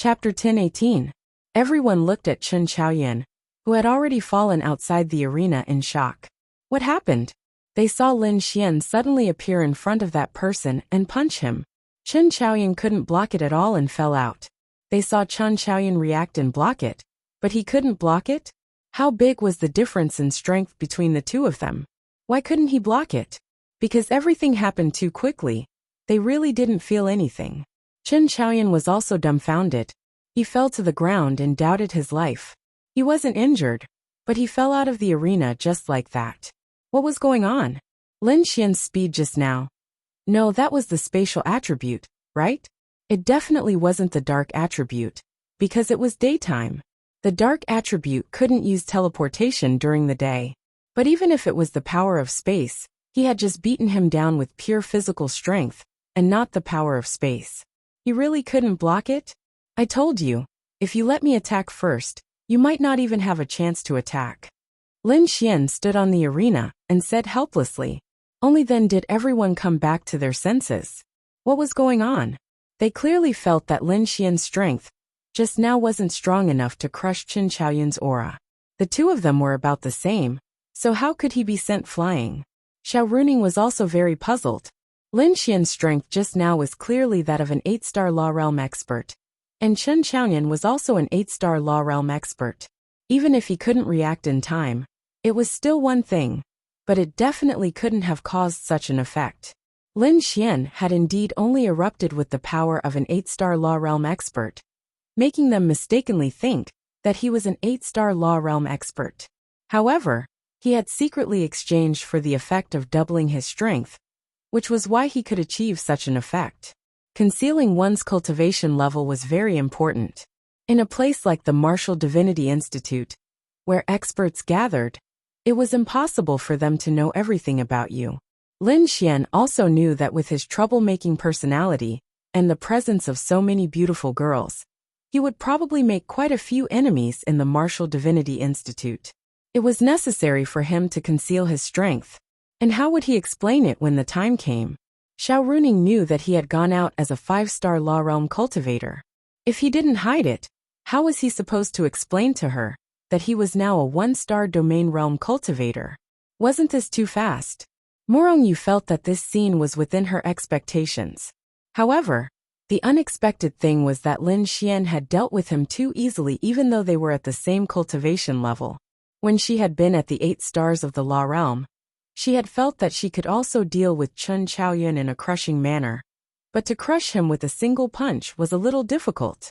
Chapter 10:18. Everyone looked at Chen Chaoyan, who had already fallen outside the arena in shock. What happened? They saw Lin Xian suddenly appear in front of that person and punch him. Chen Chaoyan couldn't block it at all and fell out. They saw Chen Chaoyan react and block it, but he couldn't block it? How big was the difference in strength between the two of them? Why couldn't he block it? Because everything happened too quickly. They really didn't feel anything. Chen Chaoyan was also dumbfounded. He fell to the ground and doubted his life. He wasn't injured, but he fell out of the arena just like that. What was going on? Lin Xian's speed just now. No, that was the spatial attribute, right? It definitely wasn't the dark attribute, because it was daytime. The dark attribute couldn't use teleportation during the day. But even if it was the power of space, he had just beaten him down with pure physical strength, and not the power of space. He really couldn't block it? I told you, if you let me attack first, you might not even have a chance to attack. Lin Xian stood on the arena and said helplessly. Only then did everyone come back to their senses. What was going on? They clearly felt that Lin Xian's strength just now wasn't strong enough to crush Chen Chaoyan's aura. The two of them were about the same, so how could he be sent flying? Xiao Runing was also very puzzled. Lin Xian's strength just now was clearly that of an 8-star Law Realm expert. And Chen Chaoyan was also an 8-star Law Realm expert. Even if he couldn't react in time, it was still one thing, but it definitely couldn't have caused such an effect. Lin Xian had indeed only erupted with the power of an 8-star Law Realm expert, making them mistakenly think that he was an 8-star Law Realm expert. However, he had secretly exchanged for the effect of doubling his strength, which was why he could achieve such an effect. Concealing one's cultivation level was very important. In a place like the Martial Divinity Institute, where experts gathered, it was impossible for them to know everything about you. Lin Xian also knew that with his troublemaking personality and the presence of so many beautiful girls, he would probably make quite a few enemies in the Martial Divinity Institute. It was necessary for him to conceal his strength. And how would he explain it when the time came? Xiao Runing knew that he had gone out as a 5-star Law Realm cultivator. If he didn't hide it, how was he supposed to explain to her that he was now a 1-star Domain Realm cultivator? Wasn't this too fast? Morongyu felt that this scene was within her expectations. However, the unexpected thing was that Lin Xian had dealt with him too easily even though they were at the same cultivation level. When she had been at the 8 stars of the Law Realm, she had felt that she could also deal with Chen Chaoyan in a crushing manner, but to crush him with a single punch was a little difficult.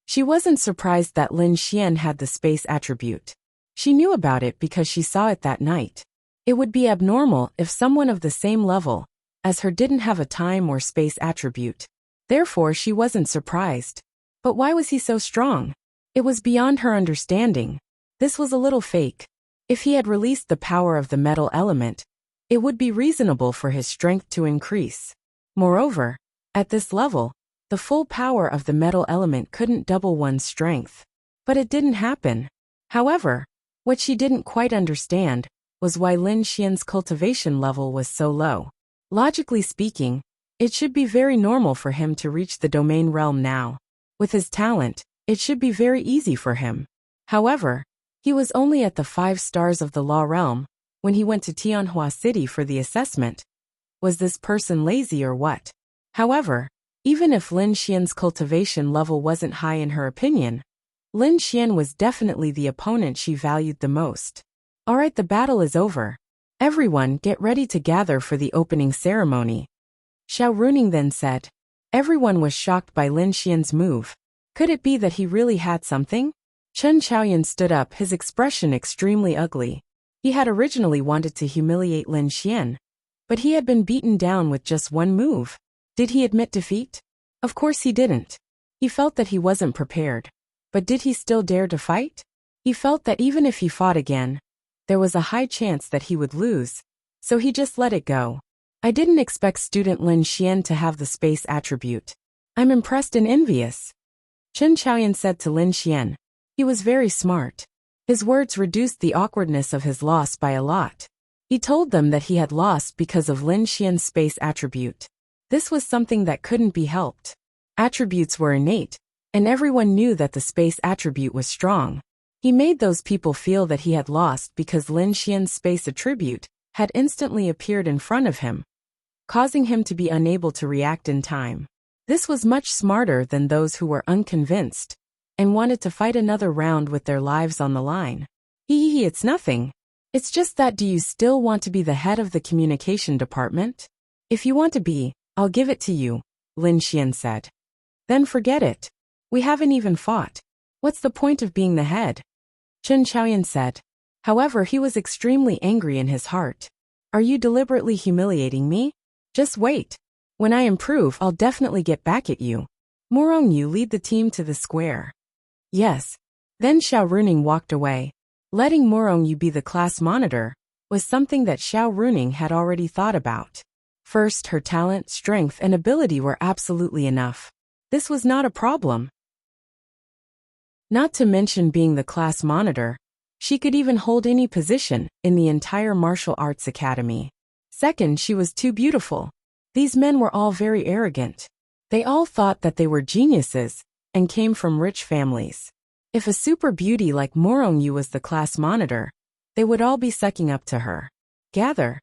She wasn't surprised that Lin Xian had the space attribute. She knew about it because she saw it that night. It would be abnormal if someone of the same level as her didn't have a time or space attribute. Therefore, she wasn't surprised. But why was he so strong? It was beyond her understanding. This was a little fake. If he had released the power of the metal element, it would be reasonable for his strength to increase. Moreover, at this level, the full power of the metal element couldn't double one's strength. But it didn't happen. However, what she didn't quite understand was why Lin Xian's cultivation level was so low. Logically speaking, it should be very normal for him to reach the domain realm now. With his talent, it should be very easy for him. However, he was only at the 5 stars of the Law Realm when he went to Tianhua City for the assessment. Was this person lazy or what? However, even if Lin Xian's cultivation level wasn't high in her opinion, Lin Xian was definitely the opponent she valued the most. Alright, the battle is over. Everyone get ready to gather for the opening ceremony. Xiao Runing then said. Everyone was shocked by Lin Xian's move. Could it be that he really had something? Chen Chaoyan stood up, his expression extremely ugly. He had originally wanted to humiliate Lin Xian, but he had been beaten down with just one move. Did he admit defeat? Of course he didn't. He felt that he wasn't prepared. But did he still dare to fight? He felt that even if he fought again, there was a high chance that he would lose, so he just let it go. I didn't expect student Lin Xian to have the space attribute. I'm impressed and envious. Chen Chaoyan said to Lin Xian. He was very smart. His words reduced the awkwardness of his loss by a lot. He told them that he had lost because of Lin Xian's space attribute. This was something that couldn't be helped. attributes were innate, and everyone knew that the space attribute was strong. He made those people feel that he had lost because Lin Xian's space attribute had instantly appeared in front of him, causing him to be unable to react in time. This was much smarter than those who were unconvinced and wanted to fight another round with their lives on the line. It's nothing. It's just that, do you still want to be the head of the communication department? If you want to be, I'll give it to you, Lin Xian said. Then forget it. We haven't even fought. What's the point of being the head? Chen Chaoyan said. However, he was extremely angry in his heart. Are you deliberately humiliating me? Just wait. When I improve, I'll definitely get back at you. Morong, you lead the team to the square. Yes. Then Xiao Runing walked away. Letting Morong Yu be the class monitor was something that Xiao Runing had already thought about. First, her talent, strength, and ability were absolutely enough. This was not a problem. Not to mention being the class monitor, she could even hold any position in the entire martial arts academy. Second, she was too beautiful. These men were all very arrogant. They all thought that they were geniuses and came from rich families. If a super beauty like Morong Yu was the class monitor, they would all be sucking up to her. Gather,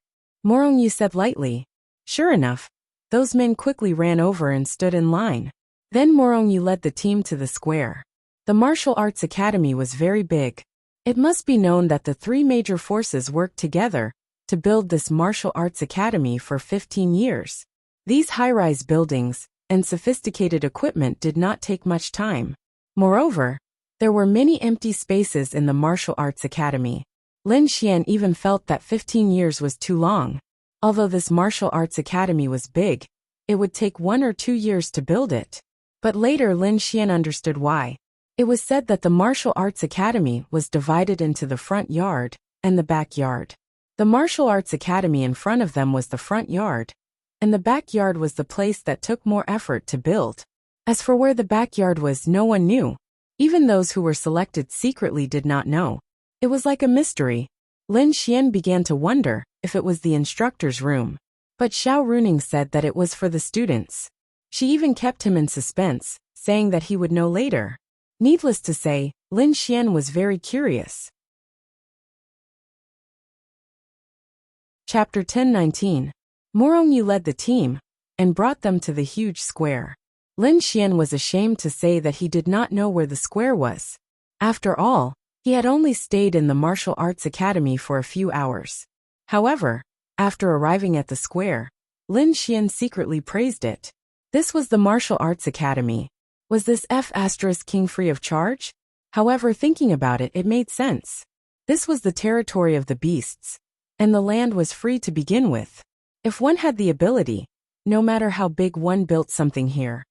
Morong Yu said lightly. Sure enough, those men quickly ran over and stood in line. Then Morong Yu led the team to the square. The martial arts academy was very big. It must be known that the three major forces worked together to build this martial arts academy for 15 years. These high-rise buildings and sophisticated equipment did not take much time. Moreover, there were many empty spaces in the martial arts academy. Lin Xian even felt that 15 years was too long. Although this martial arts academy was big, it would take 1 or 2 years to build it. But later Lin Xian understood why. It was said that the martial arts academy was divided into the front yard and the backyard. The martial arts academy in front of them was the front yard, and the backyard was the place that took more effort to build. As for where the backyard was, no one knew. Even those who were selected secretly did not know. It was like a mystery. Lin Xian began to wonder if it was the instructor's room. But Xiao Runing said that it was for the students. She even kept him in suspense, saying that he would know later. Needless to say, Lin Xian was very curious. Chapter 10:19. Morong Yu led the team and brought them to the huge square. Lin Xian was ashamed to say that he did not know where the square was. After all, he had only stayed in the martial arts academy for a few hours. However, after arriving at the square, Lin Xian secretly praised it. This was the martial arts academy. Was this King free of charge? However, thinking about it, it made sense. This was the territory of the beasts, and the land was free to begin with. If one had the ability, no matter how big one built something here,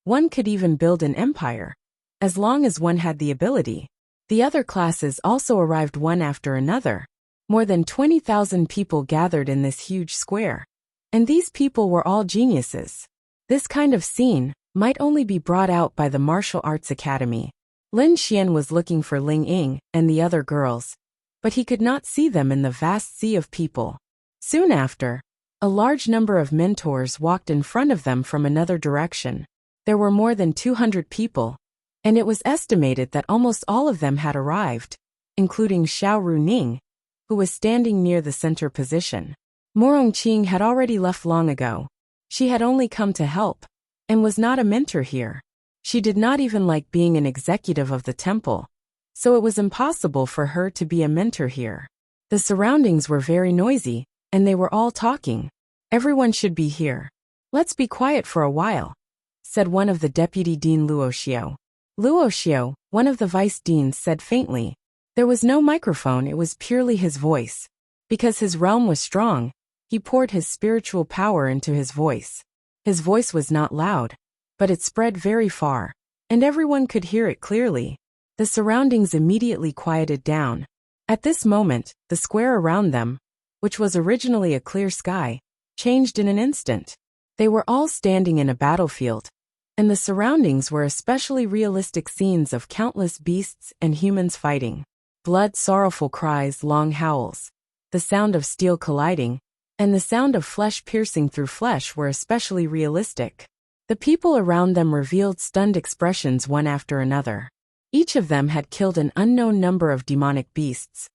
one could even build an empire. As long as one had the ability. The other classes also arrived one after another. More than 20,000 people gathered in this huge square. And these people were all geniuses. This kind of scene might only be brought out by the martial arts academy. Lin Xian was looking for Ling Ying and the other girls, but he could not see them in the vast sea of people. Soon after, a large number of mentors walked in front of them from another direction. There were more than 200 people, and it was estimated that almost all of them had arrived, including Xiao Runing, who was standing near the center position. Morong Qing had already left long ago. She had only come to help, and was not a mentor here. She did not even like being an executive of the temple, so it was impossible for her to be a mentor here. The surroundings were very noisy, and they were all talking. Everyone should be here. Let's be quiet for a while, said one of the deputy dean Luoxiao. Luoxiao, one of the vice deans, said faintly. There was no microphone, it was purely his voice. Because his realm was strong, he poured his spiritual power into his voice. His voice was not loud, but it spread very far, and everyone could hear it clearly. The surroundings immediately quieted down. At this moment, the square around them, which was originally a clear sky, changed in an instant. They were all standing in a battlefield, and the surroundings were especially realistic scenes of countless beasts and humans fighting. Blood, sorrowful cries, long howls, the sound of steel colliding, and the sound of flesh piercing through flesh were especially realistic. The people around them revealed stunned expressions one after another. Each of them had killed an unknown number of demonic beasts,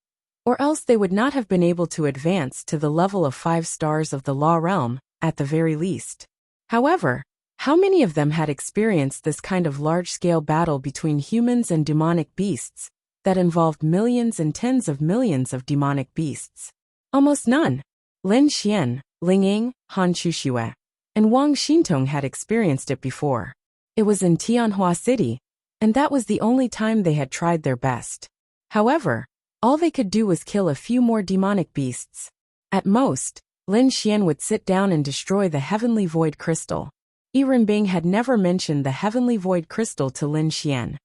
or else they would not have been able to advance to the level of 5 stars of the law realm, at the very least. However, how many of them had experienced this kind of large-scale battle between humans and demonic beasts that involved millions and tens of millions of demonic beasts? Almost none. Lin Xian, Ling Ying, Han Chuxue, and Wang Xintong had experienced it before. It was in Tianhua City, and that was the only time they had tried their best. However, all they could do was kill a few more demonic beasts. At most, Lin Xian would sit down and destroy the Heavenly Void Crystal. Yi Renbing had never mentioned the Heavenly Void Crystal to Lin Xian.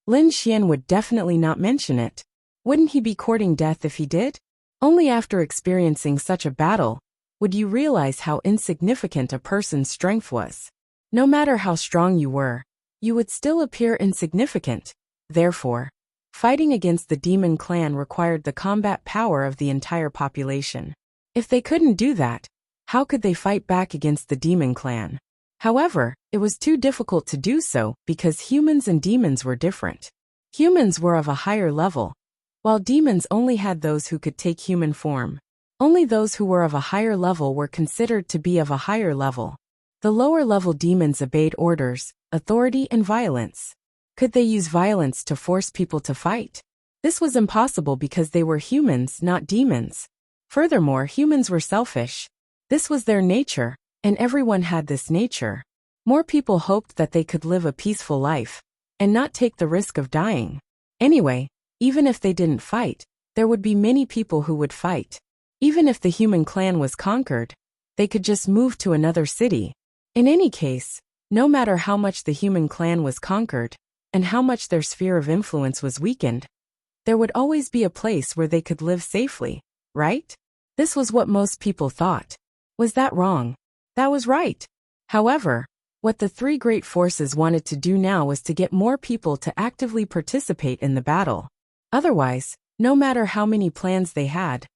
Lin Xian would definitely not mention it. Wouldn't he be courting death if he did? Only after experiencing such a battle would you realize how insignificant a person's strength was. No matter how strong you were, you would still appear insignificant. Therefore, fighting against the demon clan required the combat power of the entire population. If they couldn't do that, how could they fight back against the demon clan? However, it was too difficult to do so because humans and demons were different. Humans were of a higher level, while demons only had those who could take human form. Only those who were of a higher level were considered to be of a higher level. The lower-level demons obeyed orders, authority, and violence. Could they use violence to force people to fight? This was impossible because they were humans, not demons. Furthermore, humans were selfish. This was their nature, and everyone had this nature. More people hoped that they could live a peaceful life and not take the risk of dying. Anyway, even if they didn't fight, there would be many people who would fight. Even if the human clan was conquered, they could just move to another city. In any case, no matter how much the human clan was conquered, and how much their sphere of influence was weakened, there would always be a place where they could live safely, right? This was what most people thought. Was that wrong? That was right. However, what the 3 great forces wanted to do now was to get more people to actively participate in the battle. Otherwise, no matter how many plans they had,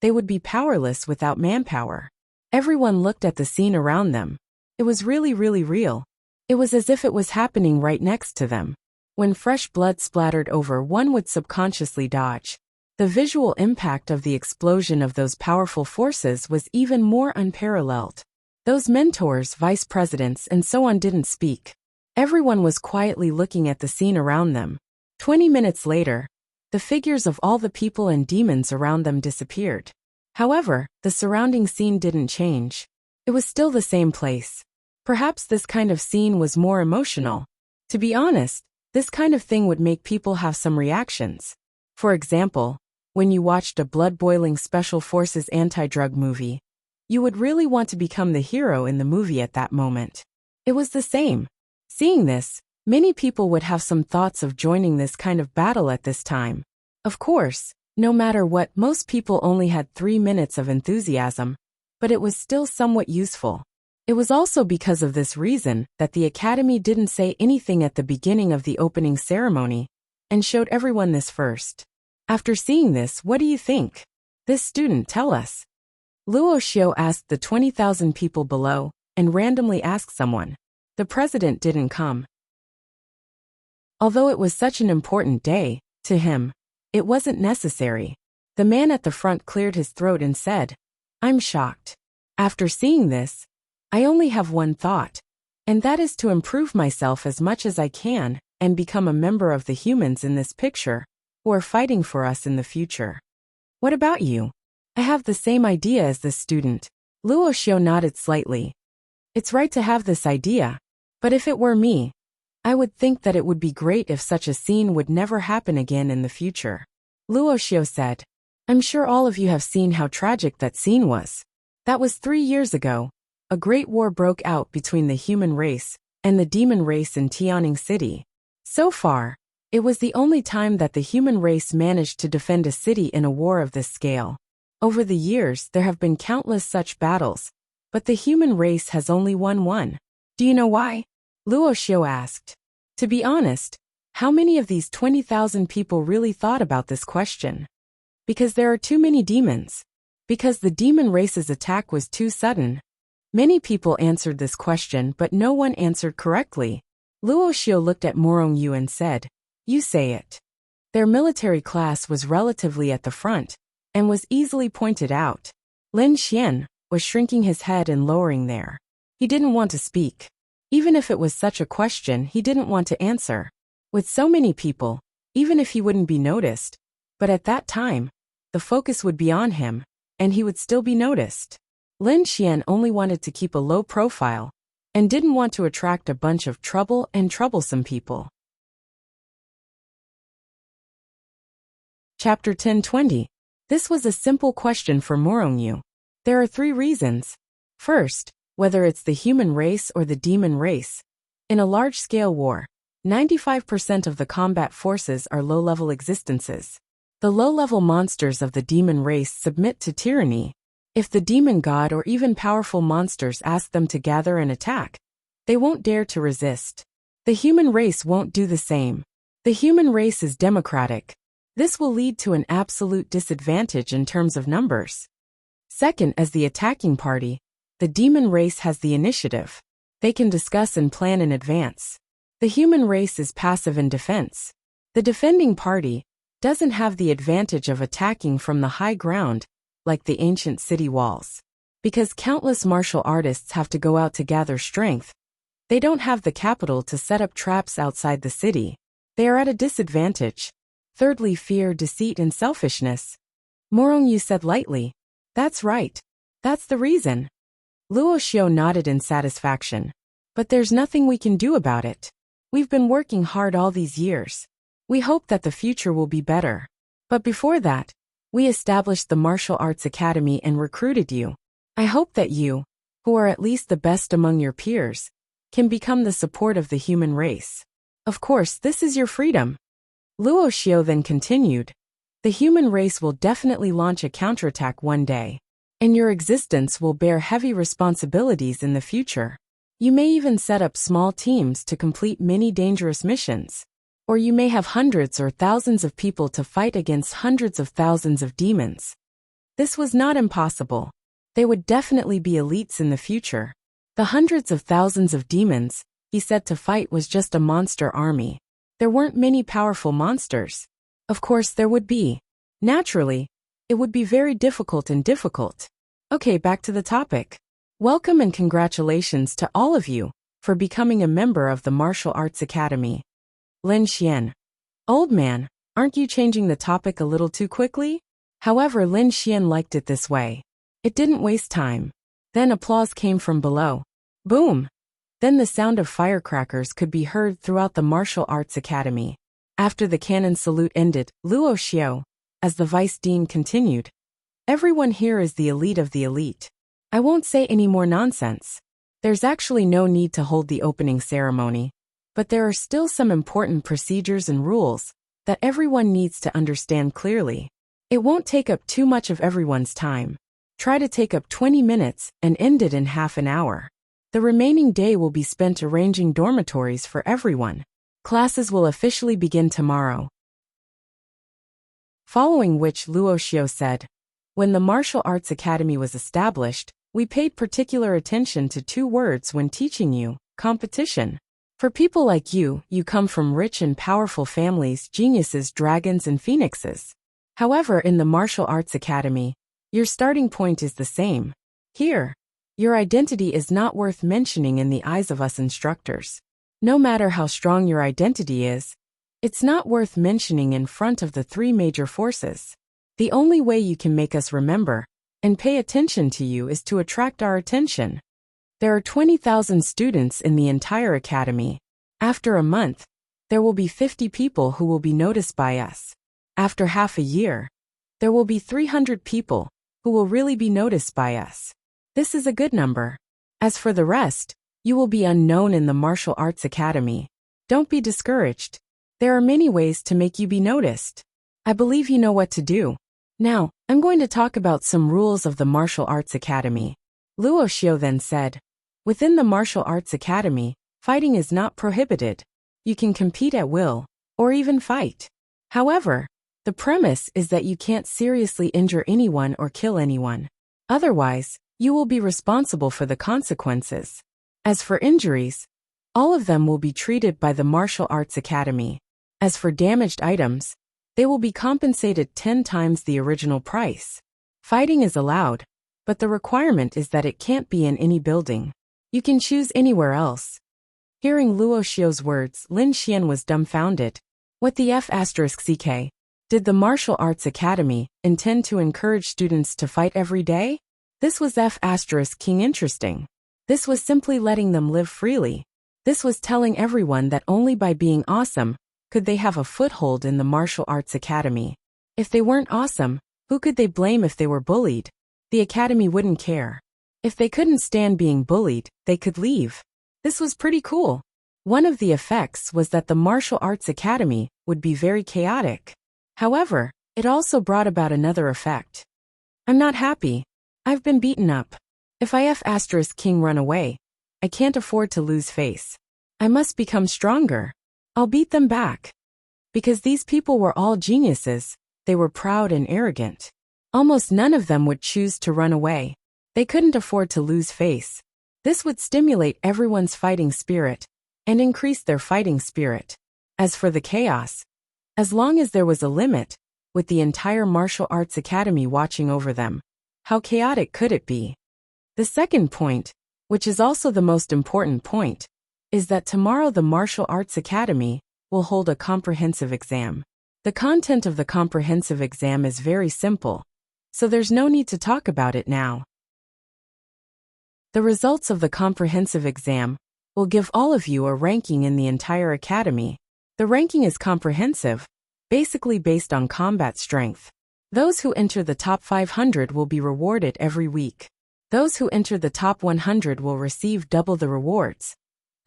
they would be powerless without manpower. Everyone looked at the scene around them. It was really real. It was as if it was happening right next to them. When fresh blood splattered over, one would subconsciously dodge. The visual impact of the explosion of those powerful forces was even more unparalleled. Those mentors, vice presidents, and so on didn't speak. Everyone was quietly looking at the scene around them. 20 minutes later, the figures of all the people and demons around them disappeared. However, the surrounding scene didn't change. It was still the same place. Perhaps this kind of scene was more emotional. To be honest, this kind of thing would make people have some reactions. For example, when you watched a blood-boiling Special Forces anti-drug movie, you would really want to become the hero in the movie at that moment. It was the same. Seeing this, many people would have some thoughts of joining this kind of battle at this time. Of course, no matter what, most people only had 3 minutes of enthusiasm, but it was still somewhat useful. It was also because of this reason that the Academy didn't say anything at the beginning of the opening ceremony, and showed everyone this first. After seeing this, what do you think? This student, tell us. Luo Xiu asked the 20,000 people below, and randomly asked someone. The president didn't come. Although it was such an important day, to him, it wasn't necessary. The man at the front cleared his throat and said, "I'm shocked. After seeing this, I only have one thought, and that is to improve myself as much as I can and become a member of the humans in this picture who are fighting for us in the future." What about you? I have the same idea as this student. Luo Xiu nodded slightly. It's right to have this idea, but if it were me, I would think that it would be great if such a scene would never happen again in the future. Luo Xiu said, I'm sure all of you have seen how tragic that scene was. That was 3 years ago. A great war broke out between the human race and the demon race in Tianing City. So far, it was the only time that the human race managed to defend a city in a war of this scale. Over the years, there have been countless such battles, but the human race has only won one. Do you know why? Luo Xiu asked. To be honest, how many of these 20,000 people really thought about this question? Because there are too many demons. Because the demon race's attack was too sudden. Many people answered this question, but no one answered correctly. Luo Xiu looked at Morong Yu and said, "You say it." Their military class was relatively at the front, and was easily pointed out. Lin Xian was shrinking his head and lowering there. He didn't want to speak. Even if it was such a question, he didn't want to answer. With so many people, even if he wouldn't be noticed, but at that time, the focus would be on him, and he would still be noticed. Lin Xian only wanted to keep a low profile, and didn't want to attract a bunch of trouble and troublesome people. Chapter 10:20. This was a simple question for Morong Yu. There are 3 reasons. First, whether it's the human race or the demon race. In a large-scale war, 95% of the combat forces are low-level existences. The low-level monsters of the demon race submit to tyranny. If the demon god or even powerful monsters ask them to gather and attack, they won't dare to resist. The human race won't do the same. The human race is democratic. This will lead to an absolute disadvantage in terms of numbers. Second, as the attacking party, the demon race has the initiative. They can discuss and plan in advance. The human race is passive in defense. The defending party doesn't have the advantage of attacking from the high ground, like the ancient city walls. Because countless martial artists have to go out to gather strength, they don't have the capital to set up traps outside the city. They are at a disadvantage. Thirdly, fear, deceit, and selfishness. Morong Yu said lightly, "That's right. That's the reason." Luo Xiu nodded in satisfaction. "But there's nothing we can do about it. We've been working hard all these years. We hope that the future will be better. But before that, we established the Martial Arts Academy and recruited you. I hope that you, who are at least the best among your peers, can become the support of the human race. Of course, this is your freedom." Luo Xiu then continued, "The human race will definitely launch a counterattack one day, and your existence will bear heavy responsibilities in the future. You may even set up small teams to complete many dangerous missions. Or you may have hundreds or thousands of people to fight against hundreds of thousands of demons." This was not impossible. They would definitely be elites in the future. The hundreds of thousands of demons, he said, to fight was just a monster army. There weren't many powerful monsters. Of course there would be. Naturally, it would be very difficult. Okay, back to the topic. Welcome and congratulations to all of you for becoming a member of the Martial Arts Academy. Lin Xian. Old man, aren't you changing the topic a little too quickly? However, Lin Xian liked it this way. It didn't waste time. Then applause came from below. Boom! Then the sound of firecrackers could be heard throughout the Martial Arts Academy. After the cannon salute ended, Luo Xiu, as the vice dean, continued, "Everyone here is the elite of the elite. I won't say any more nonsense. There's actually no need to hold the opening ceremony, but there are still some important procedures and rules that everyone needs to understand clearly. It won't take up too much of everyone's time. Try to take up 20 minutes and end it in half an hour. The remaining day will be spent arranging dormitories for everyone. Classes will officially begin tomorrow." Following which, Luo Xiu said, "When the Martial Arts Academy was established, we paid particular attention to 2 words when teaching you: competition. For people like you, you come from rich and powerful families, geniuses, dragons, and phoenixes. However, in the Martial Arts Academy, your starting point is the same. Here, your identity is not worth mentioning in the eyes of us instructors. No matter how strong your identity is, it's not worth mentioning in front of the 3 major forces. The only way you can make us remember and pay attention to you is to attract our attention. There are 20,000 students in the entire academy. After a month, there will be 50 people who will be noticed by us. After half a year, there will be 300 people who will really be noticed by us. This is a good number. As for the rest, you will be unknown in the Martial Arts Academy. Don't be discouraged. There are many ways to make you be noticed. I believe you know what to do. Now, I'm going to talk about some rules of the Martial Arts Academy." Luo Xiu then said, "Within the Martial Arts Academy, fighting is not prohibited. You can compete at will, or even fight. However, the premise is that you can't seriously injure anyone or kill anyone. Otherwise, You will be responsible for the consequences. As for injuries, all of them will be treated by the Martial Arts Academy. As for damaged items, they will be compensated 10 times the original price. Fighting is allowed, but the requirement is that it can't be in any building. You can choose anywhere else. Hearing Luo Xiu's words, Lin Xian was dumbfounded. What the F***ck? Did the Martial Arts Academy intend to encourage students to fight every day? This was F***king interesting. This was simply letting them live freely. This was telling everyone that only by being awesome could they have a foothold in the Martial Arts Academy. If they weren't awesome, who could they blame if they were bullied? The academy wouldn't care. If they couldn't stand being bullied, they could leave. This was pretty cool. One of the effects was that the Martial Arts Academy would be very chaotic. However, it also brought about another effect. I'm not happy. I've been beaten up. If I F***king run away, I can't afford to lose face. I must become stronger. I'll beat them back. Because these people were all geniuses, they were proud and arrogant. Almost none of them would choose to run away. They couldn't afford to lose face. This would stimulate everyone's fighting spirit and increase their fighting spirit. As for the chaos, as long as there was a limit, with the entire Martial Arts Academy watching over them, how chaotic could it be? The second point, which is also the most important point, is that tomorrow the Martial Arts Academy will hold a comprehensive exam. The content of the comprehensive exam is very simple, so there's no need to talk about it now. The results of the comprehensive exam will give all of you a ranking in the entire academy. The ranking is comprehensive, basically based on combat strength. Those who enter the top 500 will be rewarded every week. Those who enter the top 100 will receive double the rewards.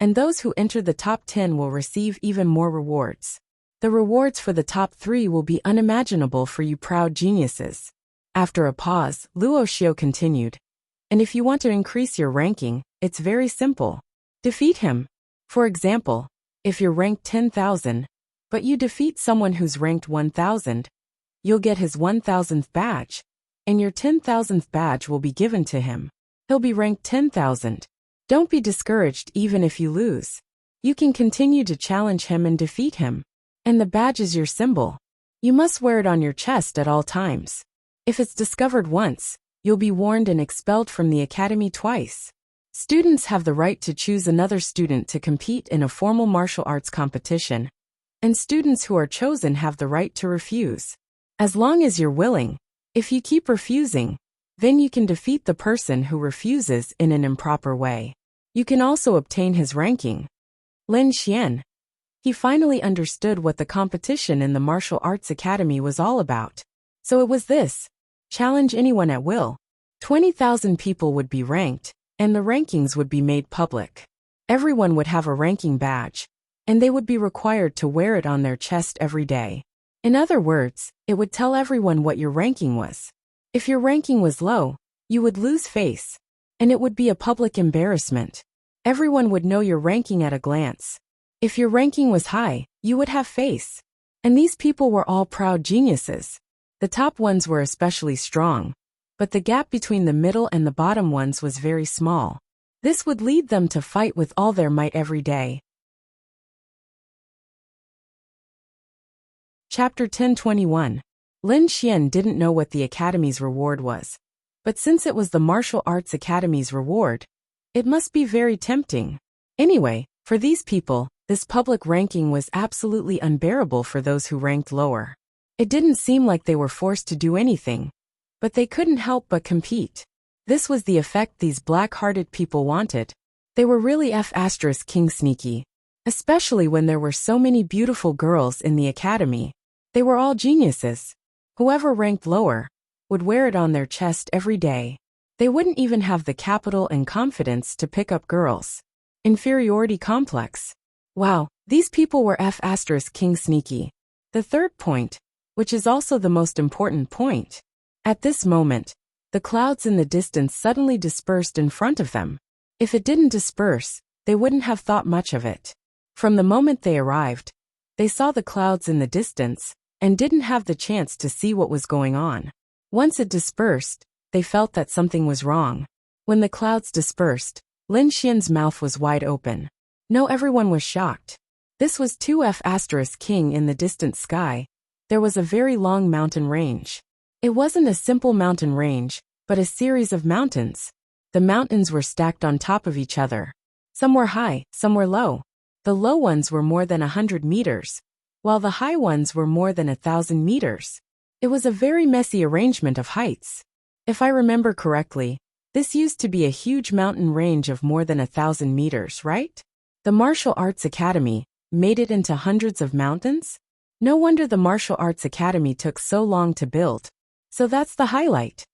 And those who enter the top 10 will receive even more rewards. The rewards for the top 3 will be unimaginable for you proud geniuses. After a pause, Luo Xiu continued. And if you want to increase your ranking, it's very simple. Defeat him. For example, if you're ranked 10,000, but you defeat someone who's ranked 1,000, you'll get his 1,000th badge, and your 10,000th badge will be given to him. He'll be ranked 10,000. Don't be discouraged even if you lose. You can continue to challenge him and defeat him. And the badge is your symbol. You must wear it on your chest at all times. If it's discovered once, you'll be warned and expelled from the academy twice. Students have the right to choose another student to compete in a formal martial arts competition, and students who are chosen have the right to refuse. As long as you're willing. If you keep refusing, then you can defeat the person who refuses in an improper way. You can also obtain his ranking. Lin Xian. He finally understood what the competition in the Martial Arts Academy was all about. So it was this. Challenge anyone at will. 20,000 people would be ranked, and the rankings would be made public. Everyone would have a ranking badge, and they would be required to wear it on their chest every day. In other words, it would tell everyone what your ranking was. If your ranking was low, you would lose face, and it would be a public embarrassment. Everyone would know your ranking at a glance. If your ranking was high, you would have face. And these people were all proud geniuses. The top ones were especially strong, but the gap between the middle and the bottom ones was very small. This would lead them to fight with all their might every day. Chapter 1021. Lin Xian didn't know what the Academy's reward was. But since it was the Martial Arts Academy's reward, it must be very tempting. Anyway, for these people, this public ranking was absolutely unbearable for those who ranked lower. It didn't seem like they were forced to do anything, but they couldn't help but compete. This was the effect these black-hearted people wanted. They were really F***king sneaky. Especially when there were so many beautiful girls in the academy. They were all geniuses. Whoever ranked lower would wear it on their chest every day. They wouldn't even have the capital and confidence to pick up girls. Inferiority complex. Wow, these people were F***king sneaky. The third point, which is also the most important point. At this moment, the clouds in the distance suddenly dispersed in front of them. If it didn't disperse, they wouldn't have thought much of it. From the moment they arrived, they saw the clouds in the distance, and didn't have the chance to see what was going on. Once it dispersed, they felt that something was wrong. When the clouds dispersed, Lin Xian's mouth was wide open. No, everyone was shocked. This was 2F** king in the distant sky. There was a very long mountain range. It wasn't a simple mountain range, but a series of mountains. The mountains were stacked on top of each other. Some were high, some were low. The low ones were more than 100 meters, while the high ones were more than 1,000 meters. It was a very messy arrangement of heights. If I remember correctly, this used to be a huge mountain range of more than 1,000 meters, right? The Martial Arts Academy made it into hundreds of mountains? No wonder the Martial Arts Academy took so long to build. So that's the highlight.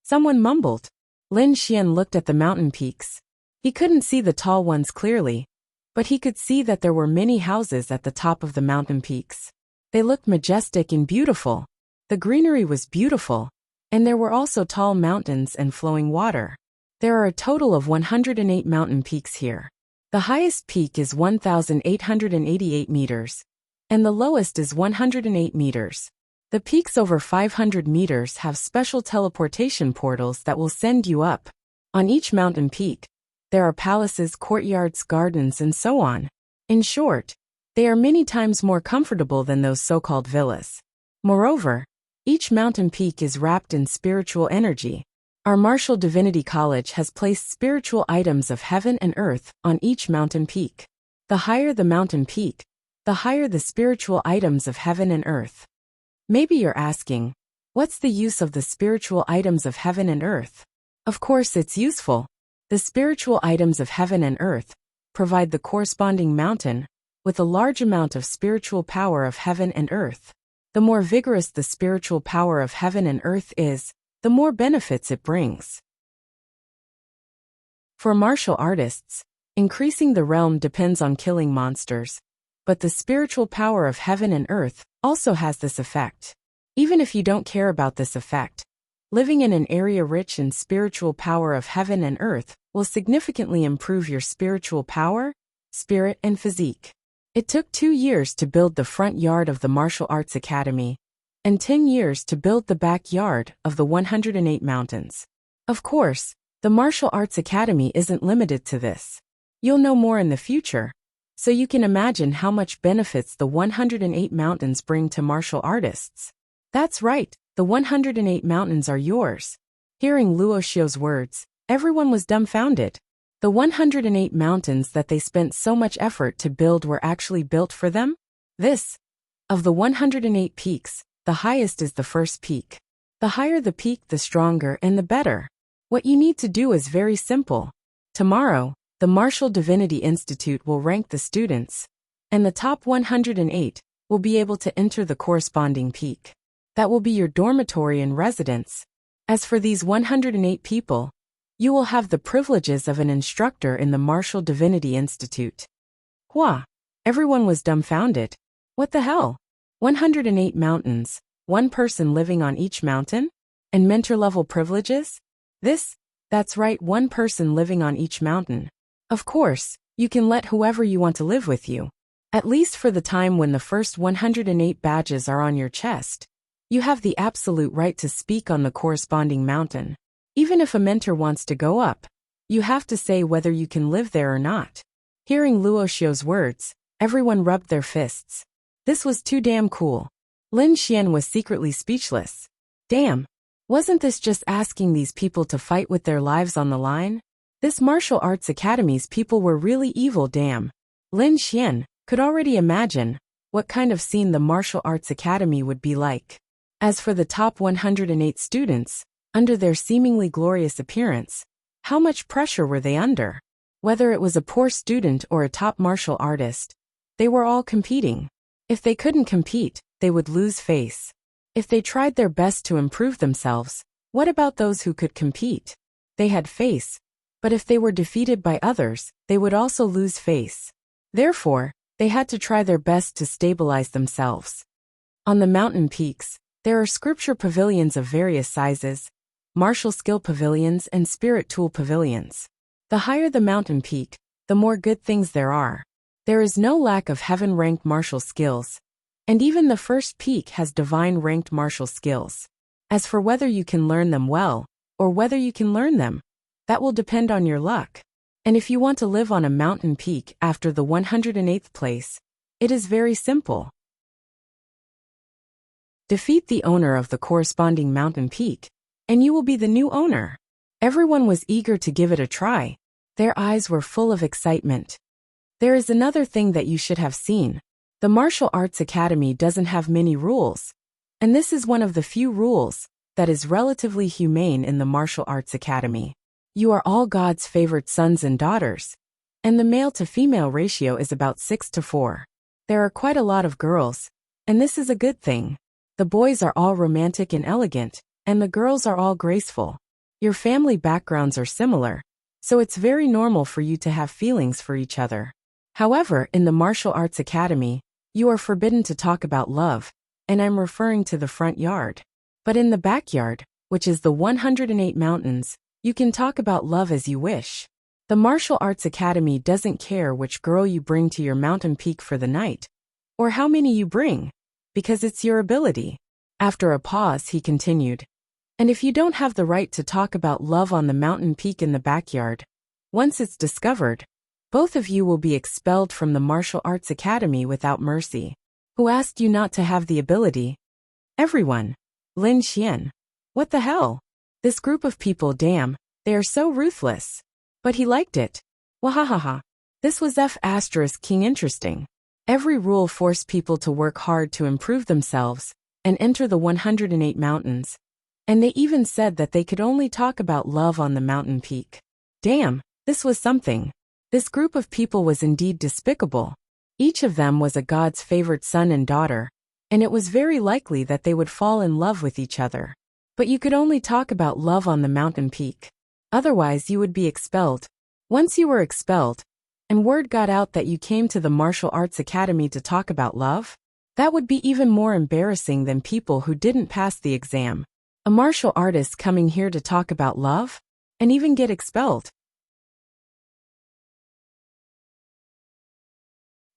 Someone mumbled. Lin Xian looked at the mountain peaks. He couldn't see the tall ones clearly, but he could see that there were many houses at the top of the mountain peaks. They looked majestic and beautiful. The greenery was beautiful, and there were also tall mountains and flowing water. There are a total of 108 mountain peaks here. The highest peak is 1,888 meters, and the lowest is 108 meters. The peaks over 500 meters have special teleportation portals that will send you up. On each mountain peak, there are palaces, courtyards, gardens, and so on. In short, they are many times more comfortable than those so-called villas. Moreover, each mountain peak is wrapped in spiritual energy. Our Martial Divinity College has placed spiritual items of heaven and earth on each mountain peak. The higher the mountain peak, the higher the spiritual items of heaven and earth. Maybe you're asking, what's the use of the spiritual items of heaven and earth? Of course it's useful. The spiritual items of heaven and earth provide the corresponding mountain with a large amount of spiritual power of heaven and earth. The more vigorous the spiritual power of heaven and earth is, the more benefits it brings. For martial artists, increasing the realm depends on killing monsters, but the spiritual power of heaven and earth also has this effect. Even if you don't care about this effect, living in an area rich in spiritual power of heaven and earth will significantly improve your spiritual power, spirit, and physique. It took 2 years to build the front yard of the Martial Arts Academy, and 10 years to build the backyard of the 108 mountains. Of course, the Martial Arts Academy isn't limited to this. You'll know more in the future, so you can imagine how much benefits the 108 mountains bring to martial artists. That's right, the 108 mountains are yours. Hearing Luo Xiu's words, everyone was dumbfounded. The 108 mountains that they spent so much effort to build were actually built for them? Of the 108 peaks, the highest is the first peak. The higher the peak, the stronger and the better. What you need to do is very simple. Tomorrow, the Martial Divinity Institute will rank the students, and the top 108 will be able to enter the corresponding peak. That will be your dormitory and residence. As for these 108 people, you will have the privileges of an instructor in the Martial Divinity Institute. Hua! Everyone was dumbfounded. What the hell? 108 mountains, one person living on each mountain? And mentor-level privileges? That's right, one person living on each mountain. Of course, you can let whoever you want to live with you. At least for the time when the first 108 badges are on your chest. You have the absolute right to speak on the corresponding mountain. Even if a mentor wants to go up, you have to say whether you can live there or not. Hearing Luo Xiu's words, everyone rubbed their fists. This was too damn cool. Lin Xian was secretly speechless. Damn, wasn't this just asking these people to fight with their lives on the line? This Martial Arts Academy's people were really evil, damn. Lin Xian could already imagine what kind of scene the Martial Arts Academy would be like. As for the top 108 students, under their seemingly glorious appearance, how much pressure were they under? Whether it was a poor student or a top martial artist, they were all competing. If they couldn't compete, they would lose face. If they tried their best to improve themselves, what about those who could compete? They had face, but if they were defeated by others, they would also lose face. Therefore, they had to try their best to stabilize themselves. On the mountain peaks, there are scripture pavilions of various sizes, martial skill pavilions and spirit tool pavilions. The higher the mountain peak, the more good things there are. There is no lack of heaven-ranked martial skills, and even the first peak has divine-ranked martial skills. As for whether you can learn them well, or whether you can learn them, That will depend on your luck. And if you want to live on a mountain peak after the 108th place, it is very simple. Defeat the owner of the corresponding mountain peak, and you will be the new owner. Everyone was eager to give it a try. Their eyes were full of excitement. There is another thing that you should have seen. The Martial Arts Academy doesn't have many rules, and this is one of the few rules that is relatively humane in the Martial Arts Academy. You are all God's favorite sons and daughters, and the male-to-female ratio is about 6-4. There are quite a lot of girls, and this is a good thing. The boys are all romantic and elegant, and the girls are all graceful. Your family backgrounds are similar, so it's very normal for you to have feelings for each other. However, in the Martial Arts Academy, you are forbidden to talk about love, and I'm referring to the front yard. But in the backyard, which is the 108 mountains, you can talk about love as you wish. The Martial Arts Academy doesn't care which girl you bring to your mountain peak for the night, or how many you bring, because it's your ability. After a pause, he continued, and if you don't have the right to talk about love on the mountain peak in the backyard, once it's discovered, both of you will be expelled from the Martial Arts Academy without mercy. Who asked you not to have the ability? Everyone. Lin Xian. What the hell? This group of people, damn, they are so ruthless. But he liked it. Wahahaha. This was King interesting. Every rule forced people to work hard to improve themselves and enter the 108 mountains. And they even said that they could only talk about love on the mountain peak. Damn, this was something. This group of people was indeed despicable. Each of them was a God's favorite son and daughter, and it was very likely that they would fall in love with each other. But you could only talk about love on the mountain peak. Otherwise you would be expelled. Once you were expelled, and word got out that you came to the Martial Arts Academy to talk about love, that would be even more embarrassing than people who didn't pass the exam. A martial artist coming here to talk about love? And even get expelled.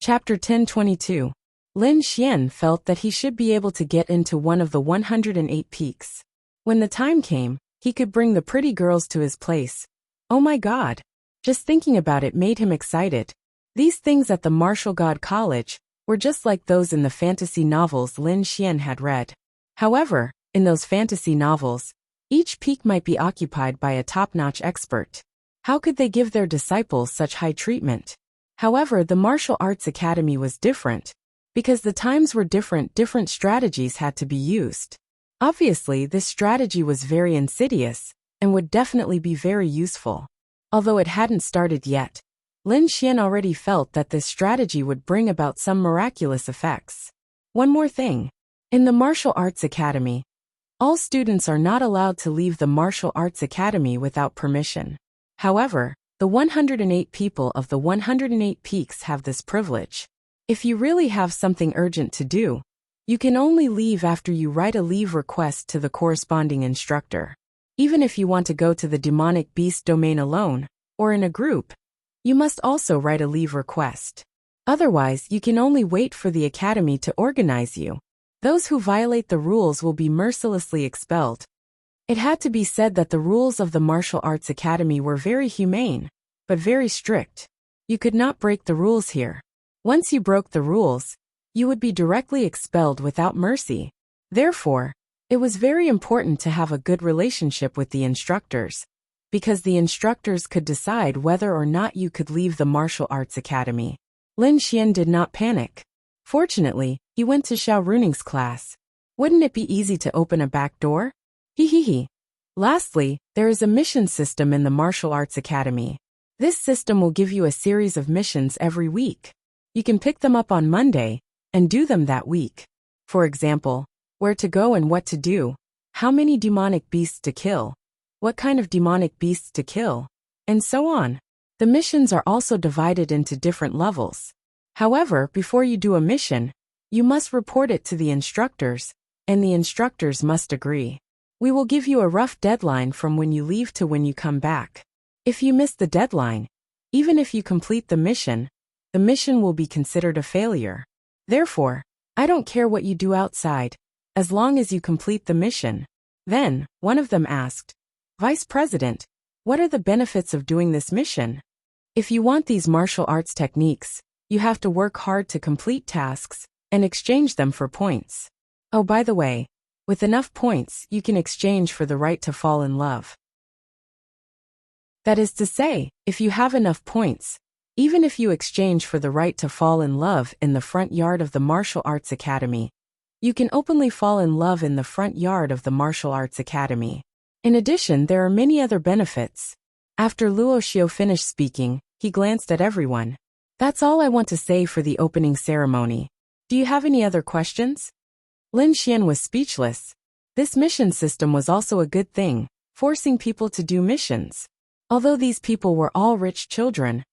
Chapter 10:22. Lin Xian felt that he should be able to get into one of the 108 peaks. When the time came, he could bring the pretty girls to his place. Oh my God! Just thinking about it made him excited. These things at the Martial God College were just like those in the fantasy novels Lin Xian had read. However, in those fantasy novels, each peak might be occupied by a top-notch expert. How could they give their disciples such high treatment? However, the Martial Arts Academy was different. Because the times were different strategies had to be used. Obviously, this strategy was very insidious, and would definitely be very useful. Although it hadn't started yet, Lin Xian already felt that this strategy would bring about some miraculous effects. One more thing. In the Martial Arts Academy, all students are not allowed to leave the Martial Arts Academy without permission. However, the 108 people of the 108 peaks have this privilege. If you really have something urgent to do, you can only leave after you write a leave request to the corresponding instructor. Even if you want to go to the demonic beast domain alone, or in a group, you must also write a leave request. Otherwise, you can only wait for the academy to organize you. Those who violate the rules will be mercilessly expelled. It had to be said that the rules of the Martial Arts Academy were very humane, but very strict. You could not break the rules here. Once you broke the rules, you would be directly expelled without mercy. Therefore, it was very important to have a good relationship with the instructors, because the instructors could decide whether or not you could leave the Martial Arts Academy. Lin Xian did not panic. Fortunately, he went to Xiao Runing's class. Wouldn't it be easy to open a back door? Hehehe. Lastly, there is a mission system in the Martial Arts Academy. This system will give you a series of missions every week. You can pick them up on Monday, and do them that week. For example, where to go and what to do, how many demonic beasts to kill, what kind of demonic beasts to kill, and so on. The missions are also divided into different levels. However, before you do a mission, you must report it to the instructors, and the instructors must agree. We will give you a rough deadline from when you leave to when you come back. If you miss the deadline, even if you complete the mission will be considered a failure. Therefore, I don't care what you do outside, as long as you complete the mission. Then, one of them asked, Vice President, What are the benefits of doing this mission? If you want these martial arts techniques, you have to work hard to complete tasks and exchange them for points. Oh, by the way, with enough points, you can exchange for the right to fall in love. That is to say, if you have enough points, even if you exchange for the right to fall in love in the front yard of the martial arts academy, you can openly fall in love in the front yard of the martial arts academy. In addition, there are many other benefits. After Luo Xiao finished speaking, he glanced at everyone. That's all I want to say for the opening ceremony. Do you have any other questions? Lin Xian was speechless. This mission system was also a good thing, forcing people to do missions. Although these people were all rich children,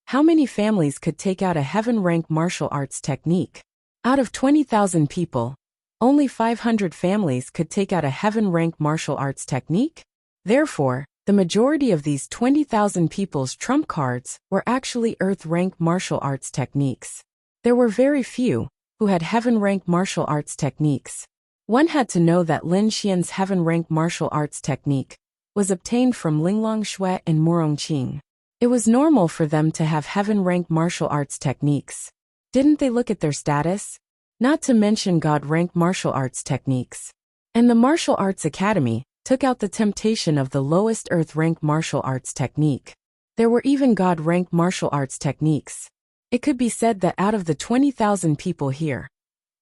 how many families could take out a heaven-rank martial arts technique? Out of 20,000 people, only 500 families could take out a heaven-rank martial arts technique? Therefore, the majority of these 20,000 people's trump cards were actually earth-rank martial arts techniques. There were very few who had heaven-rank martial arts techniques. One had to know that Lin Xian's heaven-rank martial arts technique was obtained from Linglong Shui and Murong Qing. It was normal for them to have heaven-rank martial arts techniques. Didn't they look at their status? Not to mention God-rank martial arts techniques. And the Martial Arts Academy took out the temptation of the lowest earth-rank martial arts technique. There were even God-rank martial arts techniques. It could be said that out of the 20,000 people here,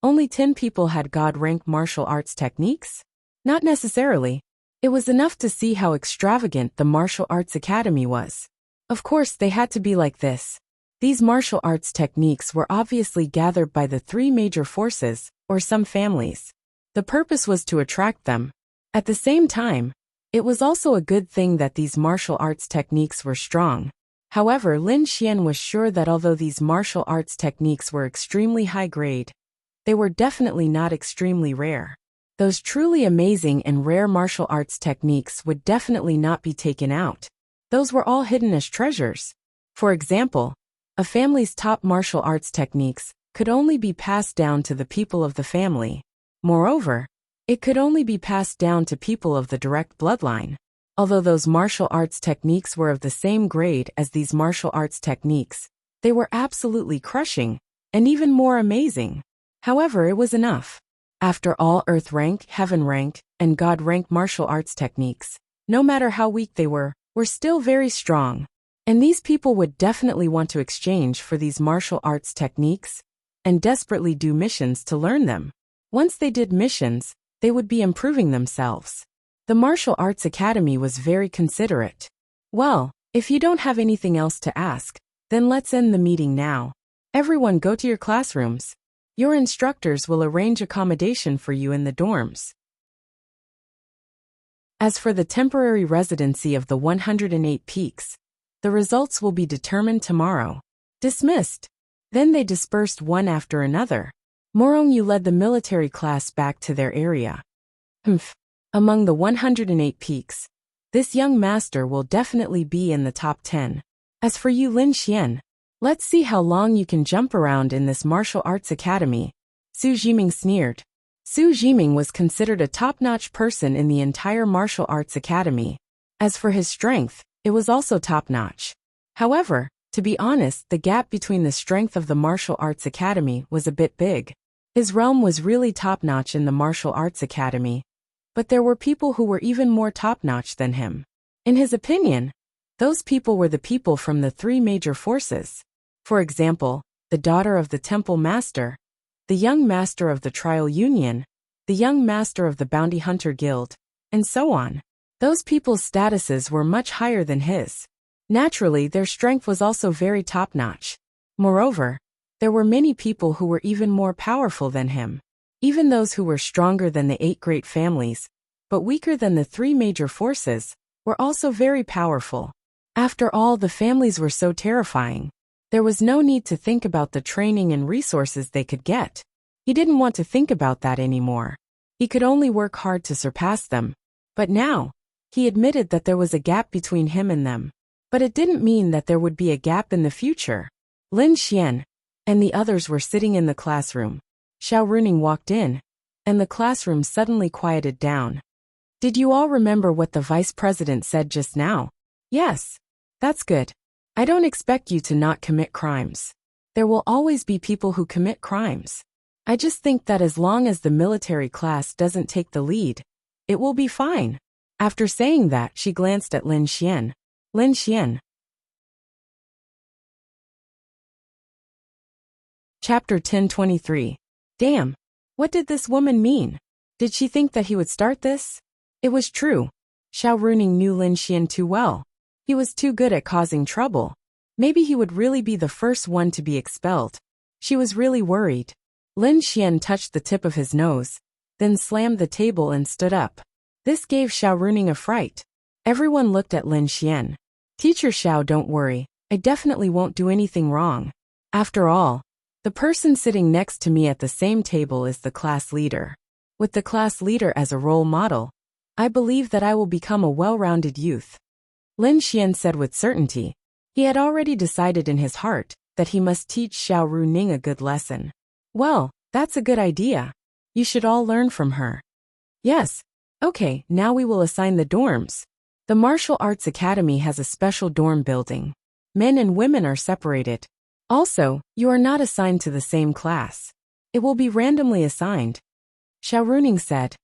only 10 people had God-rank martial arts techniques? Not necessarily. It was enough to see how extravagant the Martial Arts Academy was. Of course, they had to be like this. These martial arts techniques were obviously gathered by the three major forces, or some families. The purpose was to attract them. At the same time, it was also a good thing that these martial arts techniques were strong. However, Lin Xian was sure that although these martial arts techniques were extremely high grade, they were definitely not extremely rare. Those truly amazing and rare martial arts techniques would definitely not be taken out. Those were all hidden as treasures. For example, a family's top martial arts techniques could only be passed down to the people of the family. Moreover, it could only be passed down to people of the direct bloodline. Although those martial arts techniques were of the same grade as these martial arts techniques, they were absolutely crushing, and even more amazing. However, it was enough. After all, earth rank, heaven rank, and God rank martial arts techniques, no matter how weak they were still very strong. And these people would definitely want to exchange for these martial arts techniques and desperately do missions to learn them. Once they did missions, they would be improving themselves. The Martial Arts Academy was very considerate. Well, if you don't have anything else to ask, then let's end the meeting now. Everyone go to your classrooms. Your instructors will arrange accommodation for you in the dorms. As for the temporary residency of the 108 peaks, the results will be determined tomorrow. Dismissed. Then they dispersed one after another. Morongyu led the military class back to their area. Among the 108 peaks, this young master will definitely be in the top 10. As for you, Lin Xian, let's see how long you can jump around in this martial arts academy. Su Jiming sneered. Su Jiming was considered a top-notch person in the entire martial arts academy. As for his strength, it was also top-notch. However, to be honest, the gap between the strength of the martial arts academy was a bit big. His realm was really top-notch in the martial arts academy, but there were people who were even more top-notch than him. In his opinion, those people were the people from the three major forces. For example, the daughter of the temple master, the young master of the trial union, the young master of the bounty hunter guild, and so on. Those people's statuses were much higher than his. Naturally, their strength was also very top-notch. Moreover, there were many people who were even more powerful than him. Even those who were stronger than the 8 great families, but weaker than the 3 major forces, were also very powerful. After all, the families were so terrifying. There was no need to think about the training and resources they could get. He didn't want to think about that anymore. He could only work hard to surpass them. But now, he admitted that there was a gap between him and them. But it didn't mean that there would be a gap in the future. Lin Xian and the others were sitting in the classroom. Xiao Runing walked in, and the classroom suddenly quieted down. Did you all remember what the vice president said just now? Yes. That's good. I don't expect you to not commit crimes. There will always be people who commit crimes. I just think that as long as the military class doesn't take the lead, it will be fine. After saying that, she glanced at Lin Xian. Lin Xian. Chapter 1023. Damn. What did this woman mean? Did she think that he would start this? It was true. Xiao Runing knew Lin Xian too well. He was too good at causing trouble. Maybe he would really be the first one to be expelled. She was really worried. Lin Xian touched the tip of his nose, then slammed the table and stood up. This gave Xiao Runing a fright. Everyone looked at Lin Xian. Teacher Xiao, don't worry. I definitely won't do anything wrong. After all, the person sitting next to me at the same table is the class leader. With the class leader as a role model, I believe that I will become a well-rounded youth. Lin Xian said with certainty. He had already decided in his heart that he must teach Xiao Runing a good lesson. Well, that's a good idea. You should all learn from her. Yes. Okay, now we will assign the dorms. The Martial Arts Academy has a special dorm building. Men and women are separated. Also, you are not assigned to the same class. It will be randomly assigned. Xiao Runing said.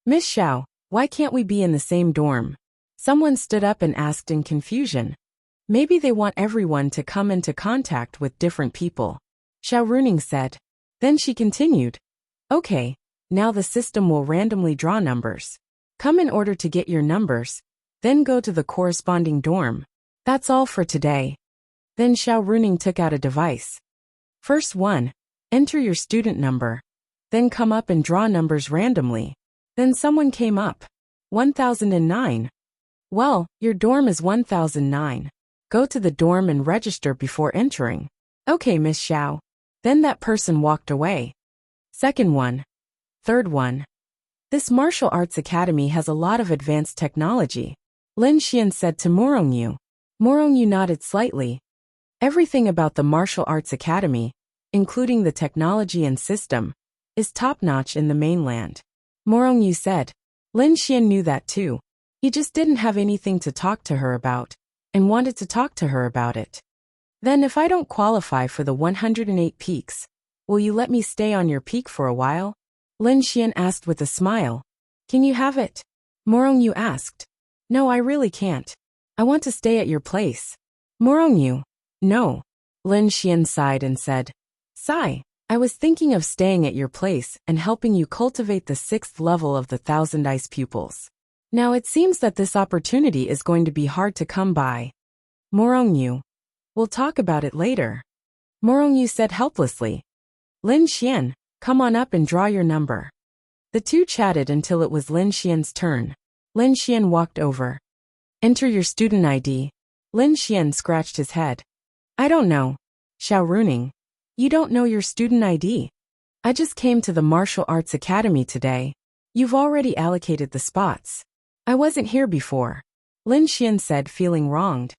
Miss Xiao, why can't we be in the same dorm? Someone stood up and asked in confusion. Maybe they want everyone to come into contact with different people. Xiao Runing said. Then she continued. Okay, now the system will randomly draw numbers. Come in order to get your numbers, then go to the corresponding dorm. That's all for today. Then Xiao Runing took out a device. First one, enter your student number. Then come up and draw numbers randomly. Then someone came up. 1009. Well, your dorm is 1009. Go to the dorm and register before entering. Okay, Miss Xiao. Then that person walked away. Second one. Third one. This martial arts academy has a lot of advanced technology. Lin Xian said to Morongyu. Morongyu nodded slightly. Everything about the martial arts academy, including the technology and system, is top-notch in the mainland. Morongyu said. Lin Xian knew that too. He just didn't have anything to talk to her about, and wanted to talk to her about it. Then if I don't qualify for the 108 peaks, will you let me stay on your peak for a while? Lin Xian asked with a smile. Can you have it? Morongyu asked. No, I really can't. I want to stay at your place. Morongyu. No. Lin Xian sighed and said. Sigh. I was thinking of staying at your place and helping you cultivate the 6th level of the 1,000 ice pupils. Now it seems that this opportunity is going to be hard to come by. Morongyu. We'll talk about it later. Morongyu said helplessly. Lin Xian, come on up and draw your number. The two chatted until it was Lin Xian's turn. Lin Xian walked over. Enter your student ID. Lin Xian scratched his head. I don't know. Xiao Runing. You don't know your student ID? I just came to the Martial Arts Academy today. You've already allocated the spots. I wasn't here before. Lin Xian said, feeling wronged.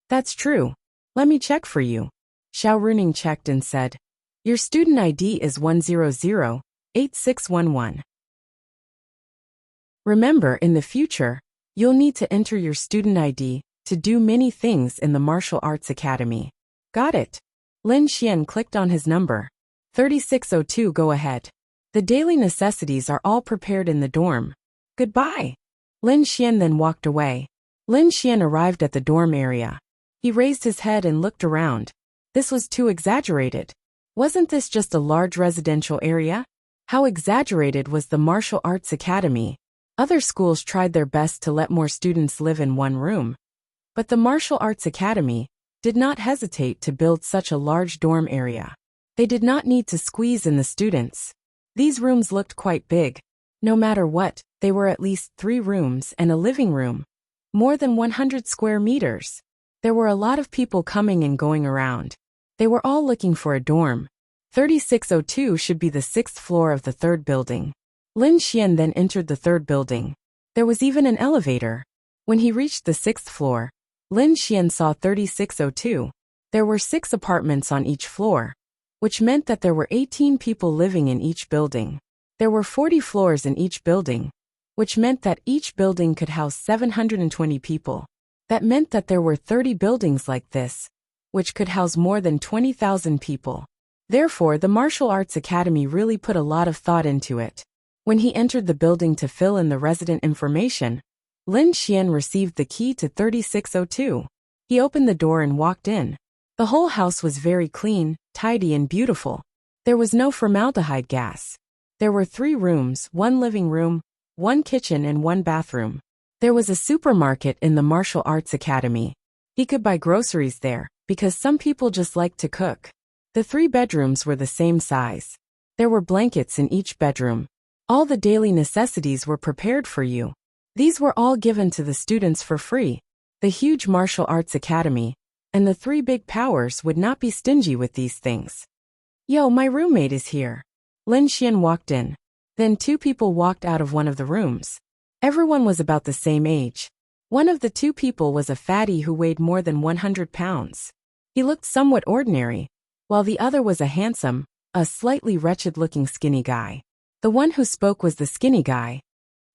That's true. Let me check for you. Xiao Runing checked and said. Your student ID is 1008611. Remember, in the future, you'll need to enter your student ID to do many things in the Martial Arts Academy. Got it. Lin Xian clicked on his number. 3602, go ahead. The daily necessities are all prepared in the dorm. Goodbye. Lin Xian then walked away. Lin Xian arrived at the dorm area. He raised his head and looked around. This was too exaggerated. Wasn't this just a large residential area? How exaggerated was the Martial Arts Academy? Other schools tried their best to let more students live in one room. But the Martial Arts Academy did not hesitate to build such a large dorm area. They did not need to squeeze in the students. These rooms looked quite big. No matter what, they were at least 3 rooms and a living room. More than 100 square meters. There were a lot of people coming and going around. They were all looking for a dorm. 3602 should be the 6th floor of the 3rd building. Lin Xian then entered the 3rd building. There was even an elevator. When he reached the 6th floor, Lin Xian saw 3602. There were 6 apartments on each floor, which meant that there were 18 people living in each building. There were 40 floors in each building, which meant that each building could house 720 people. That meant that there were 30 buildings like this, which could house more than 20,000 people. Therefore, the martial arts academy really put a lot of thought into it. When he entered the building to fill in the resident information, Lin Xian received the key to 3602. He opened the door and walked in. The whole house was very clean, tidy and beautiful. There was no formaldehyde gas. There were 3 rooms, 1 living room, 1 kitchen and 1 bathroom. There was a supermarket in the martial arts academy. He could buy groceries there, because some people just like to cook. The 3 bedrooms were the same size. There were blankets in each bedroom. All the daily necessities were prepared for you. These were all given to the students for free. The huge martial arts academy and the 3 big powers would not be stingy with these things. Yo, my roommate is here. Lin Xian walked in. Then 2 people walked out of one of the rooms. Everyone was about the same age. One of the 2 people was a fatty who weighed more than 100 pounds. He looked somewhat ordinary, while the other was a handsome, a slightly wretched-looking skinny guy. The one who spoke was the skinny guy.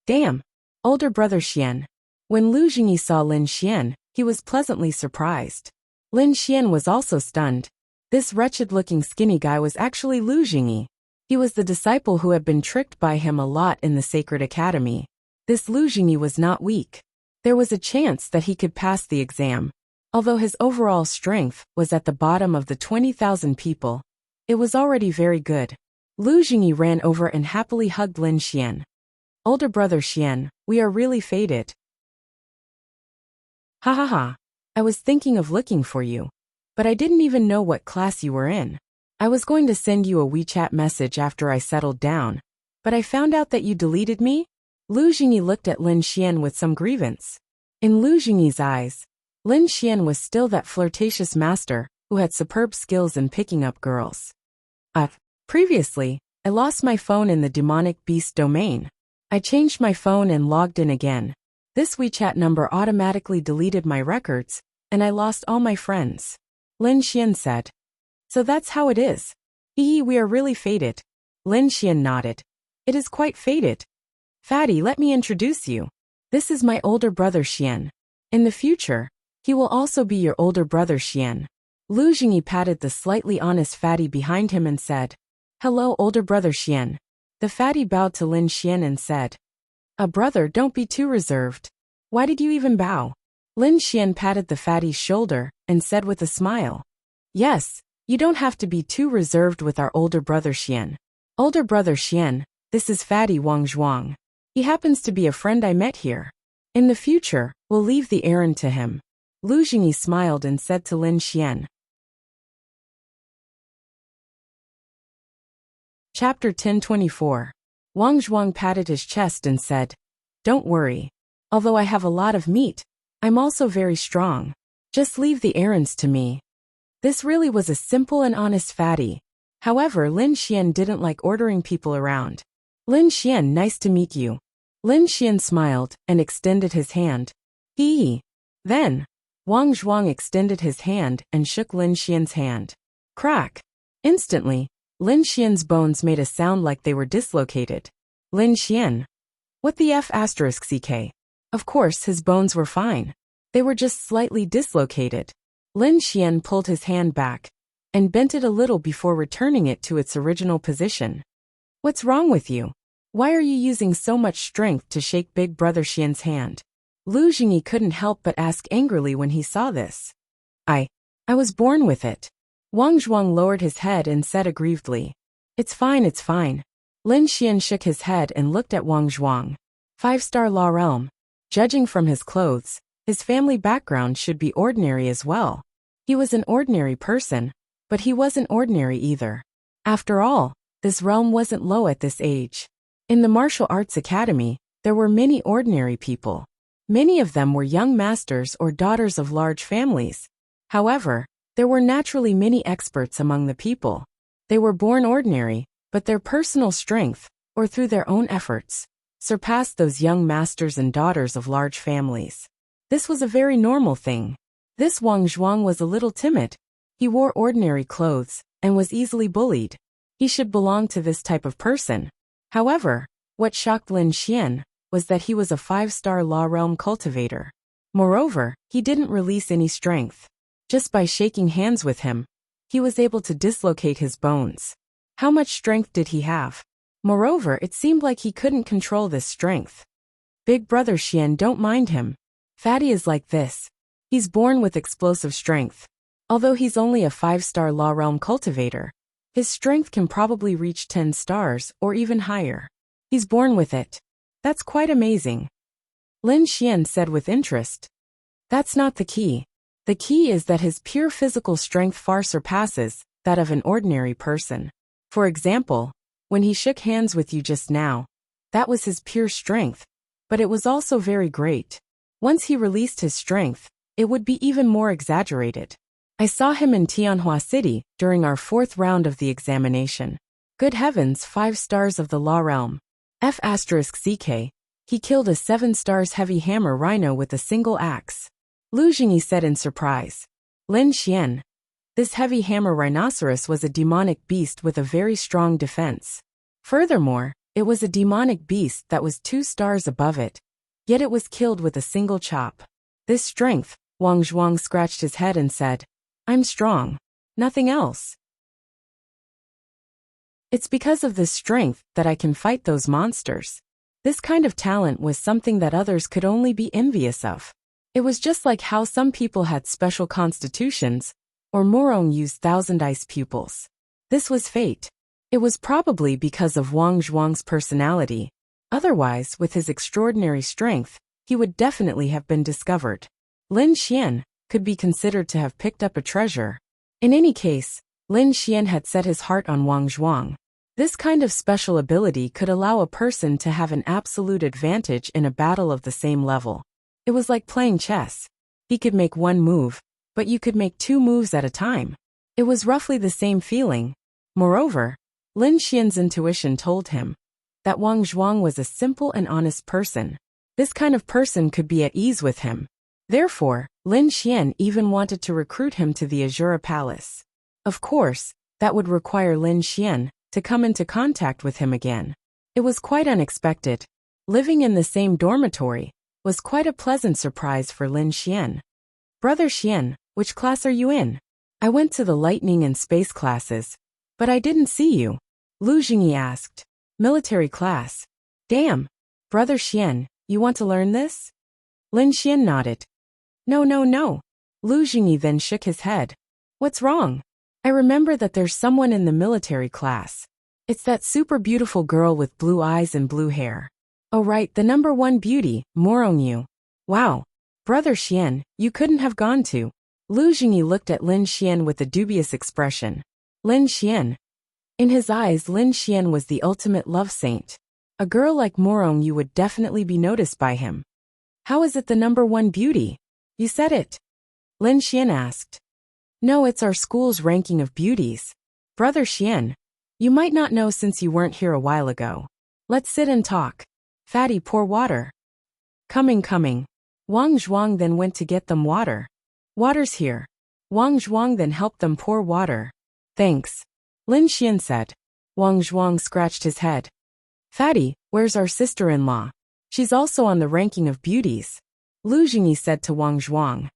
Damn, older brother Xian. When Lu Jingyi saw Lin Xian, he was pleasantly surprised. Lin Xian was also stunned. This wretched-looking skinny guy was actually Lu Jingyi. He was the disciple who had been tricked by him a lot in the Sacred Academy. This Lu Jingyi was not weak. There was a chance that he could pass the exam. Although his overall strength was at the bottom of the 20,000 people, it was already very good. Lu Jingyi ran over and happily hugged Lin Xian. Older brother Xian, we are really fated. Ha ha ha. I was thinking of looking for you, but I didn't even know what class you were in. I was going to send you a WeChat message after I settled down, but I found out that you deleted me? Lu Jingyi looked at Lin Xian with some grievance. In Lu Jingyi's eyes, Lin Xian was still that flirtatious master who had superb skills in picking up girls. Previously, I lost my phone in the demonic beast domain. I changed my phone and logged in again. This WeChat number automatically deleted my records, and I lost all my friends. Lin Xian said. So that's how it is. Hee, we are really fated. Lin Xian nodded. It is quite fated. Fatty, let me introduce you. This is my older brother Xian. In the future, he will also be your older brother Xian. Lu Jingyi patted the slightly honest fatty behind him and said, Hello, older brother Xian. The fatty bowed to Lin Xian and said, brother, don't be too reserved. Why did you even bow? Lin Xian patted the fatty's shoulder and said with a smile, Yes, you don't have to be too reserved with our older brother Xian. Older brother Xian, this is Fatty Wang Zhuang. He happens to be a friend I met here. In the future, we'll leave the errand to him. Lu Jingyi smiled and said to Lin Xian. Chapter 1024. Wang Zhuang patted his chest and said, Don't worry. Although I have a lot of meat, I'm also very strong. Just leave the errands to me. This really was a simple and honest fatty. However, Lin Xian didn't like ordering people around. Lin Xian, nice to meet you. Lin Xian smiled and extended his hand. Hee. Then, Wang Zhuang extended his hand and shook Lin Xian's hand. Crack. Instantly, Lin Xian's bones made a sound like they were dislocated. Lin Xian. What the F asterisk CK? Of course, his bones were fine. They were just slightly dislocated. Lin Xian pulled his hand back and bent it a little before returning it to its original position. What's wrong with you? Why are you using so much strength to shake big brother Xian's hand? Lu Jingyi couldn't help but ask angrily when he saw this. I was born with it. Wang Zhuang lowered his head and said aggrievedly. It's fine, it's fine. Lin Xian shook his head and looked at Wang Zhuang. 5-star law realm. Judging from his clothes, his family background should be ordinary as well. He was an ordinary person, but he wasn't ordinary either. After all, this realm wasn't low at this age. In the martial arts academy, there were many ordinary people. Many of them were young masters or daughters of large families. However, there were naturally many experts among the people. They were born ordinary, but their personal strength, or through their own efforts, surpassed those young masters and daughters of large families. This was a very normal thing. This Wang Zhuang was a little timid. He wore ordinary clothes and was easily bullied. He should belong to this type of person. However, what shocked Lin Xian was that he was a 5-star law realm cultivator. Moreover, he didn't release any strength. Just by shaking hands with him, he was able to dislocate his bones. How much strength did he have? Moreover, it seemed like he couldn't control this strength. Big brother Xian, don't mind him. Fatty is like this. He's born with explosive strength. Although he's only a 5-star Law Realm cultivator, his strength can probably reach 10 stars or even higher. He's born with it. That's quite amazing. Lin Xian said with interest. That's not the key. The key is that his pure physical strength far surpasses that of an ordinary person. For example, when he shook hands with you just now, that was his pure strength, but it was also very great. Once he released his strength, it would be even more exaggerated. I saw him in Tianhua City during our 4th round of the examination. Good heavens, 5 stars of the Law Realm. F***CK. He killed a 7 stars heavy hammer rhino with a single axe. Lu Jingyi said in surprise. Lin Xian. This heavy hammer rhinoceros was a demonic beast with a very strong defense. Furthermore, it was a demonic beast that was 2 stars above it. Yet it was killed with a single chop. This strength, Wang Zhuang scratched his head and said, I'm strong. Nothing else. It's because of this strength that I can fight those monsters. This kind of talent was something that others could only be envious of. It was just like how some people had special constitutions, or Morong used 1,000 ice pupils. This was fate. It was probably because of Wang Zhuang's personality. Otherwise, with his extraordinary strength, he would definitely have been discovered. Lin Xian could be considered to have picked up a treasure. In any case, Lin Xian had set his heart on Wang Zhuang. This kind of special ability could allow a person to have an absolute advantage in a battle of the same level. It was like playing chess. He could make one move, but you could make 2 moves at a time. It was roughly the same feeling. Moreover, Lin Xian's intuition told him that Wang Zhuang was a simple and honest person. This kind of person could be at ease with him. Therefore, Lin Xian even wanted to recruit him to the Azura Palace. Of course, that would require Lin Xian to come into contact with him again. It was quite unexpected. Living in the same dormitory was quite a pleasant surprise for Lin Xian. Brother Xian, which class are you in? I went to the lightning and space classes, but I didn't see you. Lu Jingyi asked. Military class. Damn. Brother Xian, you want to learn this? Lin Xian nodded. No. Lu Jingyi then shook his head. What's wrong? I remember that there's someone in the military class. It's that super beautiful girl with blue eyes and blue hair. Oh right, the number 1 beauty, Morongyu. Wow. Brother Xian, you couldn't have gone to. Lu Jingyi looked at Lin Xian with a dubious expression. Lin Xian. In his eyes, Lin Xian was the ultimate love saint. A girl like Morongyu would definitely be noticed by him. How is it the number 1 beauty? You said it. Lin Xian asked. No, it's our school's ranking of beauties. Brother Xian, you might not know since you weren't here a while ago. Let's sit and talk. Fatty, pour water. Coming. Wang Zhuang then went to get them water. Water's here. Wang Zhuang then helped them pour water. Thanks. Lin Xian said. Wang Zhuang scratched his head. Fatty, where's our sister-in-law? She's also on the ranking of beauties. Lu Jingyi said to Wang Zhuang.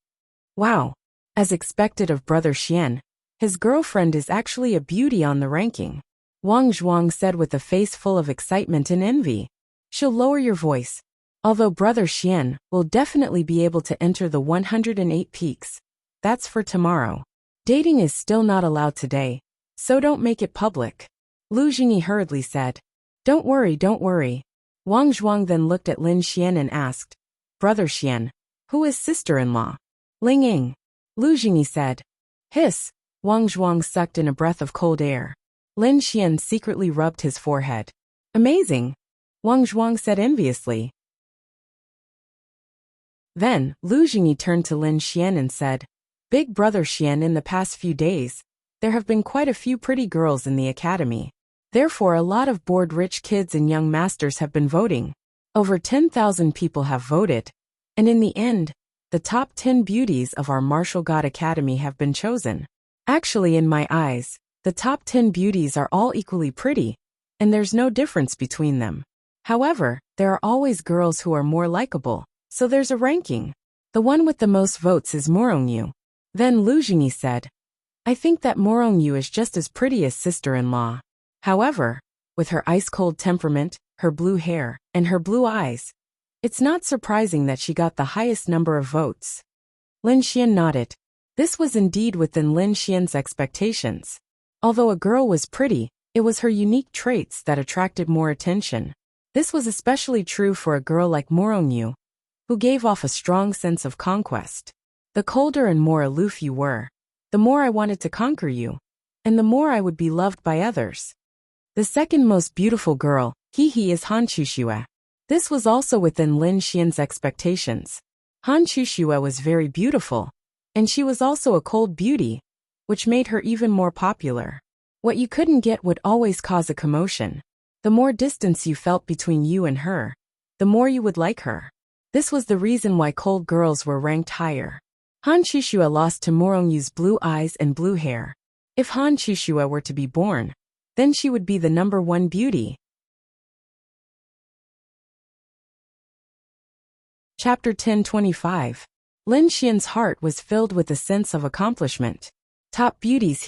Wow. As expected of Brother Xian, his girlfriend is actually a beauty on the ranking. Wang Zhuang said with a face full of excitement and envy. She'll lower your voice. Although Brother Xian will definitely be able to enter the 108 peaks. That's for tomorrow. Dating is still not allowed today, so don't make it public. Lu Jingyi hurriedly said. Don't worry. Wang Zhuang then looked at Lin Xian and asked, Brother Xian, who is sister-in-law? Ling Ying. Lu Jingyi said. Hiss. Wang Zhuang sucked in a breath of cold air. Lin Xian secretly rubbed his forehead. Amazing. Wang Zhuang said enviously. Then, Lu Jingyi turned to Lin Xian and said, Big Brother Xian, in the past few days, there have been quite a few pretty girls in the academy. Therefore, a lot of bored rich kids and young masters have been voting. Over 10,000 people have voted. And in the end, the top 10 beauties of our Martial God Academy have been chosen. Actually, in my eyes, the top 10 beauties are all equally pretty, and there's no difference between them. However, there are always girls who are more likable, so there's a ranking. The The one with the most votes is Morongyu. Then Lu Jingyi said, I think that Morongyu is just as pretty as sister-in-law. However, with her ice-cold temperament, her blue hair, and her blue eyes, it's not surprising that she got the highest number of votes. Lin Xian nodded. This was indeed within Lin Xian's expectations. Although a girl was pretty, it was her unique traits that attracted more attention. This was especially true for a girl like Morongyu, who gave off a strong sense of conquest. The colder and more aloof you were, the more I wanted to conquer you, and the more I would be loved by others. The second most beautiful girl, is Han Chuxue. This was also within Lin Xian's expectations. Han Chuxue was very beautiful, and she was also a cold beauty, which made her even more popular. What you couldn't get would always cause a commotion. The more distance you felt between you and her, the more you would like her. This was the reason why cold girls were ranked higher. Han Chuxue lost to Morongyu's blue eyes and blue hair. If Han Chuxue were to be born, then she would be the number one beauty. Chapter 10:25. Lin Xian's heart was filled with a sense of accomplishment. Top beauties,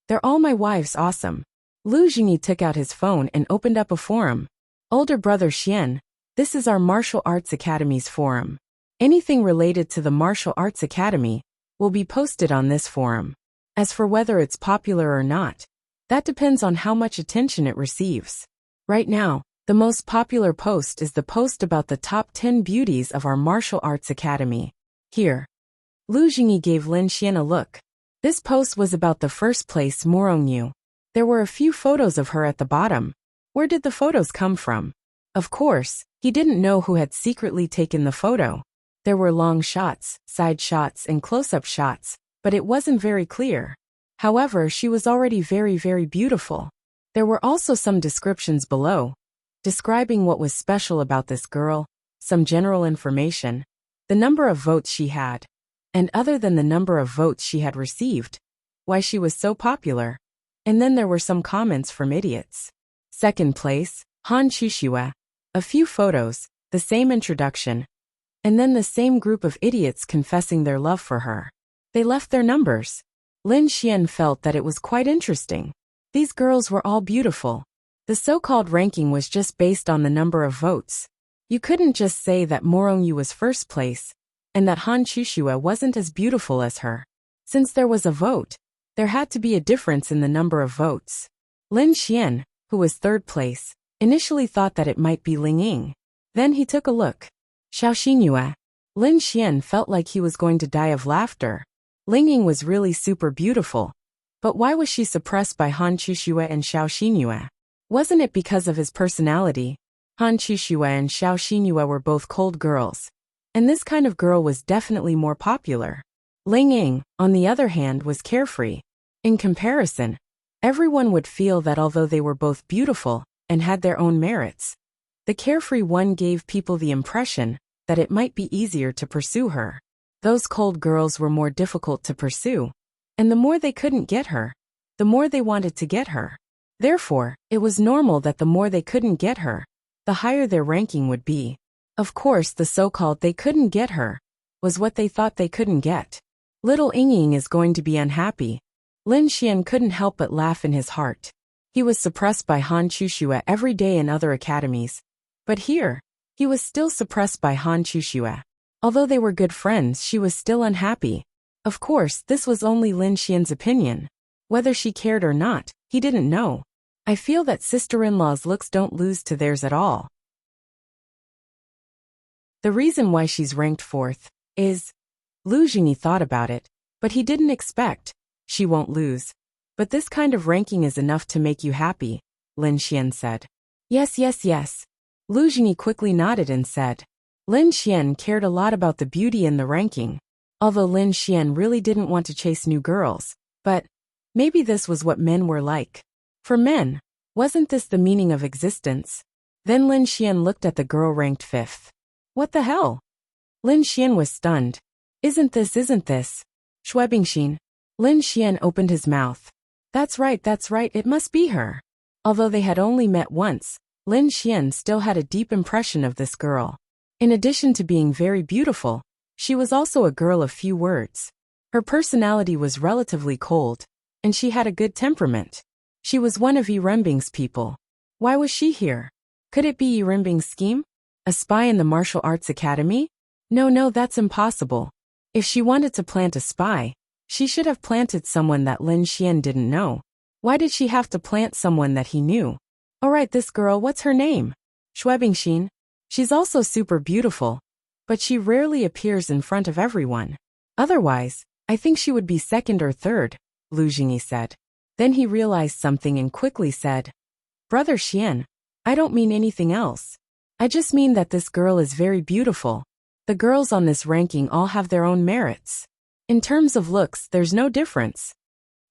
they're all my wives, awesome. Lu Jingyi took out his phone and opened up a forum. Older brother Xian, this is our Martial Arts Academy's forum. Anything related to the Martial Arts Academy will be posted on this forum. As for whether it's popular or not, that depends on how much attention it receives. Right now, the most popular post is the post about the top 10 beauties of our Martial Arts Academy. Here. Lu Jingyi gave Lin Xian a look. This post was about the first place Morongyu. There were a few photos of her at the bottom. Where did the photos come from? Of course, he didn't know who had secretly taken the photo. There were long shots, side shots, and close-up shots, but it wasn't very clear. However, she was already very, very beautiful. There were also some descriptions below, describing what was special about this girl, some general information, the number of votes she had, and other than the number of votes she had received, why she was so popular. And then there were some comments from idiots. Second place, Han Chuxue. A few photos, the same introduction, and then the same group of idiots confessing their love for her. They left their numbers. Lin Xian felt that it was quite interesting. These girls were all beautiful. The so-called ranking was just based on the number of votes. You couldn't just say that Morongyu was first place, and that Han Chuxue wasn't as beautiful as her. Since there was a vote, there had to be a difference in the number of votes. Lin Xian, who was third place, initially thought that it might be Ling Ying. Then he took a look. Xiao Xinyue. Lin Xian felt like he was going to die of laughter. Ling Ying was really super beautiful. But why was she suppressed by Han Chuxue and Xiao Xinyue? Wasn't it because of his personality? Han Chuxue and Xiao Xinyue were both cold girls, and this kind of girl was definitely more popular. Ling Ying, on the other hand, was carefree. In comparison, everyone would feel that although they were both beautiful and had their own merits, the carefree one gave people the impression that it might be easier to pursue her. Those cold girls were more difficult to pursue, and the more they couldn't get her, the more they wanted to get her. Therefore, it was normal that the more they couldn't get her, the higher their ranking would be. Of course, the so-called they couldn't get her was what they thought they couldn't get. Little Ying is going to be unhappy. Lin Xian couldn't help but laugh in his heart. He was suppressed by Han Chuxue every day in other academies. But here, he was still suppressed by Han Chuxue. Although they were good friends, she was still unhappy. Of course, this was only Lin Xian's opinion. Whether she cared or not, he didn't know. I feel that sister-in-law's looks don't lose to theirs at all. The reason why she's ranked fourth is... Lu Jingyi thought about it, but he didn't expect. She won't lose. But this kind of ranking is enough to make you happy, Lin Xian said. Yes. Lu Jingyi quickly nodded and said. Lin Xian cared a lot about the beauty and the ranking. Although Lin Xian really didn't want to chase new girls, but maybe this was what men were like. For men, wasn't this the meaning of existence? Then Lin Xian looked at the girl ranked fifth. What the hell? Lin Xian was stunned. Isn't this? Schwebingxin. Lin Xian opened his mouth. That's right, it must be her. Although they had only met once, Lin Xian still had a deep impression of this girl. In addition to being very beautiful, She was also a girl of few words. Her personality was relatively cold, and she had a good temperament. She was one of Earbook's people. Why was she here? Could it be Earbook's scheme? A spy in the martial arts academy? No, that's impossible. If she wanted to plant a spy, she should have planted someone that Lin Xian didn't know. Why did she have to plant someone that he knew? Alright, this girl, what's her name? Shuebingxin. She's also super beautiful, but she rarely appears in front of everyone. Otherwise, I think she would be second or third, Lu Jingyi said. Then he realized something and quickly said, Brother Xian, I don't mean anything else. I just mean that this girl is very beautiful. The girls on this ranking all have their own merits. In terms of looks, there's no difference.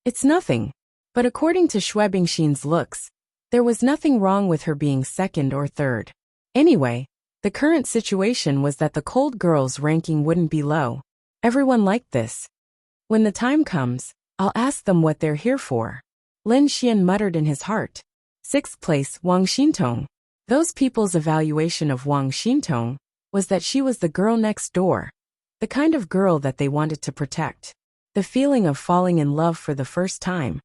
It's nothing. But according to Shuebingxin's looks, there was nothing wrong with her being second or third. Anyway, the current situation was that the cold girls' ranking wouldn't be low. Everyone liked this. When the time comes, I'll ask them what they're here for. Lin Xian muttered in his heart. 6th place, Wang Xintong. Those people's evaluation of Wang Xintong was that she was the girl next door. The kind of girl that they wanted to protect. The feeling of falling in love for the first time.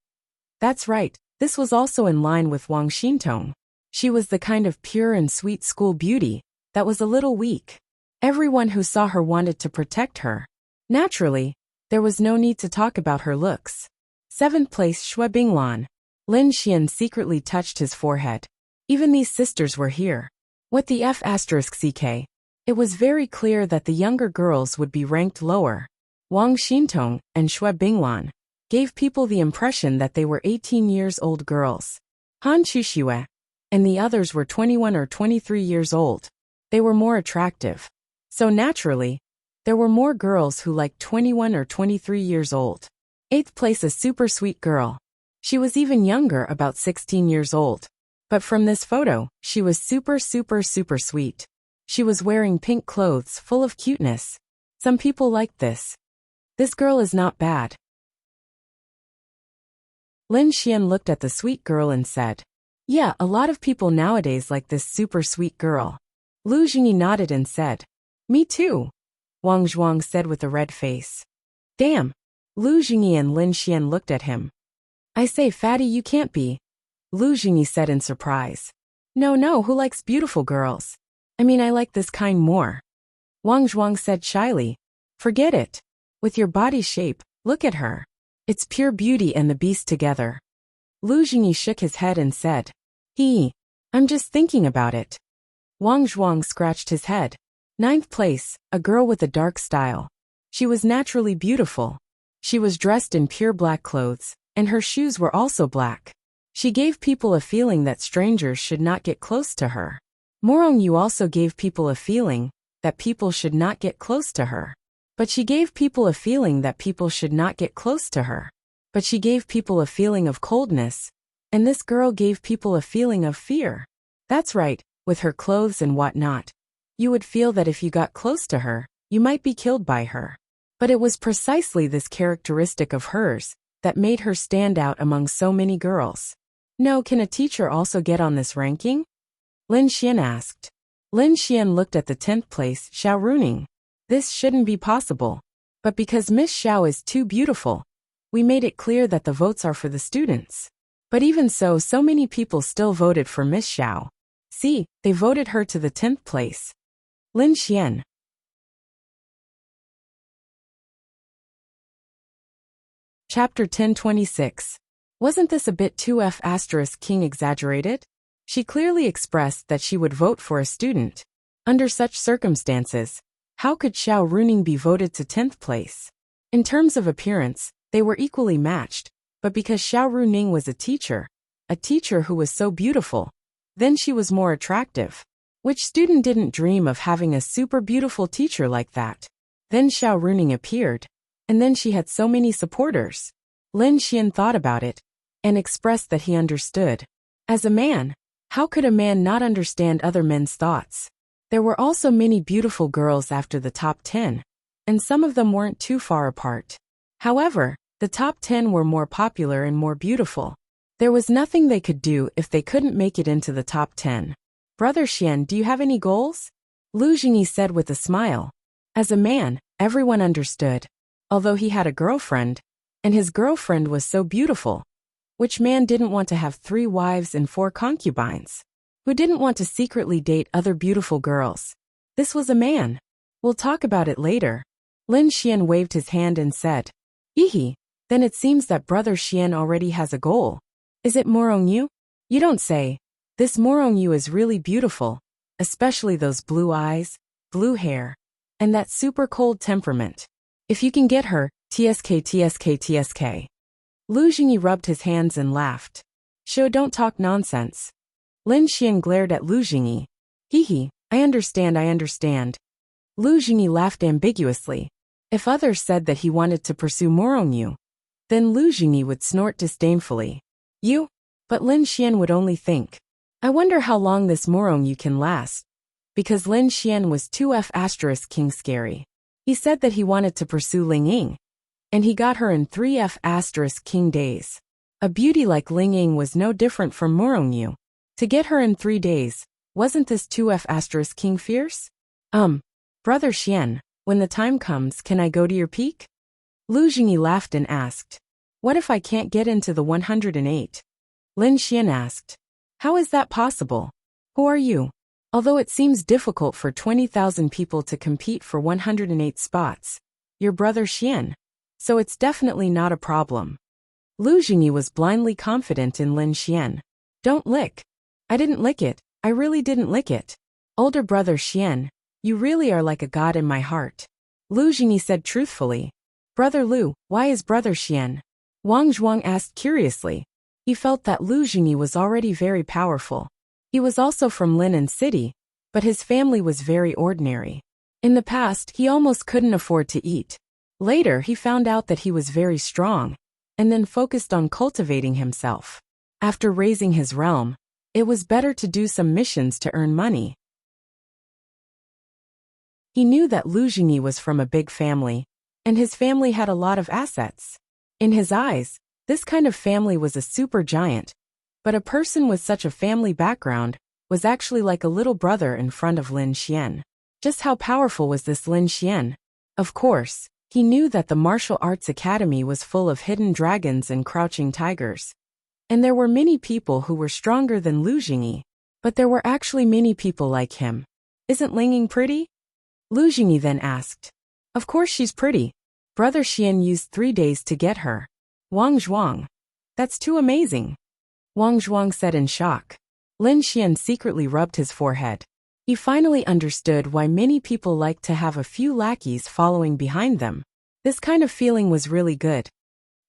That's right, this was also in line with Wang Xintong. She was the kind of pure and sweet school beauty that was a little weak. Everyone who saw her wanted to protect her. Naturally, there was no need to talk about her looks. 7th place, Shuebinglan. Lin Xian secretly touched his forehead. Even these sisters were here. What the F***ck? It was very clear that the younger girls would be ranked lower. Wang Xintong and Shuebinglan gave people the impression that they were 18 years old girls. Han Chuxue and the others were 21 or 23 years old. They were more attractive. So naturally, there were more girls who liked 21 or 23 years old. 8th place, a super sweet girl. She was even younger, about 16 years old. But from this photo, she was super sweet. She was wearing pink clothes full of cuteness. Some people liked this. This girl is not bad. Lin Xian looked at the sweet girl and said, Yeah, a lot of people nowadays like this super sweet girl. Lu Jingyi nodded and said, Me too. Wang Zhuang said with a red face. Damn. Lu Jingyi and Lin Xian looked at him. I say, fatty, you can't be. Lu Jingyi said in surprise. No, who likes beautiful girls? I mean, I like this kind more. Wang Zhuang said shyly. Forget it. With your body shape, look at her. It's pure beauty and the beast together. Lu Jingyi shook his head and said, I'm just thinking about it. Wang Zhuang scratched his head. 9th place, a girl with a dark style. She was naturally beautiful. She was dressed in pure black clothes, and her shoes were also black. She gave people a feeling that strangers should not get close to her. Morong Yu also gave people a feeling that people should not get close to her. But she gave people a feeling that people should not get close to her. But she gave people a feeling of coldness, and this girl gave people a feeling of fear. That's right, with her clothes and whatnot. You would feel that if you got close to her, you might be killed by her. But it was precisely this characteristic of hers that made her stand out among so many girls. No, can a teacher also get on this ranking? Lin Xian asked. Lin Xian looked at the 10th place, Xiao Runing. This shouldn't be possible. But because Miss Xiao is too beautiful, we made it clear that the votes are for the students. But even so many people still voted for Miss Xiao. See, they voted her to the 10th place. Lin Xian. Chapter 1026. Wasn't this a bit too King exaggerated? She clearly expressed that she would vote for a student. Under such circumstances, how could Xiao Runing be voted to 10th place? In terms of appearance, they were equally matched, but because Xiao Runing was a teacher who was so beautiful, then she was more attractive. Which student didn't dream of having a super beautiful teacher like that? Then Xiao Runing appeared, and then she had so many supporters. Lin Xian thought about it, and expressed that he understood. As a man, how could a man not understand other men's thoughts? There were also many beautiful girls after the top 10, and some of them weren't too far apart. However, the top 10 were more popular and more beautiful. There was nothing they could do if they couldn't make it into the top 10. Brother Xian, do you have any goals? Lu Jingyi said with a smile. As a man, Everyone understood. Although he had a girlfriend, and his girlfriend was so beautiful. Which man didn't want to have 3 wives and 4 concubines? Who didn't want to secretly date other beautiful girls? This was a man. We'll talk about it later. Lin Xian waved his hand and said, Ehe, then it seems that Brother Xian already has a goal. Is it Morongyu? You don't say. This Morongyu is really beautiful, especially those blue eyes, blue hair, and that super cold temperament. If you can get her, TSK TSK TSK. Lu Jingyi rubbed his hands and laughed. Sho, don't talk nonsense. Lin Xian glared at Lu Jingyi. Hehe, I understand. Lu Jingyi laughed ambiguously. If others said that he wanted to pursue Morongyu, then Lu Jingyi would snort disdainfully. You? But Lin Xian would only think. I wonder how long this Morongyu can last. Because Lin Xian was 2F** king scary. He said that he wanted to pursue Ling Ying. And he got her in 3F** king days. A beauty like Ling Ying was no different from Morongyu. To get her in 3 days, wasn't this 2F** king fierce? Brother Xian, when the time comes, can I go to your peak? Lu Jingyi laughed and asked. What if I can't get into the 108? Lin Xian asked. How is that possible? Who are you? Although it seems difficult for 20,000 people to compete for 108 spots, your brother Xian. So it's definitely not a problem. Lu Jingyi was blindly confident in Lin Xian. Don't lick. I didn't lick it. I really didn't lick it. Older brother Xian, you really are like a god in my heart. Lu Jingyi said truthfully. Brother Lu, why is brother Xian? Wang Zhuang asked curiously. He felt that Lu Jingyi was already very powerful. He was also from Linan City, but his family was very ordinary. In the past, he almost couldn't afford to eat. Later, he found out that he was very strong, and then focused on cultivating himself. After raising his realm, it was better to do some missions to earn money. He knew that Lu Jingyi was from a big family, and his family had a lot of assets. In his eyes, this kind of family was a super giant, but a person with such a family background was actually like a little brother in front of Lin Xian. Just how powerful was this Lin Xian? Of course, he knew that the martial arts academy was full of hidden dragons and crouching tigers. And there were many people who were stronger than Lu Jingyi, but there were actually many people like him. Isn't Ling Ying pretty? Lu Jingyi then asked. Of course she's pretty. Brother Xian used 3 days to get her. Wang Zhuang. That's too amazing. Wang Zhuang said in shock. Lin Xian secretly rubbed his forehead. He finally understood why many people like to have a few lackeys following behind them. This kind of feeling was really good.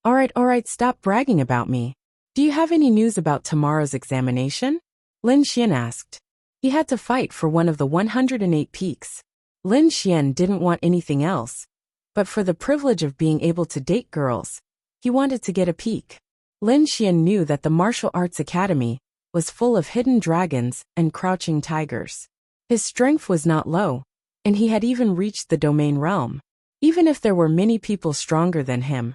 Alright, stop bragging about me. Do you have any news about tomorrow's examination? Lin Xian asked. He had to fight for one of the 108 peaks. Lin Xian didn't want anything else, but for the privilege of being able to date girls, he wanted to get a peak. Lin Xian knew that the martial arts academy was full of hidden dragons and crouching tigers. His strength was not low, and he had even reached the domain realm. Even if there were many people stronger than him,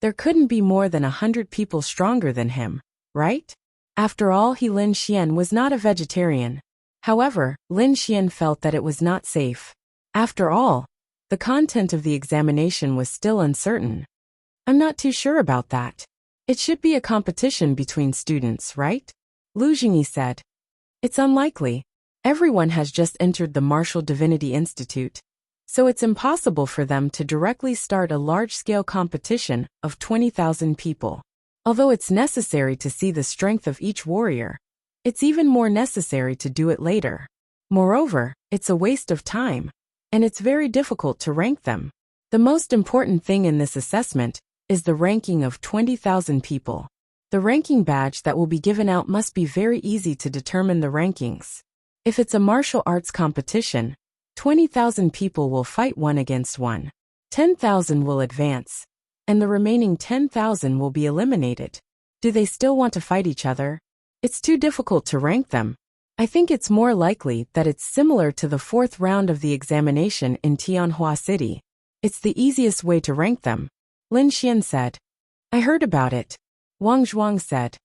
there couldn't be more than 100 people stronger than him, right? After all, Lin Xian was not a vegetarian. However, Lin Xian felt that it was not safe. After all, the content of the examination was still uncertain. I'm not too sure about that. It should be a competition between students, right? Lu Jingyi said. It's unlikely. Everyone has just entered the Martial Divinity Institute, so it's impossible for them to directly start a large-scale competition of 20,000 people. Although it's necessary to see the strength of each warrior, it's even more necessary to do it later. Moreover, it's a waste of time, and it's very difficult to rank them. The most important thing in this assessment is the ranking of 20,000 people. The ranking badge that will be given out must be very easy to determine the rankings. If it's a martial arts competition, 20,000 people will fight one against one. 10,000 will advance, and the remaining 10,000 will be eliminated. Do they still want to fight each other? It's too difficult to rank them. I think it's more likely that it's similar to the 4th round of the examination in Tianhua City. It's the easiest way to rank them. Lin Xian said. I heard about it. Wang Zhuang said.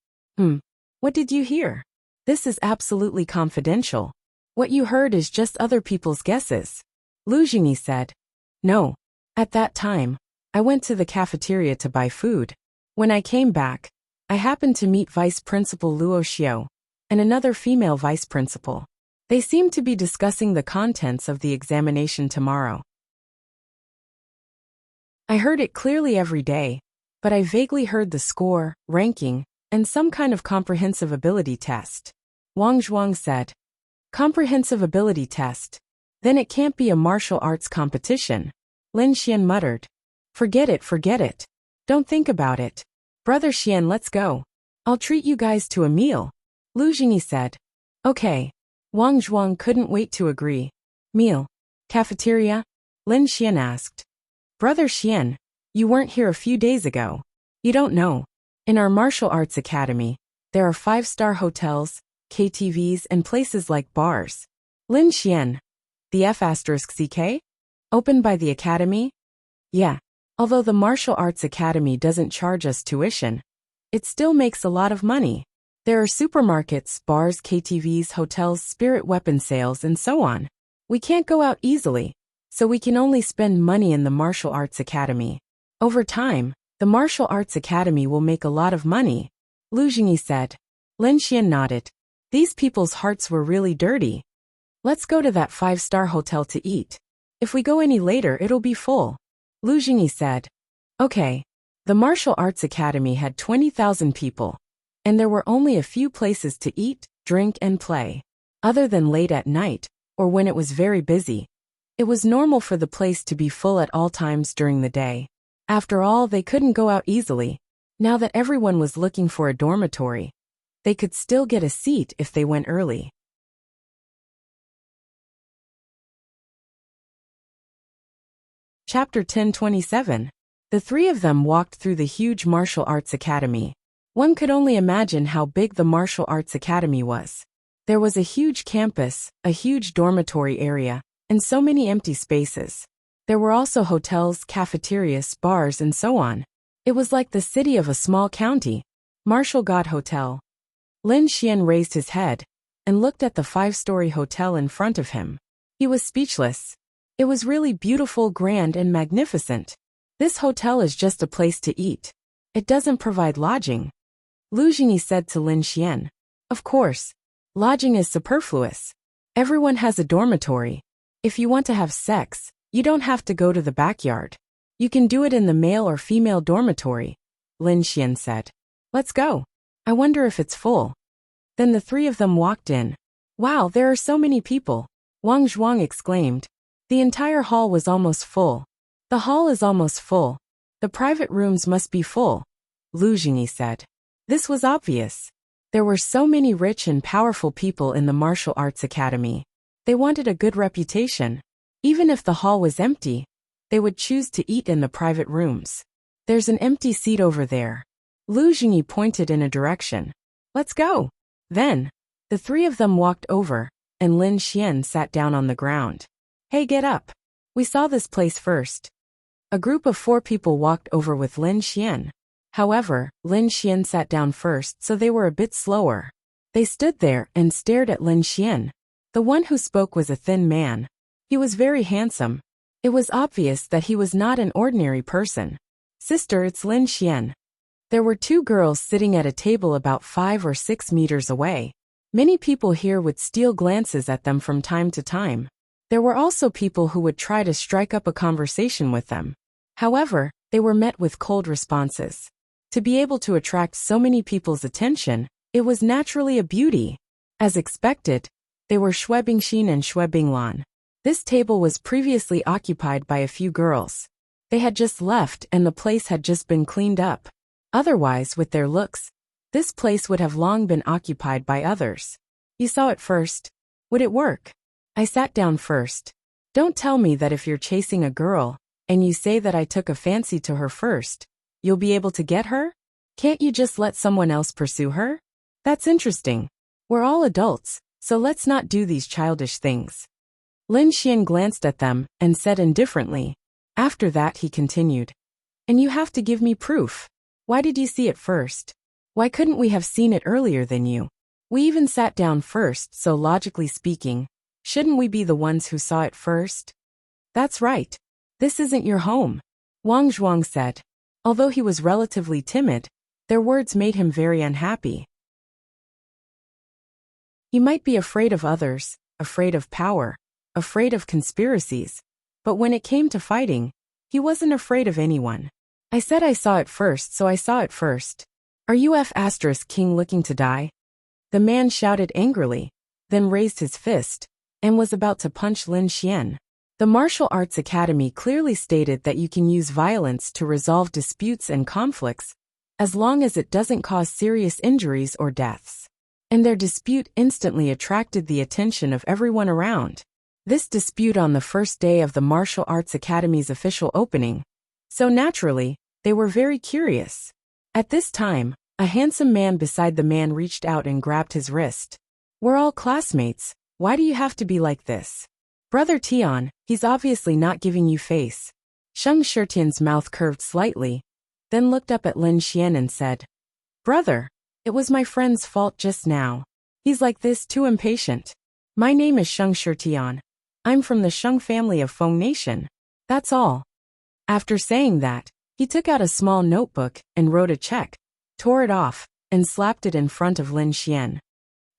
What did you hear? This is absolutely confidential. What you heard is just other people's guesses. Lu Jingyi said. No, At that time, I went to the cafeteria to buy food. When I came back, I happened to meet Vice Principal Luo Xiao and another female vice principal. They seemed to be discussing the contents of the examination tomorrow. I heard it clearly every day, but I vaguely heard the score, ranking, and some kind of comprehensive ability test. Wang Zhuang said. Comprehensive ability test. Then it can't be a martial arts competition. Lin Xian muttered. Forget it. Don't think about it. Brother Xian, let's go. I'll treat you guys to a meal. Lu Jingyi said. Okay. Wang Zhuang couldn't wait to agree. Meal. Cafeteria? Lin Xian asked. Brother Xian, you weren't here a few days ago. You don't know. In our martial arts academy, there are 5-star hotels, KTVs, and places like bars. Lin Xian. The F*CK? Opened by the academy? Yeah. Although the martial arts academy doesn't charge us tuition, it still makes a lot of money. There are supermarkets, bars, KTVs, hotels, spirit weapon sales, and so on. We can't go out easily, so we can only spend money in the martial arts academy. Over time, the martial arts academy will make a lot of money, Lu Jingyi said. Lin Xian nodded. These people's hearts were really dirty. Let's go to that 5-star hotel to eat. If we go any later, it'll be full, Lu Jingyi said. Okay. The martial arts academy had 20,000 people, and there were only a few places to eat, drink, and play. Other than late at night, or when it was very busy, it was normal for the place to be full at all times during the day. After all, they couldn't go out easily. Now that everyone was looking for a dormitory, they could still get a seat if they went early. Chapter 10:27. The three of them walked through the huge martial arts academy. One could only imagine how big the martial arts academy was. There was a huge campus, a huge dormitory area, and so many empty spaces. There were also hotels, cafeterias, bars, and so on. It was like the city of a small county. Martial God Hotel. Lin Xian raised his head and looked at the 5-story hotel in front of him. He was speechless. It was really beautiful, grand, and magnificent. This hotel is just a place to eat. It doesn't provide lodging. Lu Jingyi said to Lin Xian. Of course. Lodging is superfluous. Everyone has a dormitory. If you want to have sex, you don't have to go to the backyard. You can do it in the male or female dormitory, Lin Xian said. Let's go. I wonder if it's full. Then the three of them walked in. Wow, there are so many people, Wang Zhuang exclaimed. The entire hall was almost full. The hall is almost full. The private rooms must be full, Lu Jingyi said. This was obvious. There were so many rich and powerful people in the martial arts academy. They wanted a good reputation. Even if the hall was empty, they would choose to eat in the private rooms. There's an empty seat over there. Lu Jingyi pointed in a direction. Let's go. Then, the three of them walked over, and Lin Xian sat down on the ground. Hey, get up. We saw this place first. A group of 4 people walked over with Lin Xian. However, Lin Xian sat down first, so they were a bit slower. They stood there and stared at Lin Xian. The one who spoke was a thin man. He was very handsome. It was obvious that he was not an ordinary person. Sister, it's Lin Xian. There were 2 girls sitting at a table about 5 or 6 meters away. Many people here would steal glances at them from time to time. There were also people who would try to strike up a conversation with them. However, they were met with cold responses. To be able to attract so many people's attention, it was naturally a beauty. As expected, they were Xue Bingxin and Xue Binglan. This table was previously occupied by a few girls. They had just left and the place had just been cleaned up. Otherwise, with their looks, this place would have long been occupied by others. You saw it first. Would it work? I sat down first. Don't tell me that if you're chasing a girl, and you say that I took a fancy to her first, you'll be able to get her? Can't you just let someone else pursue her? That's interesting. We're all adults, so let's not do these childish things. Lin Xian glanced at them and said indifferently. After that he continued. And you have to give me proof. Why did you see it first? Why couldn't we have seen it earlier than you? We even sat down first, so logically speaking, shouldn't we be the ones who saw it first? That's right. This isn't your home, Wang Zhuang said. Although he was relatively timid, their words made him very unhappy. He might be afraid of others, afraid of power, afraid of conspiracies, but when it came to fighting, he wasn't afraid of anyone. I said I saw it first, so I saw it first. Are you King looking to die? The man shouted angrily, then raised his fist, and was about to punch Lin Xian. The Martial Arts Academy clearly stated that you can use violence to resolve disputes and conflicts, as long as it doesn't cause serious injuries or deaths. And their dispute instantly attracted the attention of everyone around. This dispute on the first day of the Martial Arts Academy's official opening, so naturally, they were very curious. At this time, a handsome man beside the man reached out and grabbed his wrist. We're all classmates, why do you have to be like this? Brother Tian, he's obviously not giving you face. Sheng Shitian's mouth curved slightly, then looked up at Lin Xian and said, Brother, it was my friend's fault just now. He's like this, too impatient. My name is Sheng Shitian. I'm from the Sheng family of Feng Nation. That's all. After saying that, he took out a small notebook and wrote a check, tore it off, and slapped it in front of Lin Xian.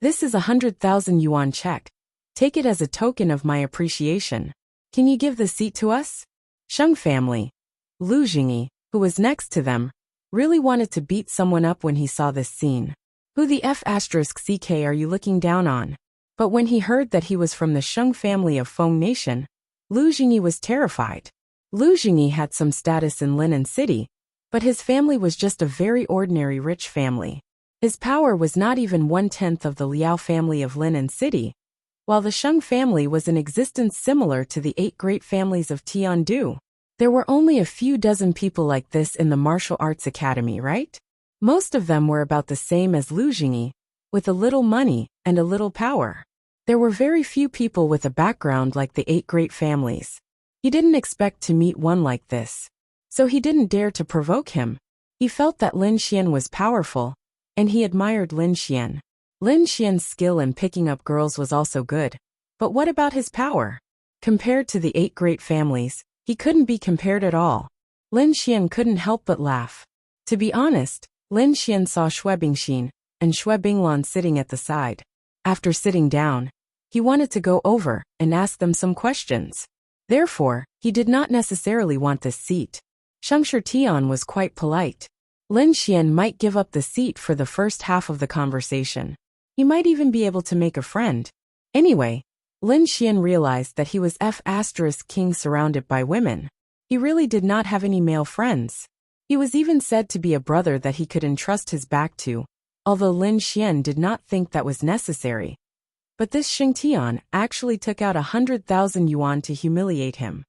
This is 100,000 yuan check. Take it as a token of my appreciation. Can you give the seat to us? Sheng family. Lu Jingyi, who was next to them, really wanted to beat someone up when he saw this scene. Who the F***ck are you looking down on? But when he heard that he was from the Sheng family of Feng Nation, Lu Jingyi was terrified. Lu Jingyi had some status in Linan City, but his family was just a very ordinary rich family. His power was not even 1/10 of the Liao family of Linan City, while the Sheng family was in existence similar to the 8 great families of Tiandu. There were only a few dozen people like this in the Martial Arts Academy, right? Most of them were about the same as Lu Jingyi, with a little money and a little power. There were very few people with a background like the 8 great families. He didn't expect to meet one like this, so he didn't dare to provoke him. He felt that Lin Xian was powerful, and he admired Lin Xian. Lin Xian's skill in picking up girls was also good, but what about his power? Compared to the 8 great families, he couldn't be compared at all. Lin Xian couldn't help but laugh. To be honest, Lin Xian saw Xue Bingxin and Xue Binglan sitting at the side. After sitting down, he wanted to go over and ask them some questions. Therefore, he did not necessarily want this seat. Sheng Shitian was quite polite. Lin Xian might give up the seat for the first half of the conversation. He might even be able to make a friend. Anyway, Lin Xian realized that he was King surrounded by women. He really did not have any male friends. He was even said to be a brother that he could entrust his back to, although Lin Xian did not think that was necessary. But this Sheng Tian actually took out 100,000 yuan to humiliate him.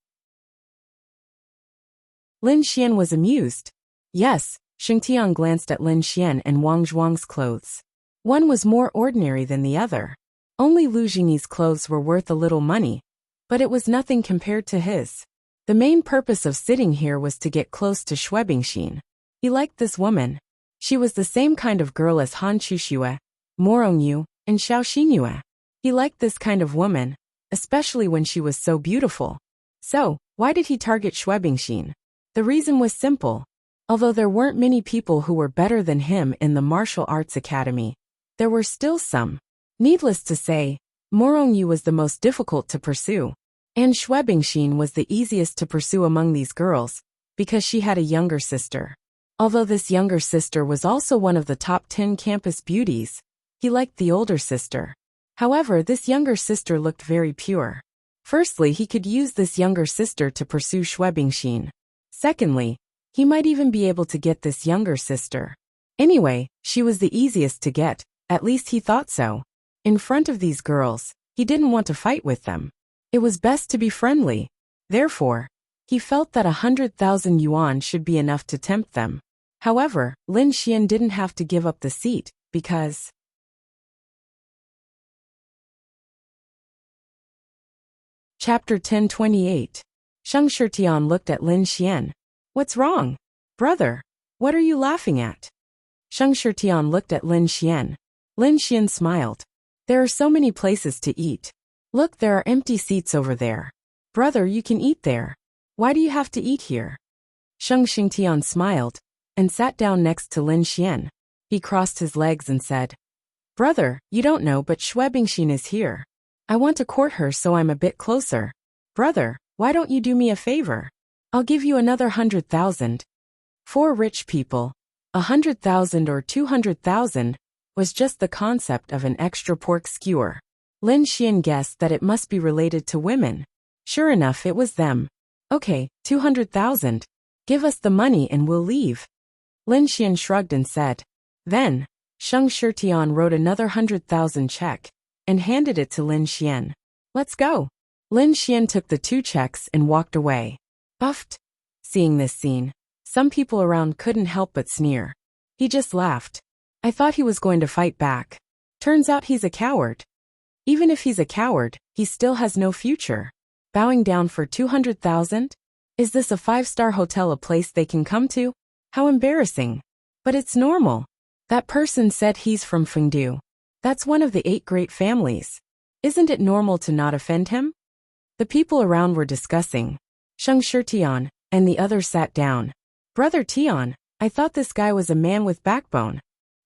Lin Xian was amused. Yes, Sheng Tian glanced at Lin Xian and Wang Zhuang's clothes. One was more ordinary than the other. Only Lu Jingyi's clothes were worth a little money, but it was nothing compared to his. The main purpose of sitting here was to get close to Xue Bingxin. He liked this woman. She was the same kind of girl as Han Chuxue, Morongyu, and Xiao Xinyue. He liked this kind of woman, especially when she was so beautiful. So, why did he target Xue Bingxin? The reason was simple. Although there weren't many people who were better than him in the Martial Arts Academy, there were still some. Needless to say, Morongyu was the most difficult to pursue, and Xue Bingxin was the easiest to pursue among these girls, because she had a younger sister. Although this younger sister was also one of the top 10 campus beauties, he liked the older sister. However, this younger sister looked very pure. Firstly, he could use this younger sister to pursue Xue Bingxin. Secondly, he might even be able to get this younger sister. Anyway, she was the easiest to get, at least he thought so. In front of these girls, he didn't want to fight with them. It was best to be friendly. Therefore, he felt that 100,000 yuan should be enough to tempt them. However, Lin Xian didn't have to give up the seat, because... Chapter 1028. Sheng Shitian looked at Lin Xian. What's wrong? Brother, what are you laughing at? Sheng Shitian looked at Lin Xian. Lin Xian smiled. There are so many places to eat. Look, there are empty seats over there. Brother, you can eat there. Why do you have to eat here? Sheng Xingtian smiled and sat down next to Lin Xian. He crossed his legs and said, Brother, you don't know but Shui Bingxin is here. I want to court her so I'm a bit closer. Brother, why don't you do me a favor? I'll give you another 100,000. For rich people, 100,000 or 200,000 was just the concept of an extra pork skewer. Lin Xian guessed that it must be related to women. Sure enough, it was them. Okay, 200,000. Give us the money and we'll leave. Lin Xian shrugged and said. Then, Sheng Shirtian wrote another 100,000 check and handed it to Lin Xian. Let's go. Lin Xian took the 2 checks and walked away. Buffed. Seeing this scene, some people around couldn't help but sneer. He just laughed. I thought he was going to fight back. Turns out he's a coward. Even if he's a coward, he still has no future. Bowing down for 200,000? Is this a 5-star hotel, a place they can come to? How embarrassing. But it's normal. That person said he's from Fengdu. That's one of the 8 great families. Isn't it normal to not offend him? The people around were discussing. Sheng Shirtian and the others sat down. Brother Tian, I thought this guy was a man with backbone.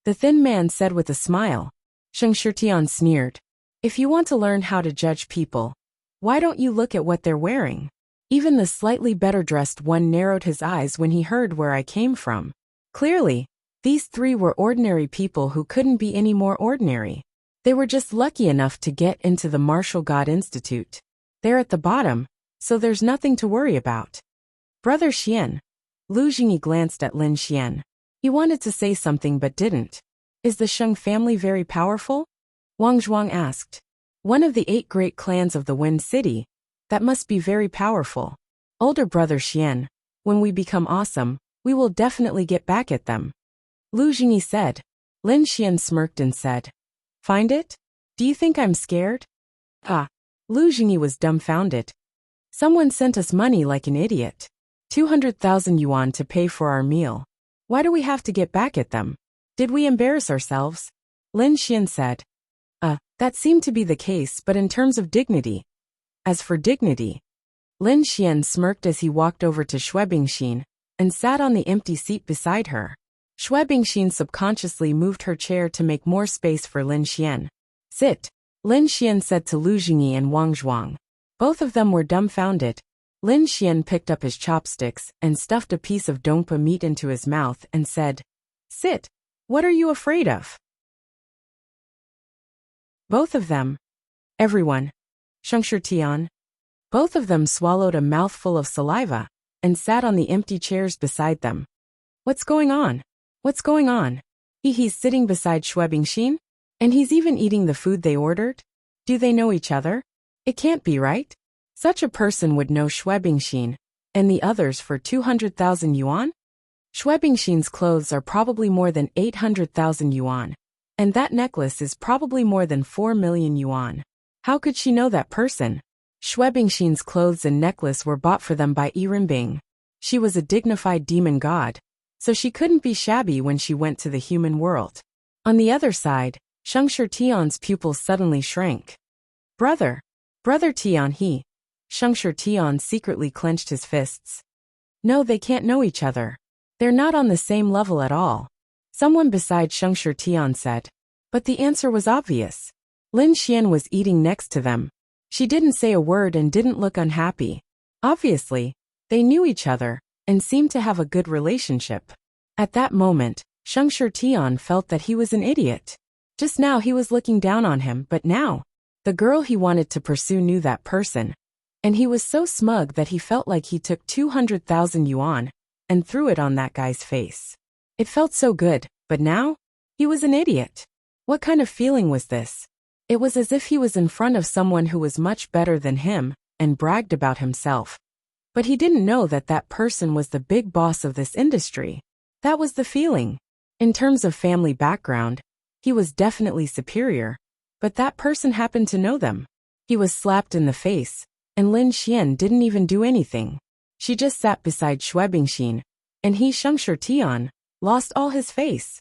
The thin man said with a smile. Sheng Shirtian sneered. If you want to learn how to judge people, why don't you look at what they're wearing? Even the slightly better dressed one narrowed his eyes when he heard where I came from. Clearly, these 3 were ordinary people who couldn't be any more ordinary. They were just lucky enough to get into the Martial God Institute. They're at the bottom, so there's nothing to worry about. Brother Xian. Lu Jingyi glanced at Lin Xian. He wanted to say something but didn't. Is the Sheng family very powerful? Wang Zhuang asked. One of the 8 great clans of the Wind City. That must be very powerful. Older brother Xian. When we become awesome, we will definitely get back at them. Lu Jingyi said. Lin Xian smirked and said. Find it? Do you think I'm scared? Ah. Lu Jingyi was dumbfounded. Someone sent us money like an idiot. 200,000 yuan to pay for our meal. Why do we have to get back at them? Did we embarrass ourselves? Lin Xian said. That seemed to be the case, but in terms of dignity. As for dignity. Lin Xian smirked as he walked over to Shui Bingxin and sat on the empty seat beside her. Shui Bingxin subconsciously moved her chair to make more space for Lin Xian. Sit. Lin Xian said to Lu Jingyi and Wang Zhuang. Both of them were dumbfounded. Lin Xian picked up his chopsticks and stuffed a piece of dongpa meat into his mouth and said, Sit. What are you afraid of? Both of them. Everyone. Sheng Shirtian. Both of them swallowed a mouthful of saliva and sat on the empty chairs beside them. What's going on? What's going on? He's sitting beside Shui Bingxin? And he's even eating the food they ordered? Do they know each other? It can't be right. Such a person would know Shui Bingxin and the others for 200,000 yuan? Shui Bingxin's clothes are probably more than 800,000 yuan. And that necklace is probably more than 4 million yuan. How could she know that person? Shui Bingxin's clothes and necklace were bought for them by Yirenbing. She was a dignified demon god, so she couldn't be shabby when she went to the human world. On the other side, Sheng Shirtian's pupils suddenly shrank. Brother Tian he. Sheng Shirtian secretly clenched his fists. No, they can't know each other. They're not on the same level at all. Someone beside Sheng Shirtian said. But the answer was obvious. Lin Xian was eating next to them. She didn't say a word and didn't look unhappy. Obviously, they knew each other and seemed to have a good relationship. At that moment, Sheng Shirtian felt that he was an idiot. Just now he was looking down on him, but now, the girl he wanted to pursue knew that person. And he was so smug that he felt like he took 200,000 yuan and threw it on that guy's face. It felt so good, but now? He was an idiot. What kind of feeling was this? It was as if he was in front of someone who was much better than him and bragged about himself. But he didn't know that that person was the big boss of this industry. That was the feeling. In terms of family background, he was definitely superior, but that person happened to know them. He was slapped in the face, and Lin Xian didn't even do anything. She just sat beside Shui Bingxin, and he, Sheng Shirtian, lost all his face.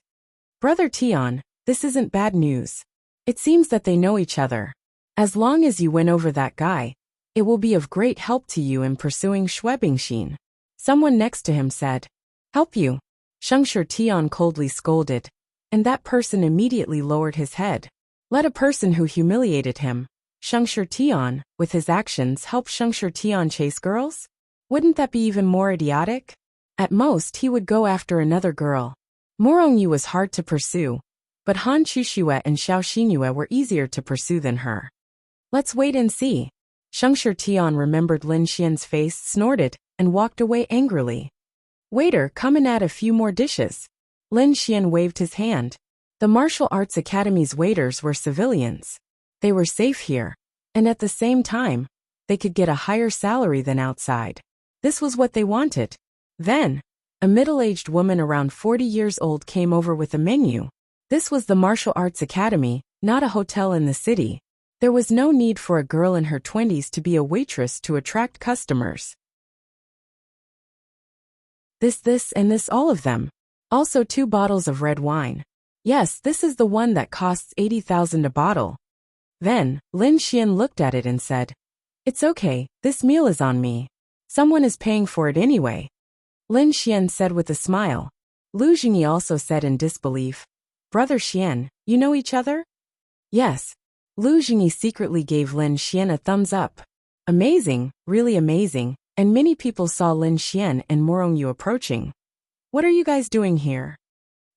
Brother Tian, this isn't bad news. It seems that they know each other. As long as you win over that guy, It will be of great help to you in pursuing Schwebingxin. Someone next to him said. Help you? Shengshi Tian coldly scolded, and that person immediately lowered his head. Let a person who humiliated him, Shengshi Tian, with his actions help Shengshi Tian chase girls? Wouldn't that be even more idiotic? At most he would go after another girl. Morongyu was hard to pursue, but Han Chuxue and Xiao Xinyue were easier to pursue than her. Let's wait and see. Shengshi Tian remembered Lin Xian's face, snorted, and walked away angrily. Waiter, come and add a few more dishes. Lin Xian waved his hand. The martial arts academy's waiters were civilians. They were safe here, and at the same time, they could get a higher salary than outside. This was what they wanted. Then, a middle-aged woman around 40 years old came over with a menu. This was the martial arts academy, not a hotel in the city. There was no need for a girl in her 20s to be a waitress to attract customers. This, and this, all of them. Also 2 bottles of red wine. Yes, this is the one that costs 80,000 a bottle. Then, Lin Xian looked at it and said, It's okay, this meal is on me. Someone is paying for it anyway. Lin Xian said with a smile. Lu Jingyi also said in disbelief, Brother Xian, you know each other? Yes. Lu Jingyi secretly gave Lin Xian a thumbs up. Amazing, really amazing, and many people saw Lin Xian and Morongyu approaching. What are you guys doing here?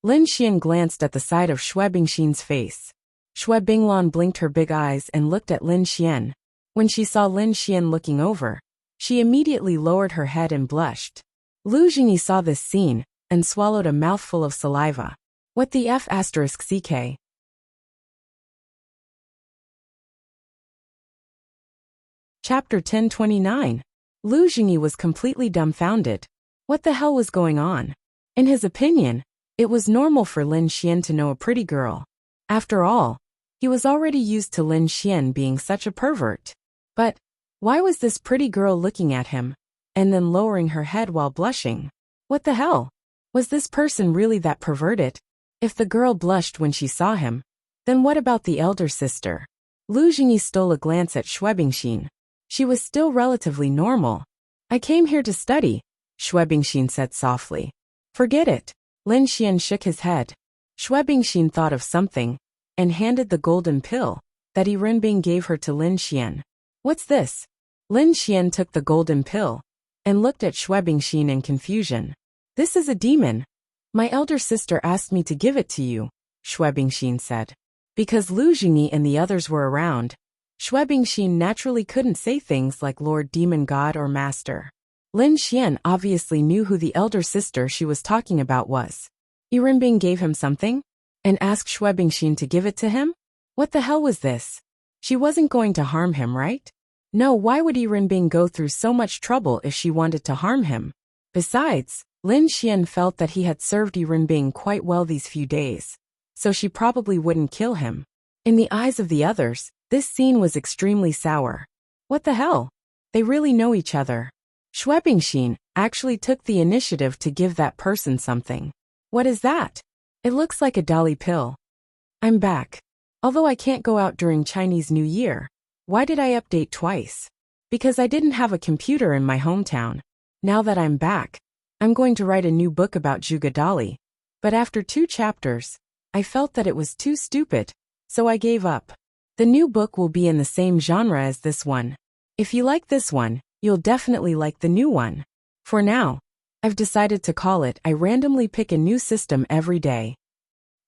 Lin Xian glanced at the side of Schwebingxin's face. Schwebinglan blinked her big eyes and looked at Lin Xian. When she saw Lin Xian looking over, she immediately lowered her head and blushed. Lu Jingyi saw this scene and swallowed a mouthful of saliva. What the F***? Chapter 1029. Lu Jingyi was completely dumbfounded. What the hell was going on? In his opinion, it was normal for Lin Xian to know a pretty girl. After all, he was already used to Lin Xian being such a pervert. But why was this pretty girl looking at him, and then lowering her head while blushing? What the hell? Was this person really that perverted? If the girl blushed when she saw him, then what about the elder sister? Lu Jingyi stole a glance at Schwebingxin. She was still relatively normal. I came here to study, Schwebingxin said softly. Forget it. Lin Xian shook his head. Schwebingxin thought of something, and handed the golden pill that Earbook gave her to Lin Xian. What's this? Lin Xian took the golden pill, and looked at Schwebingxin in confusion. This is a demon. My elder sister asked me to give it to you, Schwebingxin said. Because Lu Jingyi and the others were around, Schwebingxin naturally couldn't say things like Lord Demon God or Master. Lin Xian obviously knew who the elder sister she was talking about was. Earbook gave him something? And asked Schwebingxin to give it to him? What the hell was this? She wasn't going to harm him, right? No, why would Earbook go through so much trouble if she wanted to harm him? Besides, Lin Xian felt that he had served Earbook quite well these few days, so she probably wouldn't kill him. In the eyes of the others, this scene was extremely sour. What the hell? They really know each other. Schwebingxin actually took the initiative to give that person something. What is that? It looks like a dolly pill. I'm back. Although I can't go out during Chinese New Year. Why did I update twice? Because I didn't have a computer in my hometown. Now that I'm back, I'm going to write a new book about Juga Dolly. But after 2 chapters, I felt that it was too stupid, so I gave up. The new book will be in the same genre as this one. If you like this one, you'll definitely like the new one. For now, I've decided to call it I randomly pick a new system every day.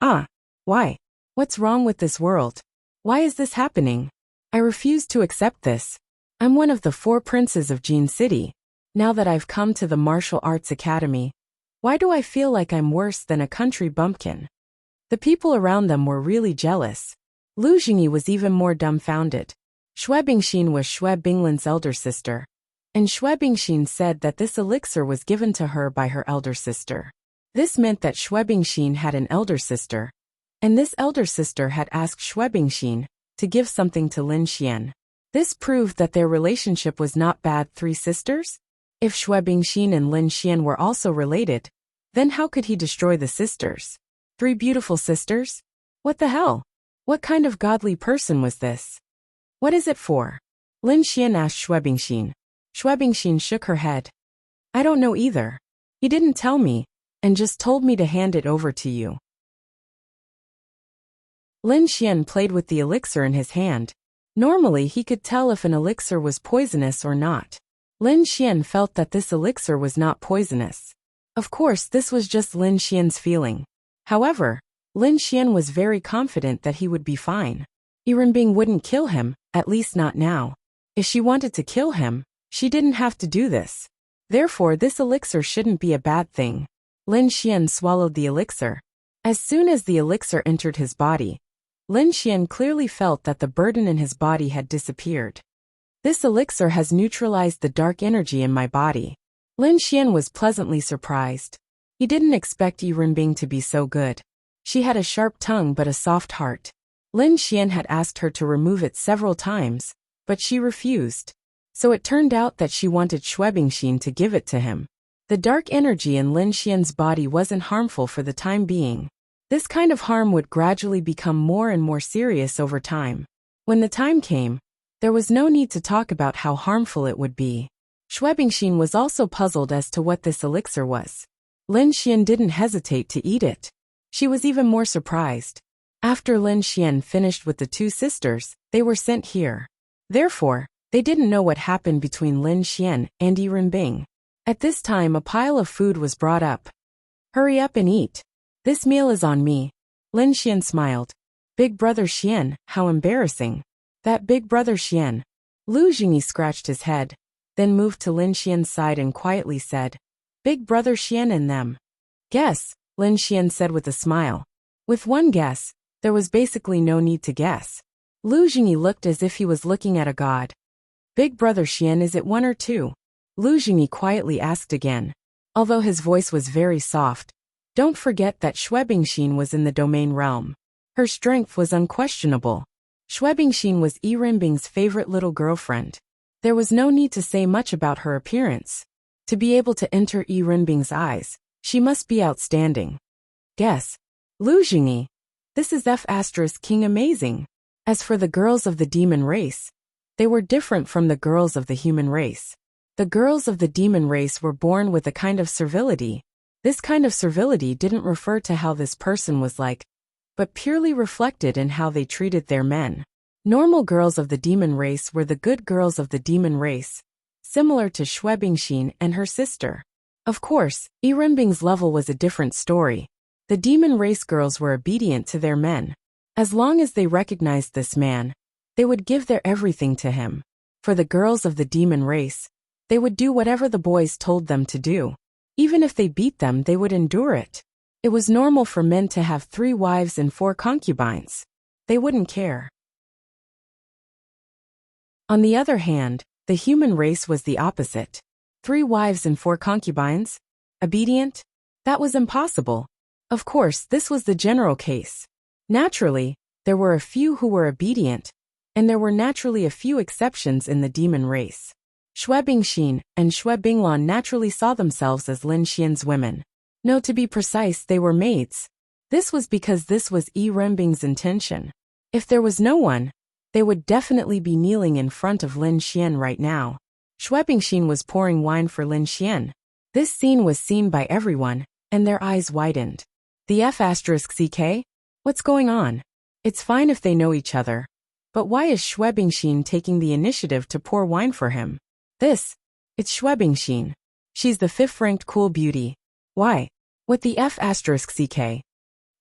Ah, why? What's wrong with this world? Why is this happening? I refuse to accept this. I'm one of the 4 princes of Jin City. Now that I've come to the Martial Arts Academy, why do I feel like I'm worse than a country bumpkin? The people around them were really jealous. Lu Jingyi was even more dumbfounded. Schwebingxin was Schwebinglan's elder sister, and Schwebingxin said that this elixir was given to her by her elder sister. This meant that Schwebingxin had an elder sister, and this elder sister had asked Schwebingxin to give something to Lin Xian. This proved that their relationship was not bad. 3 sisters? If Schwebingxin and Lin Xian were also related, then how could he destroy the sisters? 3 beautiful sisters? What the hell? What kind of godly person was this? What is it for? Lin Xian asked Xuebingxin. Xuebingxin shook her head. I don't know either. He didn't tell me, and just told me to hand it over to you. Lin Xian played with the elixir in his hand. Normally he could tell if an elixir was poisonous or not. Lin Xian felt that this elixir was not poisonous. Of course, this was just Lin Xian's feeling. However, Lin Xian was very confident that he would be fine. Earbook wouldn't kill him, at least not now. If she wanted to kill him, she didn't have to do this. Therefore, this elixir shouldn't be a bad thing. Lin Xian swallowed the elixir. As soon as the elixir entered his body, Lin Xian clearly felt that the burden in his body had disappeared. This elixir has neutralized the dark energy in my body. Lin Xian was pleasantly surprised. He didn't expect Earbook to be so good. She had a sharp tongue but a soft heart. Lin Xian had asked her to remove it several times, but she refused. So it turned out that she wanted Xuebingxin to give it to him. The dark energy in Lin Xian's body wasn't harmful for the time being. This kind of harm would gradually become more and more serious over time. When the time came, there was no need to talk about how harmful it would be. Xuebingxin was also puzzled as to what this elixir was. Lin Xian didn't hesitate to eat it. She was even more surprised. After Lin Xian finished with the two sisters, they were sent here. Therefore, they didn't know what happened between Lin Xian and Earbook. At this time, a pile of food was brought up. Hurry up and eat. This meal is on me. Lin Xian smiled. Big brother Xian, how embarrassing. That big brother Xian. Lu Jingyi scratched his head, then moved to Lin Xian's side and quietly said, Big brother Xian and them. Guess, Lin Xian said with a smile. With one guess, there was basically no need to guess. Lu Jingyi looked as if he was looking at a god. Big brother Xian, is it one or two? Lu Jingyi quietly asked again. Although his voice was very soft, don't forget that Xuebingxin was in the domain realm. Her strength was unquestionable. Xuebingxin was Earbook's favorite little girlfriend. There was no need to say much about her appearance. To be able to enter Earbook's eyes, she must be outstanding. Guess. Lu Jingyi. This is King amazing. As for the girls of the demon race, they were different from the girls of the human race. The girls of the demon race were born with a kind of servility. This kind of servility didn't refer to how this person was like, but purely reflected in how they treated their men. Normal girls of the demon race were the good girls of the demon race, similar to Xuebingxin and her sister. Of course, Earbook's level was a different story. The demon race girls were obedient to their men. As long as they recognized this man, they would give their everything to him. For the girls of the demon race, they would do whatever the boys told them to do. Even if they beat them, they would endure it. It was normal for men to have 3 wives and 4 concubines. They wouldn't care. On the other hand, the human race was the opposite. 3 wives and 4 concubines? Obedient? That was impossible. Of course, this was the general case. Naturally, there were a few who were obedient, and there were naturally a few exceptions in the demon race. Xuebingxin and Xuebinglan naturally saw themselves as Lin Xian's women. No, to be precise, they were maids. This was because this was Earbook's intention. If there was no one, they would definitely be kneeling in front of Lin Xian right now. Xuebingxin was pouring wine for Lin Xian. This scene was seen by everyone, and their eyes widened. The F***CK? What's going on? It's fine if they know each other. But why is Xuebingxin taking the initiative to pour wine for him? It's Xuebingxin. She's the 5th-ranked cool beauty. Why? What the F***CK?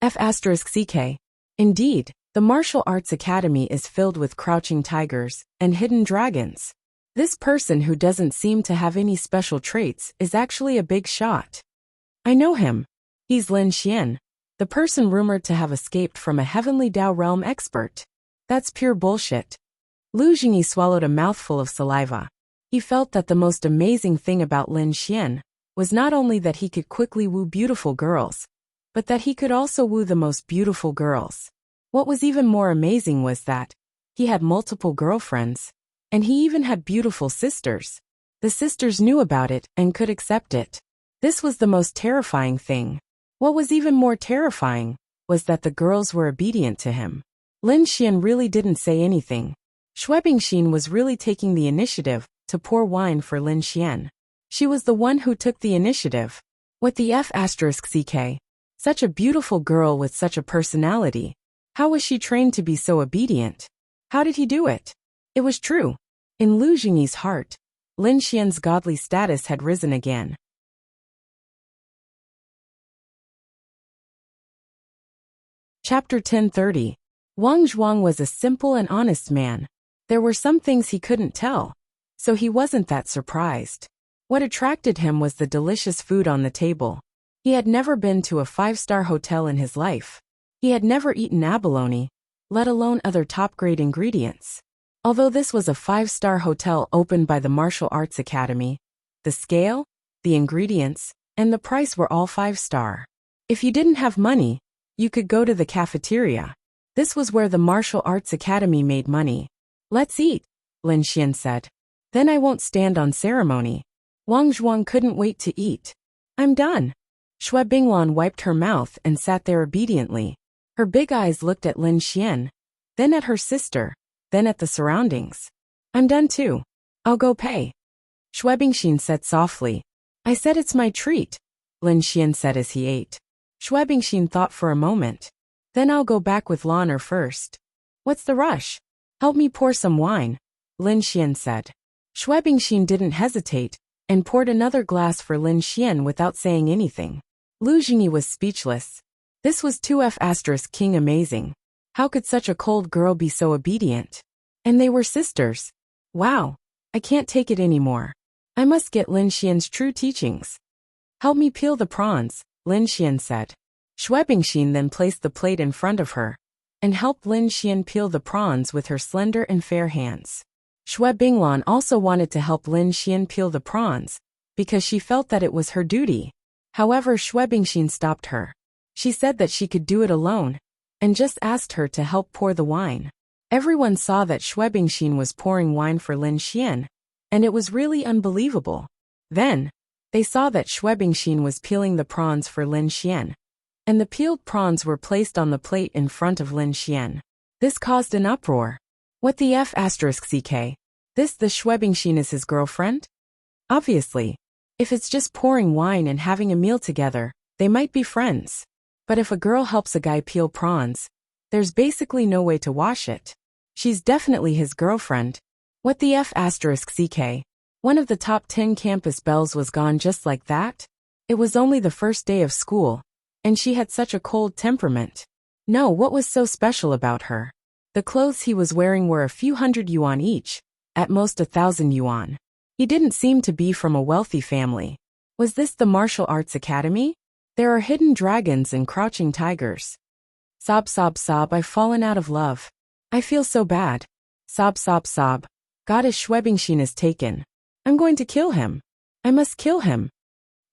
F***CK? Indeed, the martial arts academy is filled with crouching tigers and hidden dragons. This person who doesn't seem to have any special traits is actually a big shot. I know him. He's Lin Xian, the person rumored to have escaped from a heavenly Dao realm expert. That's pure bullshit. Lu Jingyi swallowed a mouthful of saliva. He felt that the most amazing thing about Lin Xian was not only that he could quickly woo beautiful girls, but that he could also woo the most beautiful girls. What was even more amazing was that he had multiple girlfriends, and he even had beautiful sisters. The sisters knew about it and could accept it. This was the most terrifying thing. What was even more terrifying was that the girls were obedient to him. Lin Xian really didn't say anything. Schwebingxin was really taking the initiative to pour wine for Lin Xian. She was the one who took the initiative. What the F***ck? Such a beautiful girl with such a personality. How was she trained to be so obedient? How did he do it? It was true. In Lu Jingyi's heart, Lin Xian's godly status had risen again. Chapter 1030. Wang Zhuang was a simple and honest man. There were some things he couldn't tell, so he wasn't that surprised. What attracted him was the delicious food on the table. He had never been to a 5-star hotel in his life. He had never eaten abalone, let alone other top-grade ingredients. Although this was a 5-star hotel opened by the Martial Arts Academy, the scale, the ingredients, and the price were all 5-star. If you didn't have money, you could go to the cafeteria. This was where the Martial Arts Academy made money. Let's eat, Lin Xian said. Then I won't stand on ceremony. Wang Zhuang couldn't wait to eat. I'm done. Xue Binglan wiped her mouth and sat there obediently. Her big eyes looked at Lin Xian, then at her sister, then at the surroundings. I'm done too. I'll go pay. Schwebingxin said softly. I said it's my treat, Lin Xian said as he ate. Schwebingxin thought for a moment. Then I'll go back with Lanner first. What's the rush? Help me pour some wine, Lin Xian said. Schwebingxin didn't hesitate and poured another glass for Lin Xian without saying anything. Lu Jingyi was speechless. This was 2F** King amazing. How could such a cold girl be so obedient? And they were sisters. Wow, I can't take it anymore. I must get Lin Xian's true teachings. Help me peel the prawns, Lin Xian said. Schwebingxin then placed the plate in front of her and helped Lin Xian peel the prawns with her slender and fair hands. Xue Binglan also wanted to help Lin Xian peel the prawns because she felt that it was her duty. However, Schwebingxin stopped her. She said that she could do it alone and just asked her to help pour the wine. Everyone saw that Schwebingxin was pouring wine for Lin Xian, and it was really unbelievable. Then, they saw that Schwebingxin was peeling the prawns for Lin Xian, and the peeled prawns were placed on the plate in front of Lin Xian. This caused an uproar. What the F***ck? This the Schwebingxin is his girlfriend? Obviously. If it's just pouring wine and having a meal together, they might be friends. But if a girl helps a guy peel prawns, there's basically no way to wash it. She's definitely his girlfriend. What the F***ck? One of the top 10 campus belles was gone just like that? It was only the first day of school, and she had such a cold temperament. No, what was so special about her? The clothes he was wearing were a few hundred yuan each, at most 1,000 yuan. He didn't seem to be from a wealthy family. Was this the Martial Arts Academy? There are hidden dragons and crouching tigers. Sob, sob, sob, I've fallen out of love. I feel so bad. Sob, sob, sob. Goddess Schwebingxin is taken. I'm going to kill him. I must kill him.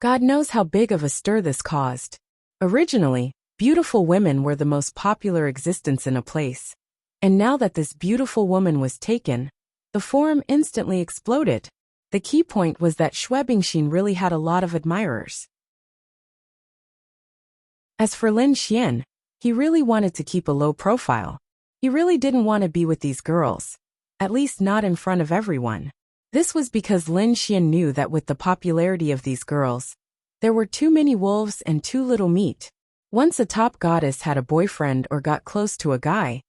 God knows how big of a stir this caused. Originally, beautiful women were the most popular existence in a place. And now that this beautiful woman was taken, the forum instantly exploded. The key point was that Schwebingxin really had a lot of admirers. As for Lin Xian, he really wanted to keep a low profile. He really didn't want to be with these girls, at least not in front of everyone. This was because Lin Xian knew that with the popularity of these girls, there were too many wolves and too little meat. Once a top goddess had a boyfriend or got close to a guy,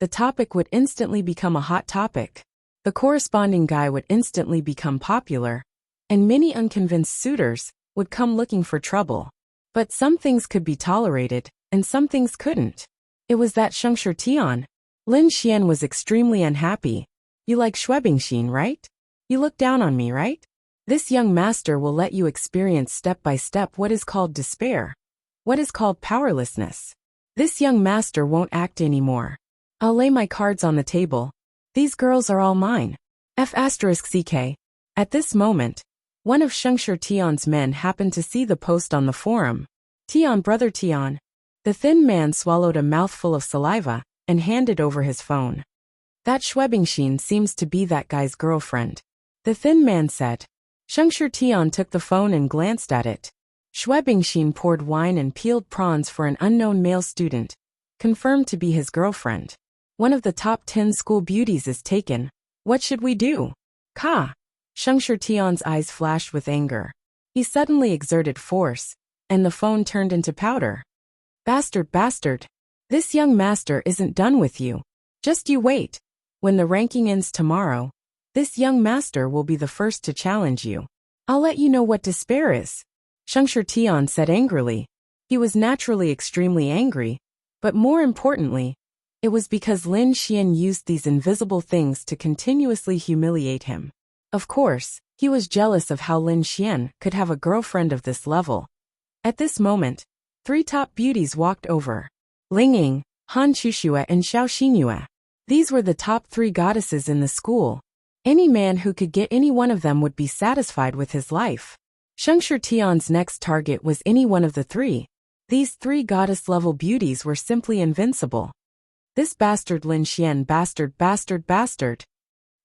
the topic would instantly become a hot topic. The corresponding guy would instantly become popular, and many unconvinced suitors would come looking for trouble. But some things could be tolerated, and some things couldn't. It was that Shengshi Tian. Lin Xian was extremely unhappy. You like Schwebingxin, right? You look down on me, right? This young master will let you experience step by step what is called despair, what is called powerlessness. This young master won't act anymore. I'll lay my cards on the table. These girls are all mine. F***ck. At this moment, one of Shengshi Tian's men happened to see the post on the forum. Tian, brother Tian. The thin man swallowed a mouthful of saliva and handed over his phone. That Schwebingxin seems to be that guy's girlfriend, the thin man said. Shengshi Tian took the phone and glanced at it. Schwebingxin poured wine and peeled prawns for an unknown male student, confirmed to be his girlfriend. One of the top 10 school beauties is taken. What should we do? Ka! Sheng Tian's eyes flashed with anger. He suddenly exerted force, and the phone turned into powder. Bastard, bastard! This young master isn't done with you. Just you wait. When the ranking ends tomorrow, this young master will be the first to challenge you. I'll let you know what despair is. Sheng Tian said angrily. He was naturally extremely angry, but more importantly, it was because Lin Xian used these invisible things to continuously humiliate him. Of course, he was jealous of how Lin Xian could have a girlfriend of this level. At this moment, 3 top beauties walked over. Ling Ying, Han Chuxue and Xiao Xinyue. These were the top 3 goddesses in the school. Any man who could get any one of them would be satisfied with his life. Sheng Tian's next target was any one of the 3. These 3 goddess-level beauties were simply invincible. This bastard Lin Xian, bastard, bastard, bastard.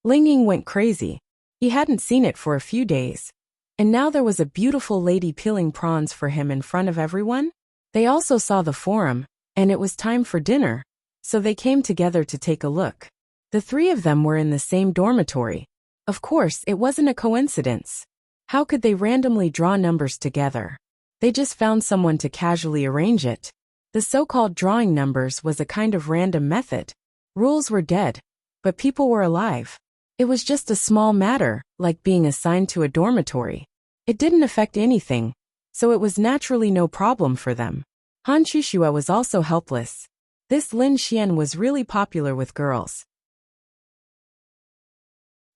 Ling Ying went crazy. He hadn't seen it for a few days. And now there was a beautiful lady peeling prawns for him in front of everyone. They also saw the forum, and it was time for dinner, so they came together to take a look. The 3 of them were in the same dormitory. Of course, it wasn't a coincidence. How could they randomly draw numbers together? They just found someone to casually arrange it. The so-called drawing numbers was a kind of random method. Rules were dead, but people were alive. It was just a small matter, like being assigned to a dormitory. It didn't affect anything, so it was naturally no problem for them. Han Chuxue was also helpless. This Lin Xian was really popular with girls.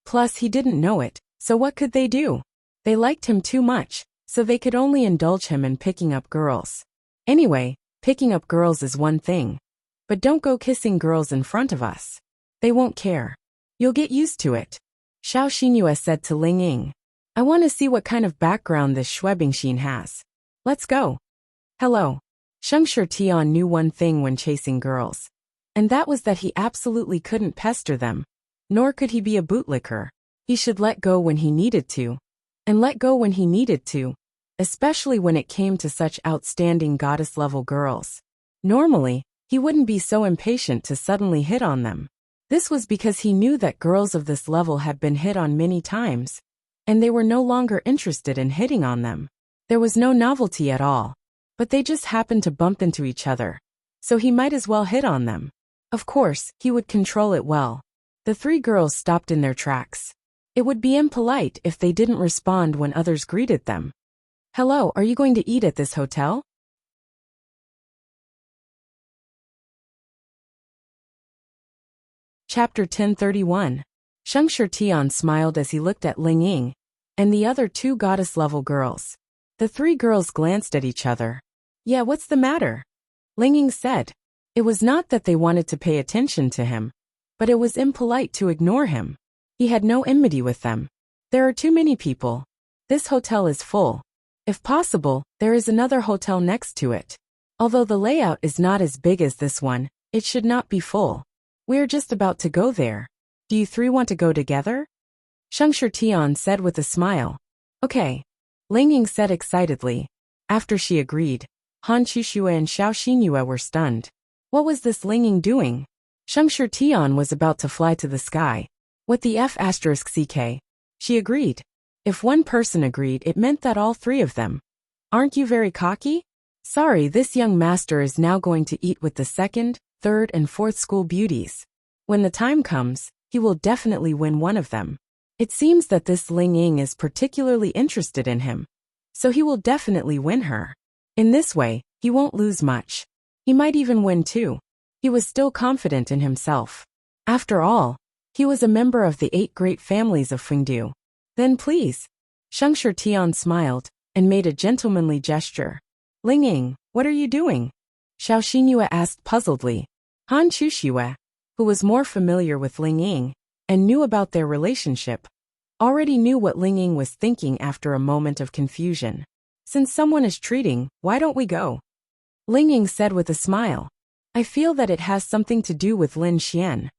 Plus he didn't know it, so what could they do? They liked him too much, so they could only indulge him in picking up girls. Anyway, picking up girls is one thing. But don't go kissing girls in front of us. They won't care. You'll get used to it. Xiao Xinyue said to Ling Ying. I want to see what kind of background this Xin has. Let's go. Hello. Sheng Tian knew one thing when chasing girls. And that was that he absolutely couldn't pester them. Nor could he be a bootlicker. He should let go when he needed to. And let go when he needed to. Especially when it came to such outstanding goddess-level girls. Normally, he wouldn't be so impatient to suddenly hit on them. This was because he knew that girls of this level had been hit on many times, and they were no longer interested in hitting on them. There was no novelty at all, but they just happened to bump into each other, so he might as well hit on them. Of course, he would control it well. The 3 girls stopped in their tracks. It would be impolite if they didn't respond when others greeted them. Hello, are you going to eat at this hotel? Chapter 1031. Sheng Tian smiled as he looked at Ling Ying and the other 2 goddess-level girls. The 3 girls glanced at each other. Yeah, what's the matter? Ling Ying said. It was not that they wanted to pay attention to him, but it was impolite to ignore him. He had no enmity with them. There are too many people. This hotel is full. If possible, there is another hotel next to it. Although the layout is not as big as this one, it should not be full. We're just about to go there. Do you 3 want to go together? Sheng Tian said with a smile. Okay. Ling Ying said excitedly. After she agreed, Han Chuxue and Xiao Xinyue were stunned. What was this Ling Ying doing? Sheng Tian was about to fly to the sky. What the F***ck? She agreed. If one person agreed, it meant that all 3 of them. Aren't you very cocky? Sorry, this young master is now going to eat with the 2nd, 3rd and 4th school beauties. When the time comes, he will definitely win one of them. It seems that this Ling Ying is particularly interested in him, so he will definitely win her. In this way, he won't lose much. He might even win too. He was still confident in himself. After all, he was a member of the 8 great families of Fengdu. Then please. Sheng Tian smiled and made a gentlemanly gesture. Ling Ying, what are you doing? Xiao Xinyue asked puzzledly. Han Chuxue, who was more familiar with Ling Ying and knew about their relationship, already knew what Ling Ying was thinking after a moment of confusion. Since someone is treating, why don't we go? Ling Ying said with a smile. I feel that it has something to do with Lin Xian.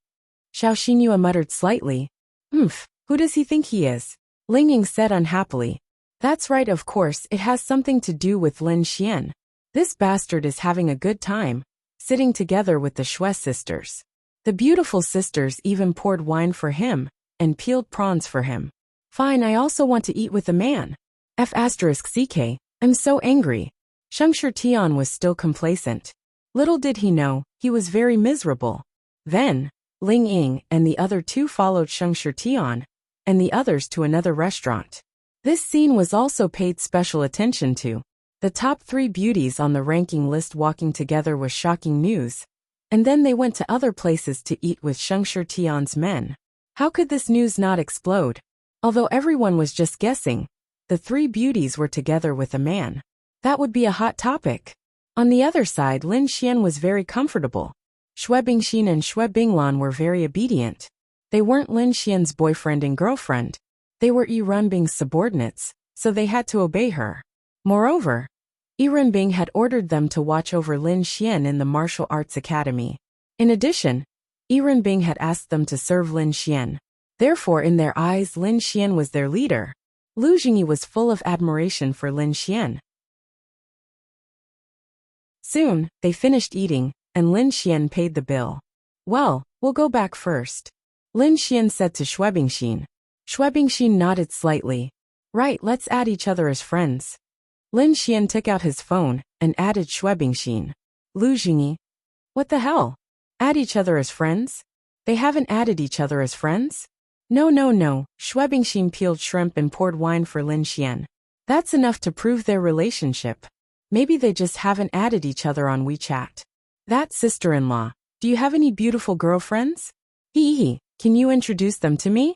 Xiao Xinyue muttered slightly. Who does he think he is? Ling Ying said unhappily. That's right, of course, it has something to do with Lin Xian. This bastard is having a good time, sitting together with the Xue sisters. The beautiful sisters even poured wine for him and peeled prawns for him. Fine, I also want to eat with the man. F***ck, I'm so angry. Sheng Tian was still complacent. Little did he know, he was very miserable. Then, Ling Ying and the other two followed Sheng Tian and the others to another restaurant. This scene was also paid special attention to. The top 3 beauties on the ranking list walking together was shocking news. And then they went to other places to eat with Sheng Tian's men. How could this news not explode? Although everyone was just guessing, the 3 beauties were together with a man. That would be a hot topic. On the other side, Lin Xian was very comfortable. Xue Bingxin and Xue Binglan were very obedient. They weren't Lin Xian's boyfriend and girlfriend. They were Yi Runbing's subordinates, so they had to obey her. Moreover, Yi Runbing had ordered them to watch over Lin Xian in the martial arts academy. In addition, Yi Runbing had asked them to serve Lin Xian. Therefore, in their eyes, Lin Xian was their leader. Lu Jingyi was full of admiration for Lin Xian. Soon, they finished eating, and Lin Xian paid the bill. Well, we'll go back first. Lin Xian said to Xue Bingxin. Xue Bingxin nodded slightly. Right, let's add each other as friends. Lin Xian took out his phone and added Xue Bingxin. Lu Jingyi. What the hell? Add each other as friends? They haven't added each other as friends? No. Xue Bingxin peeled shrimp and poured wine for Lin Xian. That's enough to prove their relationship. Maybe they just haven't added each other on WeChat. That sister-in-law, do you have any beautiful girlfriends? Hee, can you introduce them to me?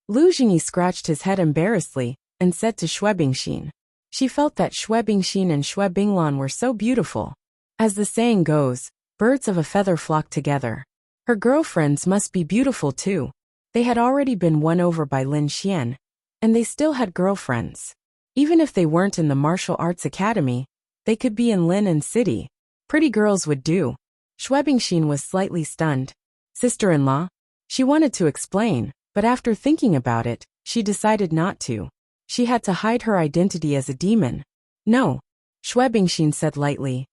Lu Jingyi scratched his head embarrassedly and said to Xue Bingxin. She felt that Xue Bingxin and Xue Binglan were so beautiful. As the saying goes, birds of a feather flock together. Her girlfriends must be beautiful too. They had already been won over by Lin Xian, and they still had girlfriends. Even if they weren't in the martial arts academy, they could be in Lin and City. Pretty girls would do. Xue Bingxin was slightly stunned. Sister-in-law? She wanted to explain, but after thinking about it, she decided not to. She had to hide her identity as a demon. No. Xue Bingxin said lightly.